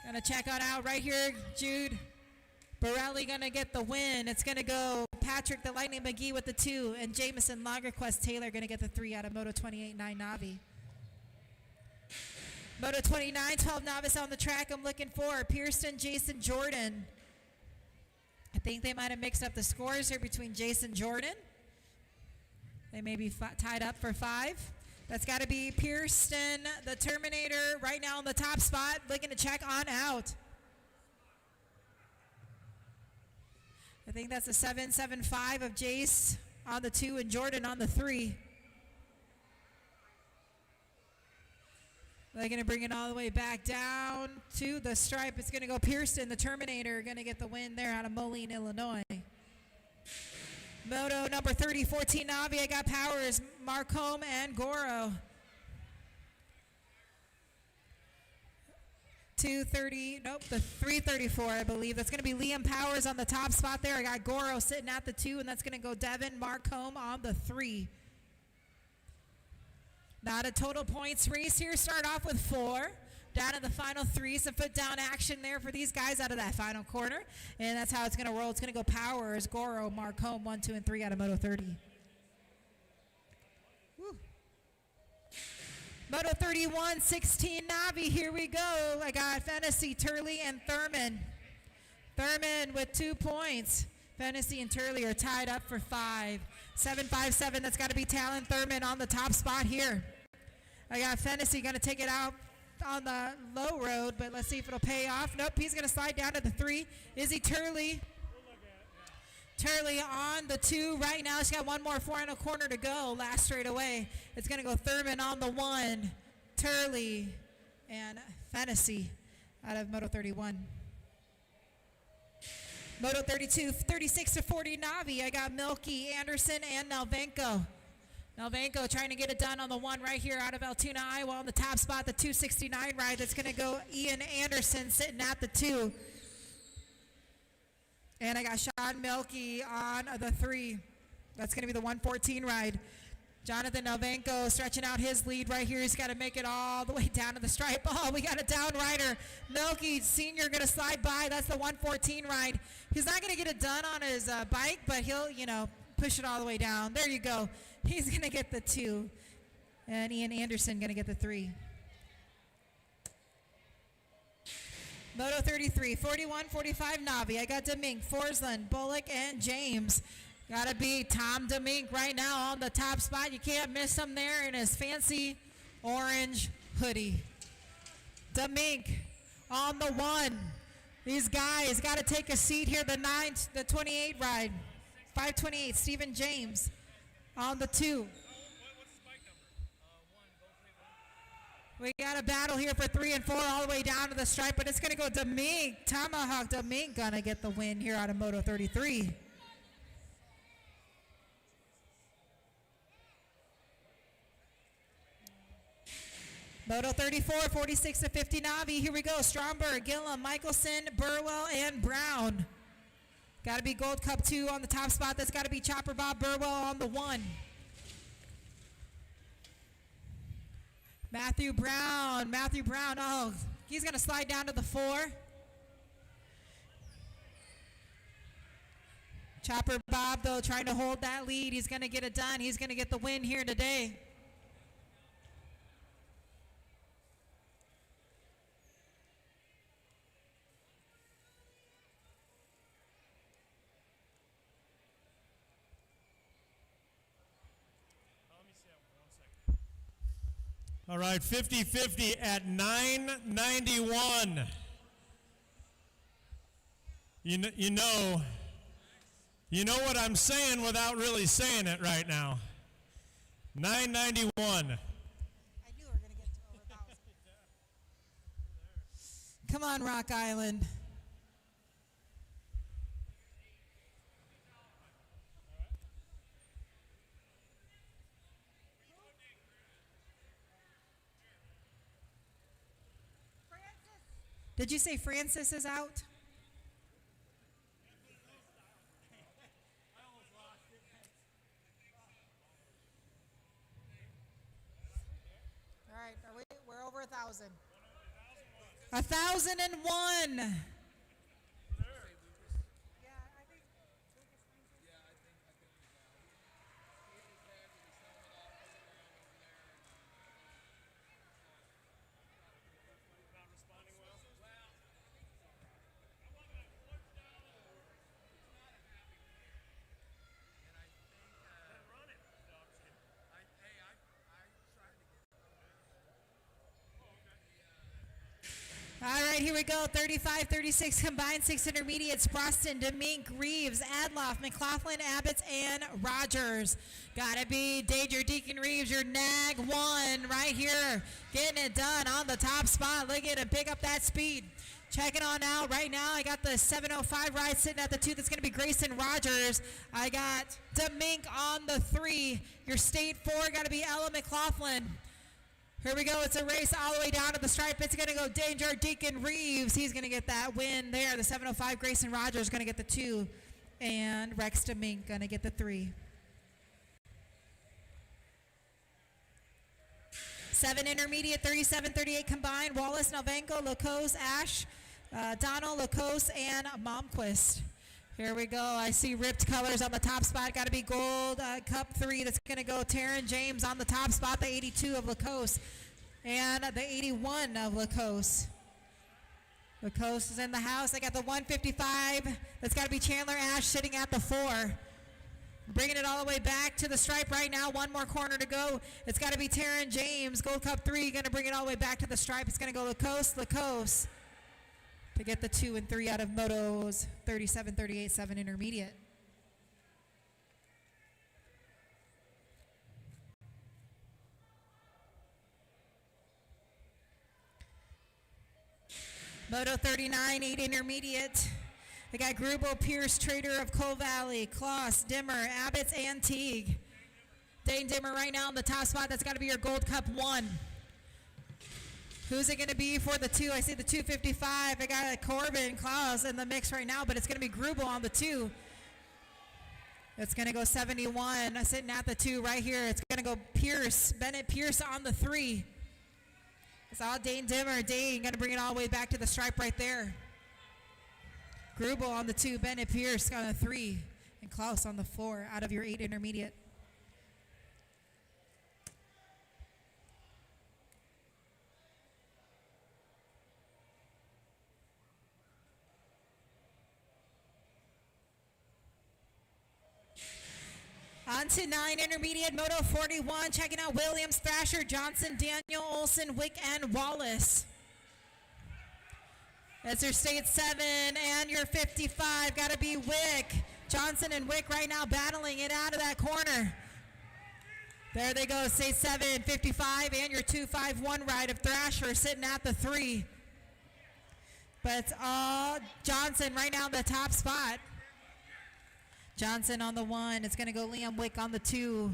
Gonna check on out right here, Jude Borelli gonna get the win. It's gonna go Patrick the Lightning McGee with the 2, and Jameson Lagerquest Taylor gonna get the 3 out of Moto 28, 9 Navi. Moto 29, 12 novice on the track. I'm looking for Pearson, Jason Jordan. I think they might have mixed up the scores here between Jason Jordan. They may be tied up for 5. That's got to be Pearson, the Terminator, right now on the top spot, looking to check on out. I think that's a 775 of Jace on the 2 and Jordan on the 3. They're going to bring it all the way back down to the stripe. It's going to go Pearson, the Terminator, going to get the win there out of Moline, Illinois. Moto number 30, 14 Navi. I got Powers, Marcom, and Goro. 230, nope, the 334, I believe. That's going to be Liam Powers on the top spot there. I got Goro sitting at the 2, and that's going to go Devin Marcom on the 3. Not a total points race here. Start off with 4. Down to the final 3. Some foot down action there for these guys out of that final corner. And that's how it's going to roll. It's going to go Powers, Goro, Marcom, 1, 2, and 3 out of Moto 30. Woo. Moto 31, 16 Navi. Here we go. I got Fennessy, Turley, and Thurman. Thurman with 2 points. Fennessy and Turley are tied up for 5. 757, that's got to be Talon Thurman on the top spot here. I got Fennessy going to take it out on the low road, but let's see if it'll pay off. Nope, he's going to slide down to the 3. Izzy Turley. Turley on the 2 right now. She's got one more final corner to go. Last straight away. It's going to go Thurman on the 1. Turley and Fennessy out of Moto 31. Moto 32, 36 to 40 Navi. I got Milky, Anderson, and Nelvenko. Nelvenko trying to get it done on the 1 right here out of Altoona, Iowa on the top spot, the 269 ride. That's going to go Ian Anderson sitting at the 2. And I got Sean Milky on the 3. That's going to be the 114 ride. Jonathan Nelvenko stretching out his lead right here. He's got to make it all the way down to the stripe. Oh, we got a down rider. Milky Sr. going to slide by. That's the 114 ride. He's not going to get it done on his bike, but he'll, push it all the way down. There you go. He's going to get the 2. And Ian Anderson going to get the 3. Moto 33, 41, 45 Navi. I got Demink, Forsland, Bullock, and James. Got to be Tom Demink right now on the top spot. You can't miss him there in his fancy orange hoodie. Demink on the 1. These guys got to take a seat here. The 28 ride. 528, Stephen James on the 2. We got a battle here for 3 and 4 all the way down to the stripe, but it's going to go Demink. Tomahawk Demink going to get the win here out of Moto 33. Moto 34, 46 to 50 Navi. Here we go. Stromberg, Gillum, Michelson, Burwell, and Brown. Got to be Gold Cup 2 on the top spot. That's got to be Chopper Bob Burwell on the 1. Matthew Brown, oh, he's going to slide down to the 4. Chopper Bob, though, trying to hold that lead. He's going to get it done. He's going to get the win here today. All right, 50-50 at 991. You know what I'm saying without really saying it right now. 991. I knew we were going to get to over 1,000. Come on, Rock Island. Did you say Francis is out? All right, we're over 1,000. 1,001. All right, here we go. 35, 36 combined, 6 intermediates. Proston, Demink, Reeves, Adloff, McLaughlin, Abbots, and Rogers. Gotta be Danger Deacon Reeves, your nag 1 right here. Getting it done on the top spot. Look at him pick up that speed. Checking on out right now. I got the 705 ride sitting at the 2. That's going to be Grayson Rogers. I got Demink on the 3. Your state 4 got to be Ella McLaughlin. Here we go. It's a race all the way down to the stripe. It's going to go Danger Deacon Reeves. He's going to get that win there. The 705 Grayson Rogers going to get the 2. And Rex Demink going to get the 3. 7 intermediate, 37, 38 combined. Wallace, Novenko, Lacose, Ash, Donald, Lacose, and Momquist. Here we go. I see ripped colors on the top spot. Got to be Gold Cup 3. That's going to go Taryn James on the top spot, the 82 of Lacose, and the 81 of Lacose. Lacose is in the house. I got the 155. That's got to be Chandler Ash sitting at the 4. Bringing it all the way back to the stripe right now. One more corner to go. It's got to be Taryn James. Gold Cup 3 going to bring it all the way back to the stripe. It's going to go Lacose to get the 2 and 3 out of Moto's 37, 38, 7 intermediate. Moto 39, 8 intermediate. I got Grubel, Pierce, Trader of Coal Valley, Kloss, Dimmer, Abbott's, and Teague. Dane Dimmer right now on the top spot. That's got to be your Gold Cup 1. Who's it going to be for the 2? I see the 255. I got Corbin, Klaus in the mix right now, but it's going to be Grubel on the 2. It's going to go 71 sitting at the 2 right here. It's going to go Pierce, Bennett Pierce on the 3. It's all Dane Dimmer. Dane going to bring it all the way back to the stripe right there. Grubel on the 2, Bennett Pierce on the 3, and Klaus on the 4 out of your 8 intermediate. On to 9 intermediate, Moto 41, checking out Williams, Thrasher, Johnson, Daniel, Olson, Wick, and Wallace. That's your state 7 and your 55. Got to be Wick. Johnson and Wick right now battling it out of that corner. There they go, state 7, 55, and your 251 ride of Thrasher sitting at the 3. But it's all Johnson right now in the top spot. Johnson on the 1. It's going to go Liam Wick on the 2.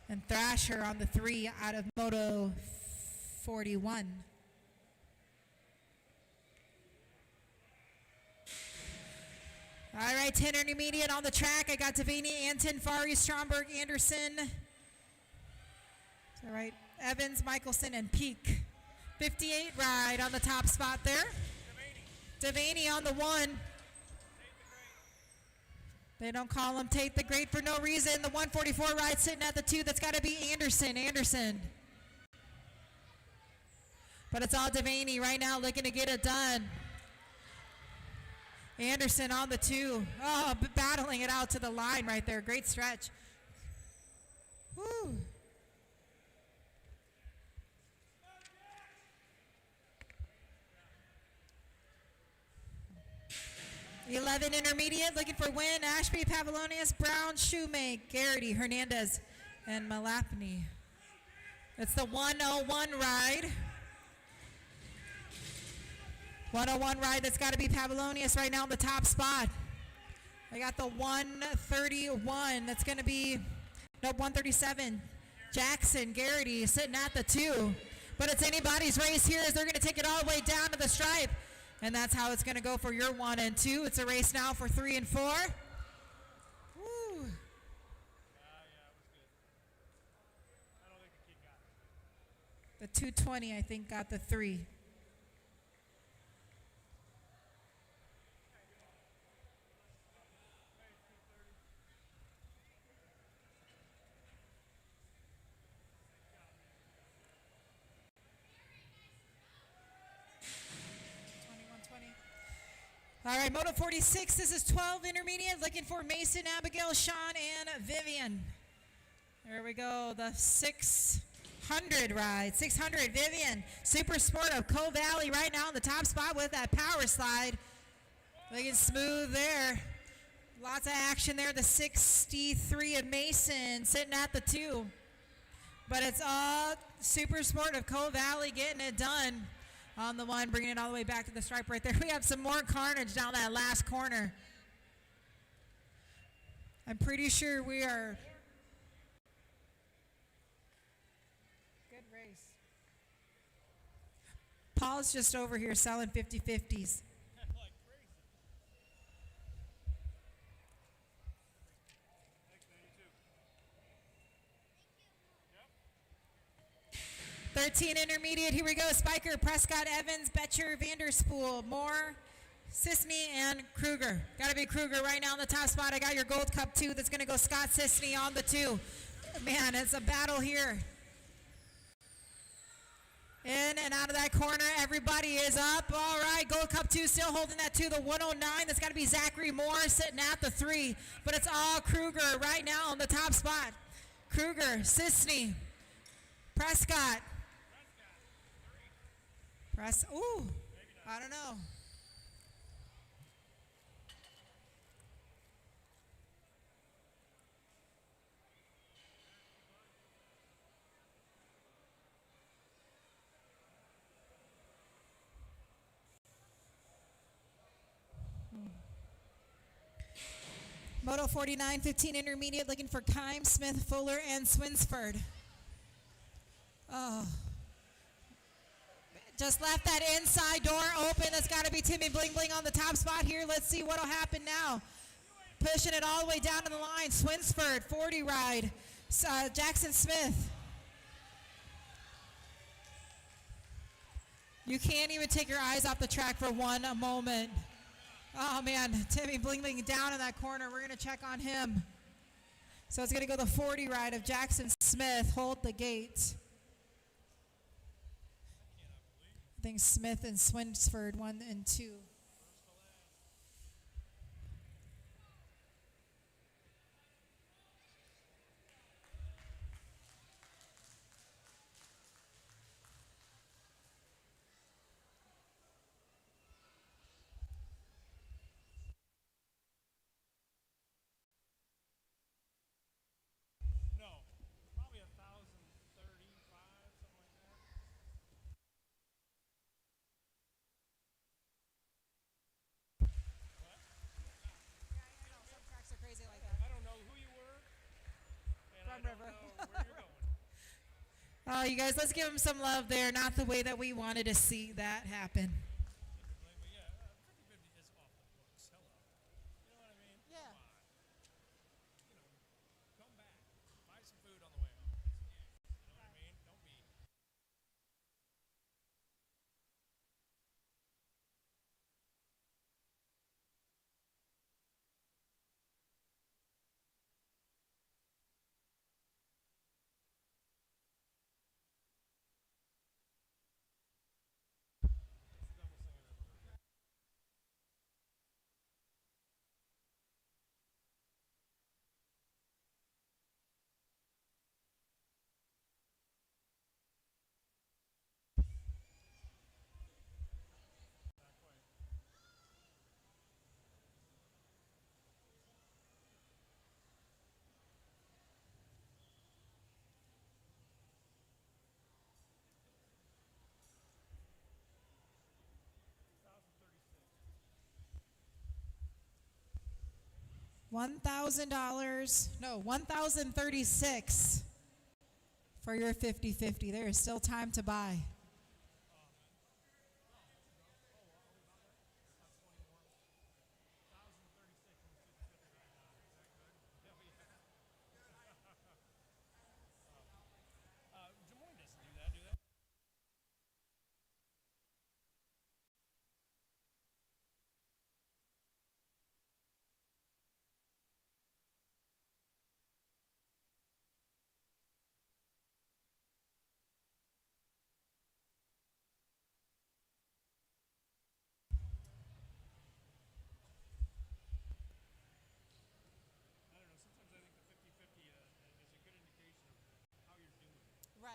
And Thrasher on the 3 out of Moto 41. All right, 10 intermediate on the track. I got Devaney, Anton, Fari, Stromberg, Anderson. All right, Evans, Michelson, and Peak. 58 ride on the top spot there. Devaney on the 1. They don't call him Tate the Great for no reason. The 144 ride sitting at the 2. That's got to be Anderson. But it's all Devaney right now looking to get it done. Anderson on the 2. Oh, battling it out to the line right there. Great stretch. Woo. The 11 intermediate looking for win. Ashby, Pavlonius, Brown, Shoemake, Garrity, Hernandez, and Malapny. It's the 101 ride. 101 ride, that's got to be Pavlonius right now in the top spot. I got the 131. That's going to be, no, 137. Jackson, Garrity sitting at the 2. But it's anybody's race here as they're going to take it all the way down to the stripe. And that's how it's going to go for your 1 and 2. It's a race now for 3 and 4. Woo. The 220, I think, got the 3. All right, Moto 46, this is 12 intermediate, looking for Mason, Abigail, Sean, and Vivian. There we go, the 600 ride. 600, Vivian. Super Sport of Coe Valley right now in the top spot with that power slide. Looking smooth there. Lots of action there. The 63 of Mason sitting at the 2. But it's all Super Sport of Coe Valley getting it done. On the 1, bringing it all the way back to the stripe right there. We have some more carnage down that last corner. I'm pretty sure we are. Good race. Paul's just over here selling 50-50s. 13 intermediate, here we go. Spiker, Prescott, Evans, Betcher, Vanderspool, Moore, Sisney, and Kruger. Got to be Kruger right now in the top spot. I got your Gold Cup 2. That's going to go Scott Sisney on the 2. Man, it's a battle here. In and out of that corner, everybody is up. All right, Gold Cup 2 still holding that 2. The 109, that's got to be Zachary Moore sitting at the 3. But it's all Kruger right now on the top spot. Kruger, Sisney, Prescott. Ooh, I don't know. Moto 49, 15 intermediate, looking for Kime, Smith, Fuller, and Swinsford. Oh. Just left that inside door open. That's got to be Timmy Bling Bling on the top spot here. Let's see what will happen now. Pushing it all the way down to the line. Swinsford, 40 ride. Jackson Smith. You can't even take your eyes off the track for a moment. Oh, man. Timmy Bling Bling down in that corner. We're going to check on him. So it's going to go the 40 ride of Jackson Smith. Hold the gate. I think Smith and Swinsford 1 and 2. Oh, you guys, let's give him some love there. Not the way that we wanted to see that happen. $1,000, no, 1,036 for your 50-50. There is still time to buy. Right.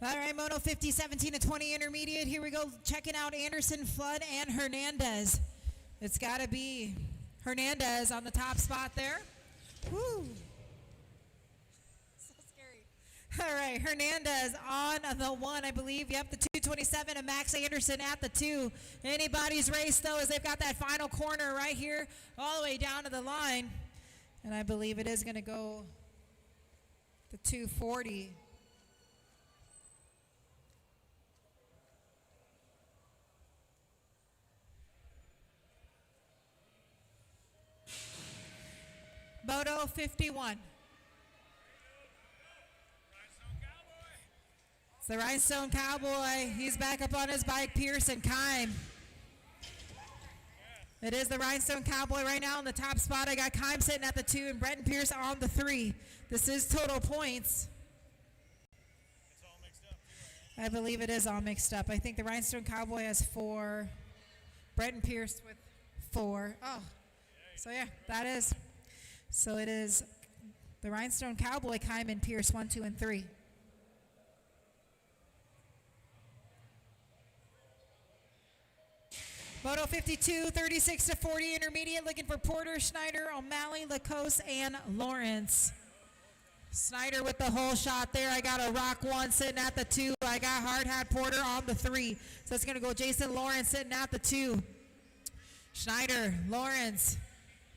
All right, Moto 50, 17 to 20 intermediate. Here we go, checking out Anderson, Flood, and Hernandez. It's got to be Hernandez on the top spot there. Woo. So scary. All right, Hernandez on the 1, I believe. Yep, the 227 and Max Anderson at the 2. Anybody's race, though, as they've got that final corner right here all the way down to the line. And I believe it is going to go the 240. Moto 51. It's the Rhinestone Cowboy. He's back up on his bike, Pearson Kime. It is the Rhinestone Cowboy right now in the top spot. I got Kime sitting at the 2 and Brenton Pierce on the 3. This is total points. It's all mixed up. I believe it is all mixed up. I think the Rhinestone Cowboy has 4. Brenton Pierce with 4. Oh, so yeah, that is. So it is the Rhinestone Cowboy, Kime, and Pierce, 1, 2, and 3. Moto 52, 36 to 40 intermediate, looking for Porter, Schneider, O'Malley, Lacoste, and Lawrence. Snyder with the whole shot there. I got a Rock 1 sitting at the 2. I got Hard Hat Porter on the 3. So it's going to go Jason Lawrence sitting at the 2. Schneider, Lawrence,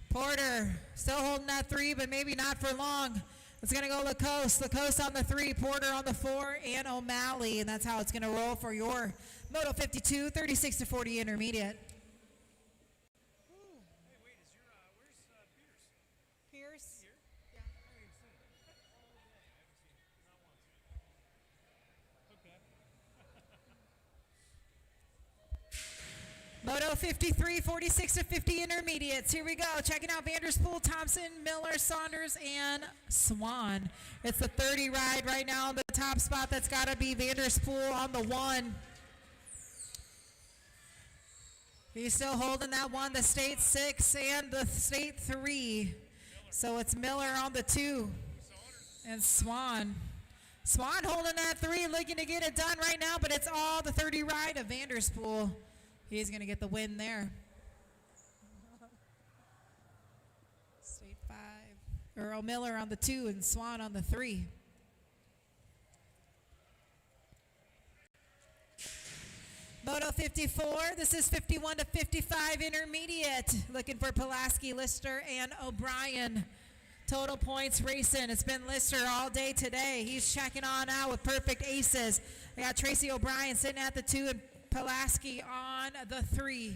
Porter, still holding that 3, but maybe not for long. It's going to go Lacoste. Lacoste on the 3, Porter on the 4, and O'Malley. And that's how it's going to roll for your Moto 52, 36 to 40 intermediate. Hey, wait, is your, where's Pierce? Pierce? Here? Yeah. I haven't seen him. All day. I haven't seen him. Not once. Okay. Moto 53, 46 to 50 intermediates. Here we go. Checking out Vanderspool, Thompson, Miller, Saunders, and Swan. It's the 30 ride right now on the top spot. That's got to be Vanderspool on the 1. He's still holding that 1, the state 6 and the state 3. So it's Miller on the 2 and Swan. Swan holding that 3, looking to get it done right now, but it's all the 30 ride of Vanderspool. He's going to get the win there. State 5. Earl Miller on the 2 and Swan on the 3. Moto 54, this is 51 to 55 intermediate. Looking for Pulaski, Lister, and O'Brien. Total points racing. It's been Lister all day today. He's checking on out with perfect aces. I got Tracy O'Brien sitting at the 2 and Pulaski on the 3.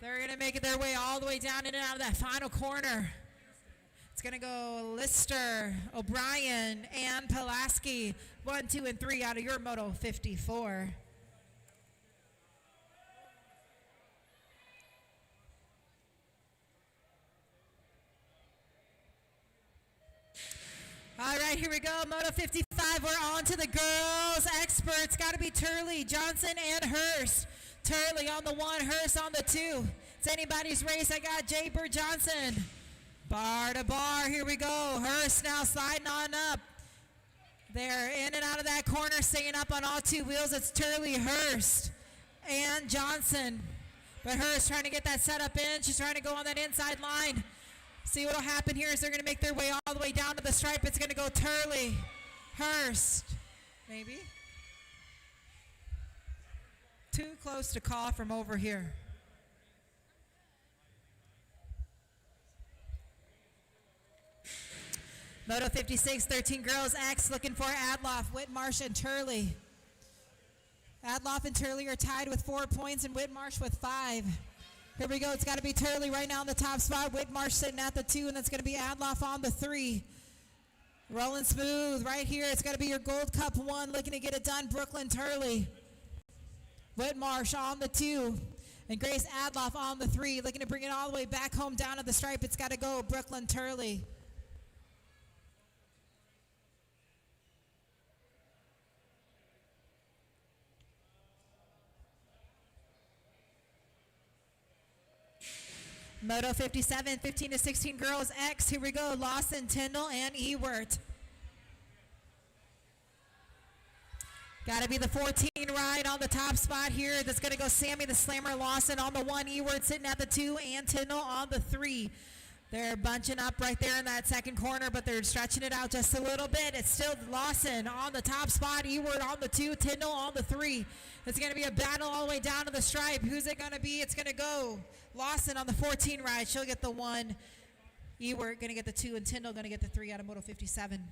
They're going to make it their way all the way down in and out of that final corner. It's going to go Lister, O'Brien, and Pulaski. 1, 2, and 3 out of your Moto 54. All right, here we go. Moto 55, we're on to the girls' experts. Got to be Turley, Johnson, and Hurst. Turley on the 1, Hurst on the 2. It's anybody's race. I got Jay Bird Johnson. Bar to bar, here we go. Hurst now sliding on up. They're in and out of that corner, staying up on all 2 wheels. It's Turley, Hurst, and Johnson. But Hurst trying to get that set up in. She's trying to go on that inside line. See what will happen here is they're going to make their way all the way down to the stripe. It's going to go Turley, Hurst, maybe. Too close to call from over here. Moto 56, 13 girls X looking for Adloff, Whitmarsh, and Turley. Adloff and Turley are tied with 4 points and Whitmarsh with 5. Here we go. It's got to be Turley right now in the top spot. Whitmarsh sitting at the 2, and that's going to be Adloff on the 3. Rolling smooth right here. It's got to be your Gold Cup 1 looking to get it done. Brooklyn Turley. Whitmarsh on the 2. And Grace Adloff on the 3. Looking to bring it all the way back home down to the stripe. It's got to go Brooklyn Turley. Moto 57, 15 to 16 girls X. Here we go. Lawson, Tyndall, and Ewert. Got to be the 14 ride on the top spot here. That's going to go Sammy the Slammer Lawson on the 1. Ewert sitting at the 2, and Tyndall on the 3. They're bunching up right there in that second corner, but they're stretching it out just a little bit. It's still Lawson on the top spot. Ewert on the 2. Tyndall on the 3. It's going to be a battle all the way down to the stripe. Who's it going to be? It's going to go Lawson on the 14 ride. She'll get the 1. Ewert going to get the 2, and Tyndall going to get the 3 out of Moto 57.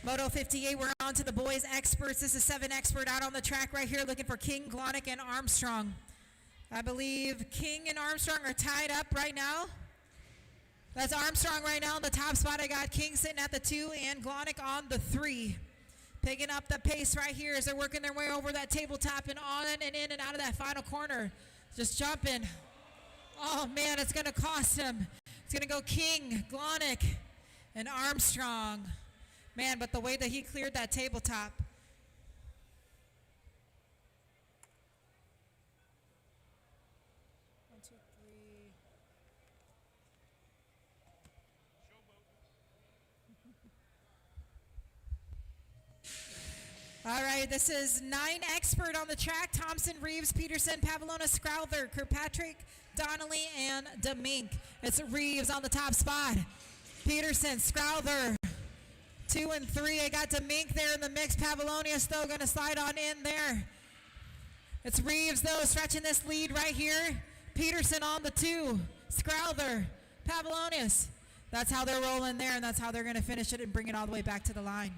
Moto 58, we're on to the boys experts. This is 7 expert out on the track right here looking for King, Glonick, and Armstrong. I believe King and Armstrong are tied up right now. That's Armstrong right now in the top spot. I got King sitting at the 2 and Glonick on the 3. Picking up the pace right here as they're working their way over that tabletop and on and in and out of that final corner. Just jumping. Oh, man, it's going to cost him. It's going to go King, Glonick, and Armstrong. Man, but the way that he cleared that tabletop. One, two, three. All right, this is 9 expert on the track. Thompson, Reeves, Peterson, Pavlona, Scrowther, Kirkpatrick, Donnelly, and Demink. It's Reeves on the top spot. Peterson, Scrowther. 2 and 3. I got Demink there in the mix. Pavlonius, though, going to slide on in there. It's Reeves, though, stretching this lead right here. Peterson on the 2. Scrowther, Pavlonius. That's how they're rolling there, and that's how they're going to finish it and bring it all the way back to the line.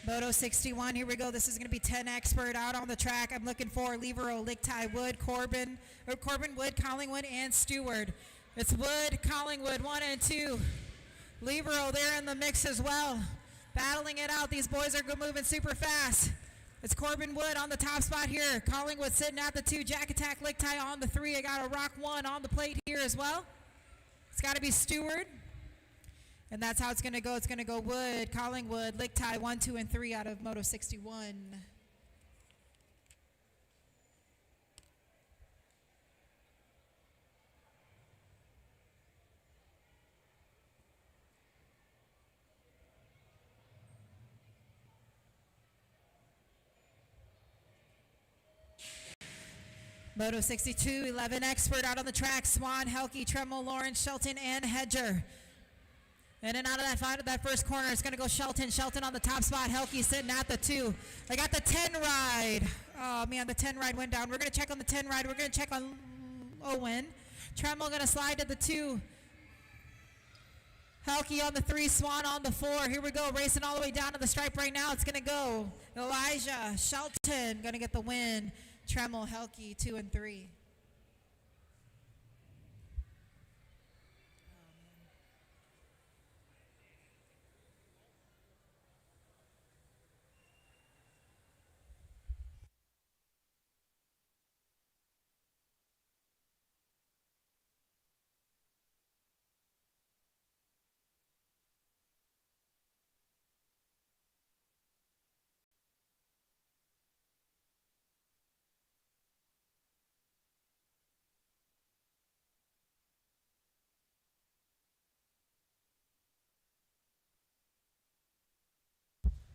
Moto 61, here we go. This is going to be 10 expert out on the track. I'm looking for Levero, Lichtai, Wood, Corbin, Wood, Collingwood, and Stewart. It's Wood, Collingwood, 1 and 2. Levero there in the mix as well. Battling it out. These boys are moving super fast. It's Corbin Wood on the top spot here. Collingwood sitting at the 2. Jack Attack, Lichtai on the 3. I got a Rock 1 on the plate here as well. It's got to be Stewart. And that's how it's going to go. It's going to go Wood, Collingwood, Licktie, 1, 2, and 3 out of Moto 61. Moto 62, 11 expert out on the track. Swan, Helke, Tremmel, Lawrence, Shelton, and Hedger. In and out of that first corner, it's going to go Shelton. Shelton on the top spot. Helke sitting at the 2. I got the 10 ride. Oh, man, the 10 ride went down. We're going to check on the 10 ride. We're going to check on Owen. Tremmel going to slide to the 2. Helke on the 3. Swan on the 4. Here we go. Racing all the way down to the stripe right now. It's going to go Elijah, Shelton going to get the win. Tremmel, Helke, 2 and 3.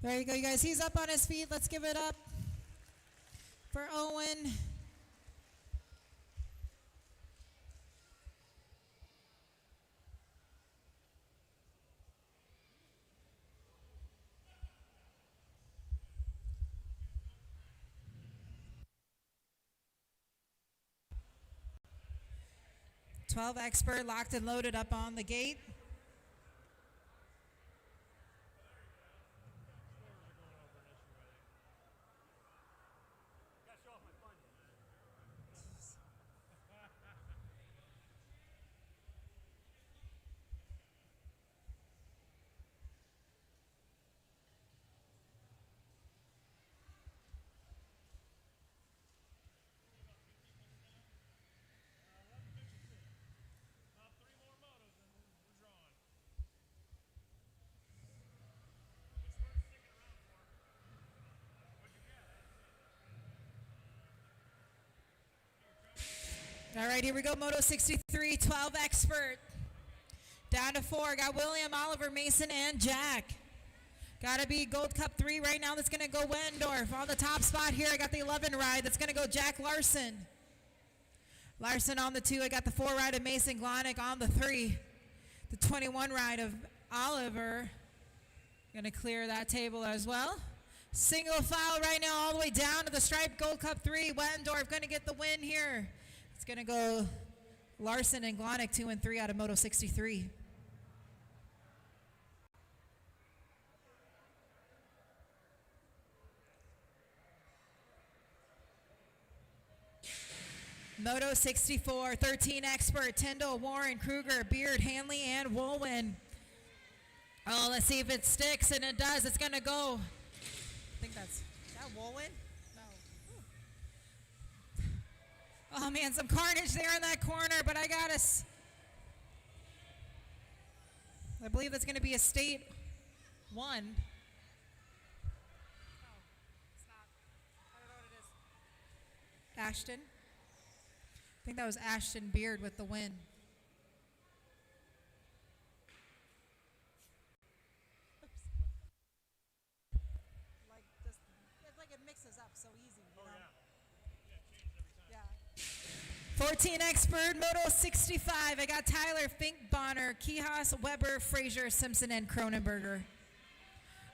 There you go, you guys. He's up on his feet. Let's give it up for Owen. "12 expert locked and loaded up on the gate." All right, here we go. Moto 63, 12 expert. Down to 4. Got William, Oliver, Mason, and Jack. Got to be Gold Cup 3 right now. That's going to go Wendorf. On the top spot here, I got the 11 ride. That's going to go Jack Larson. Larson on the 2. I got the 4 ride of Mason Glonick on the 3. The 21 ride of Oliver. Going to clear that table as well. Single file right now all the way down to the stripe. Gold Cup 3. Wendorf going to get the win here. It's going to go Larson and Glonick, 2 and 3 out of Moto 63. Moto 64, 13 expert. Tyndall, Warren, Kruger, Beard, Hanley, and Woolwin. Oh, let's see if it sticks, and it does. It's going to go. I think is that Woolwin? Oh, man, some carnage there in that corner, but I got us. I believe that's going to be a state 1. Oh, it's not. I don't know what it is. Ashton. I think that was Ashton Beard with the win. Oops. Like this, it's like it mixes up so easy, you know? Yeah. 14 expert, Moto 65. I got Tyler, Fink, Bonner, Kihas, Weber, Frazier, Simpson, and Cronenberger.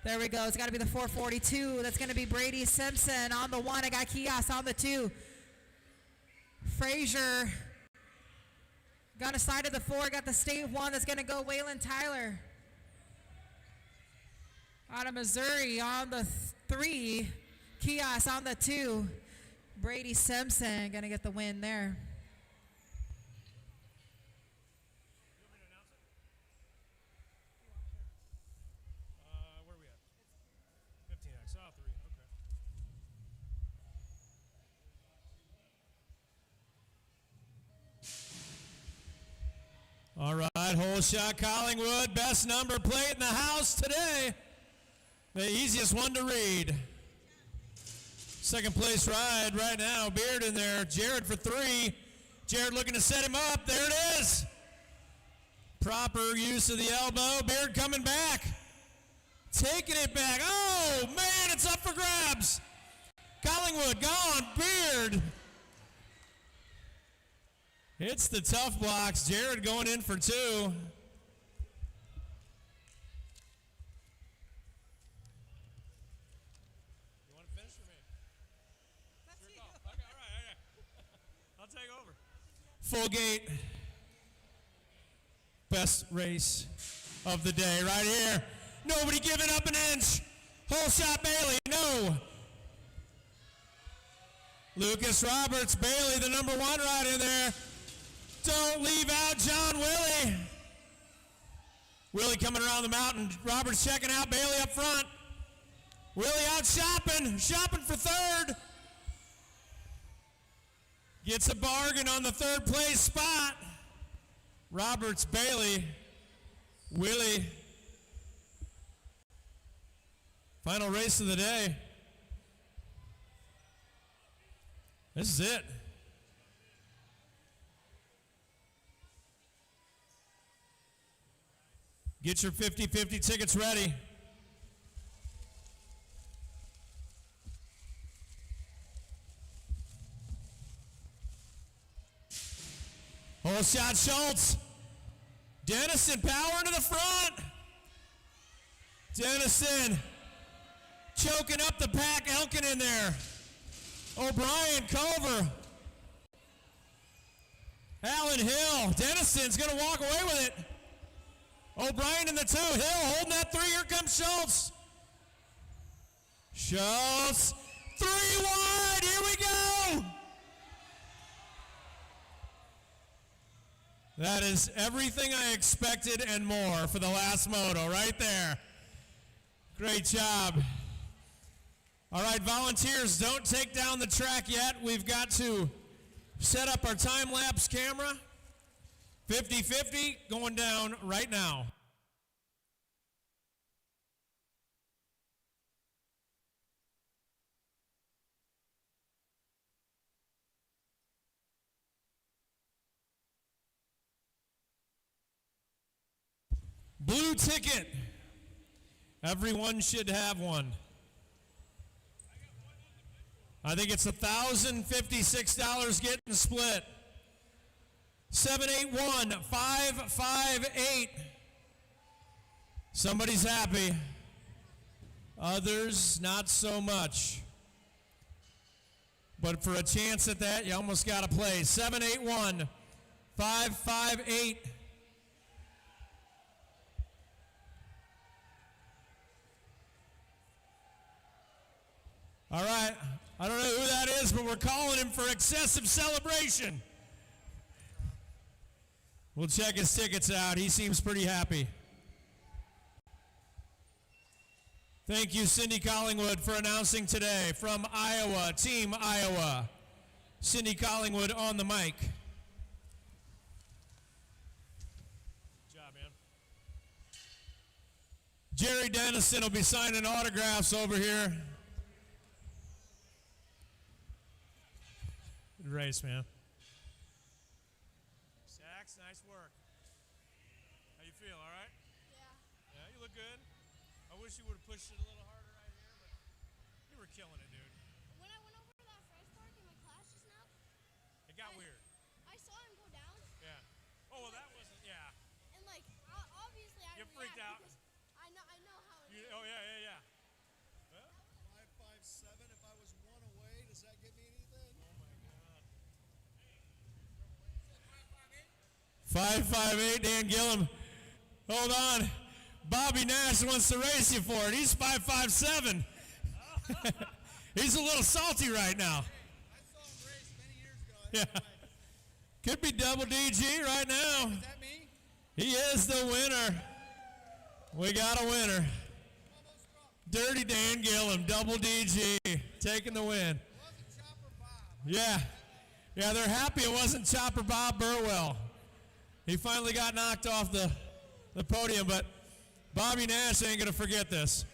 There we go. It's got to be the 442. That's going to be Brady Simpson on the 1. I got Kihas on the 2. Frazier. Got a side of the 4. Got the state 1. That's going to go Waylon Tyler. Out of Missouri on the 3. Kihas on the 2. Brady Simpson going to get the win there. Where are we at? 15X. Oh, 3. Okay. All right. right, whole shot Collingwood. Best number plate in the house today. The easiest one to read. Second place ride right now. Beard in there. Jared for 3. Jared looking to set him up. There it is. Proper use of the elbow. Beard coming back. Taking it back. Oh, man, it's up for grabs. Collingwood gone. Beard. It's the tough blocks. Jared going in for 2. You want to finish for me? That's you. Okay, all right. I'll take over. Full gate. Best race of the day right here. Nobody giving up an inch. Whole shot Bailey. No. Lucas Roberts. Bailey, the number 1 rider there. Don't leave out John Willie. Willie coming around the mountain. Roberts checking out Bailey up front. Willie out shopping for 3rd. Gets a bargain on the 3rd place spot. Roberts, Bailey, Willie. Final race of the day. This is it. Get your 50-50 tickets ready. Whole shot Schultz. Dennison power into the front. Dennison choking up the pack. Elkin in there. O'Brien, Culver. Allen Hill. Dennison's going to walk away with it. O'Brien in the 2. Hill holding that 3. Here comes Schultz. Schultz. 3 wide. Here we go. That is everything I expected and more for the last moto right there. Great job. All right, volunteers, don't take down the track yet. We've got to set up our time-lapse camera. 50-50 going down right now. Blue ticket. Everyone should have one. I think it's $1,056 getting split. 781-558. Somebody's happy. Others, not so much. But for a chance at that, you almost got to play. 781-558. All right, I don't know who that is, but we're calling him for excessive celebration. We'll check his tickets out. He seems pretty happy. Thank you, Cindy Collingwood, for announcing today from Iowa, Team Iowa. Cindy Collingwood on the mic. Good job, man. Jerry Dennison will be signing autographs over here. Good race, man. Sax, nice work. How you feel, all right? Yeah. Yeah, you look good. I wish you would have pushed it a little harder right here, but you were killing it, dude. When I went over to that first park in my class just now, It got weird. I saw him go down, Yeah. Oh, well, that wasn't, yeah. and like obviously I You didn't freaked react out. because I know how it is. Oh, yeah. 557. If I was 1 away, does that get me anything? Oh, my God. 558, Dan Gillum. Hold on. Bobby Nash wants to race you for it. He's 557. He's a little salty right now. I saw him race many years ago. Yeah. Could be double DG right now. Is that me? He is the winner. We got a winner. Dirty Dan Gillum, double DG, taking the win. It wasn't Chopper Bob. Yeah, they're happy it wasn't Chopper Bob Burwell. He finally got knocked off the podium, but Bobby Nash ain't going to forget this.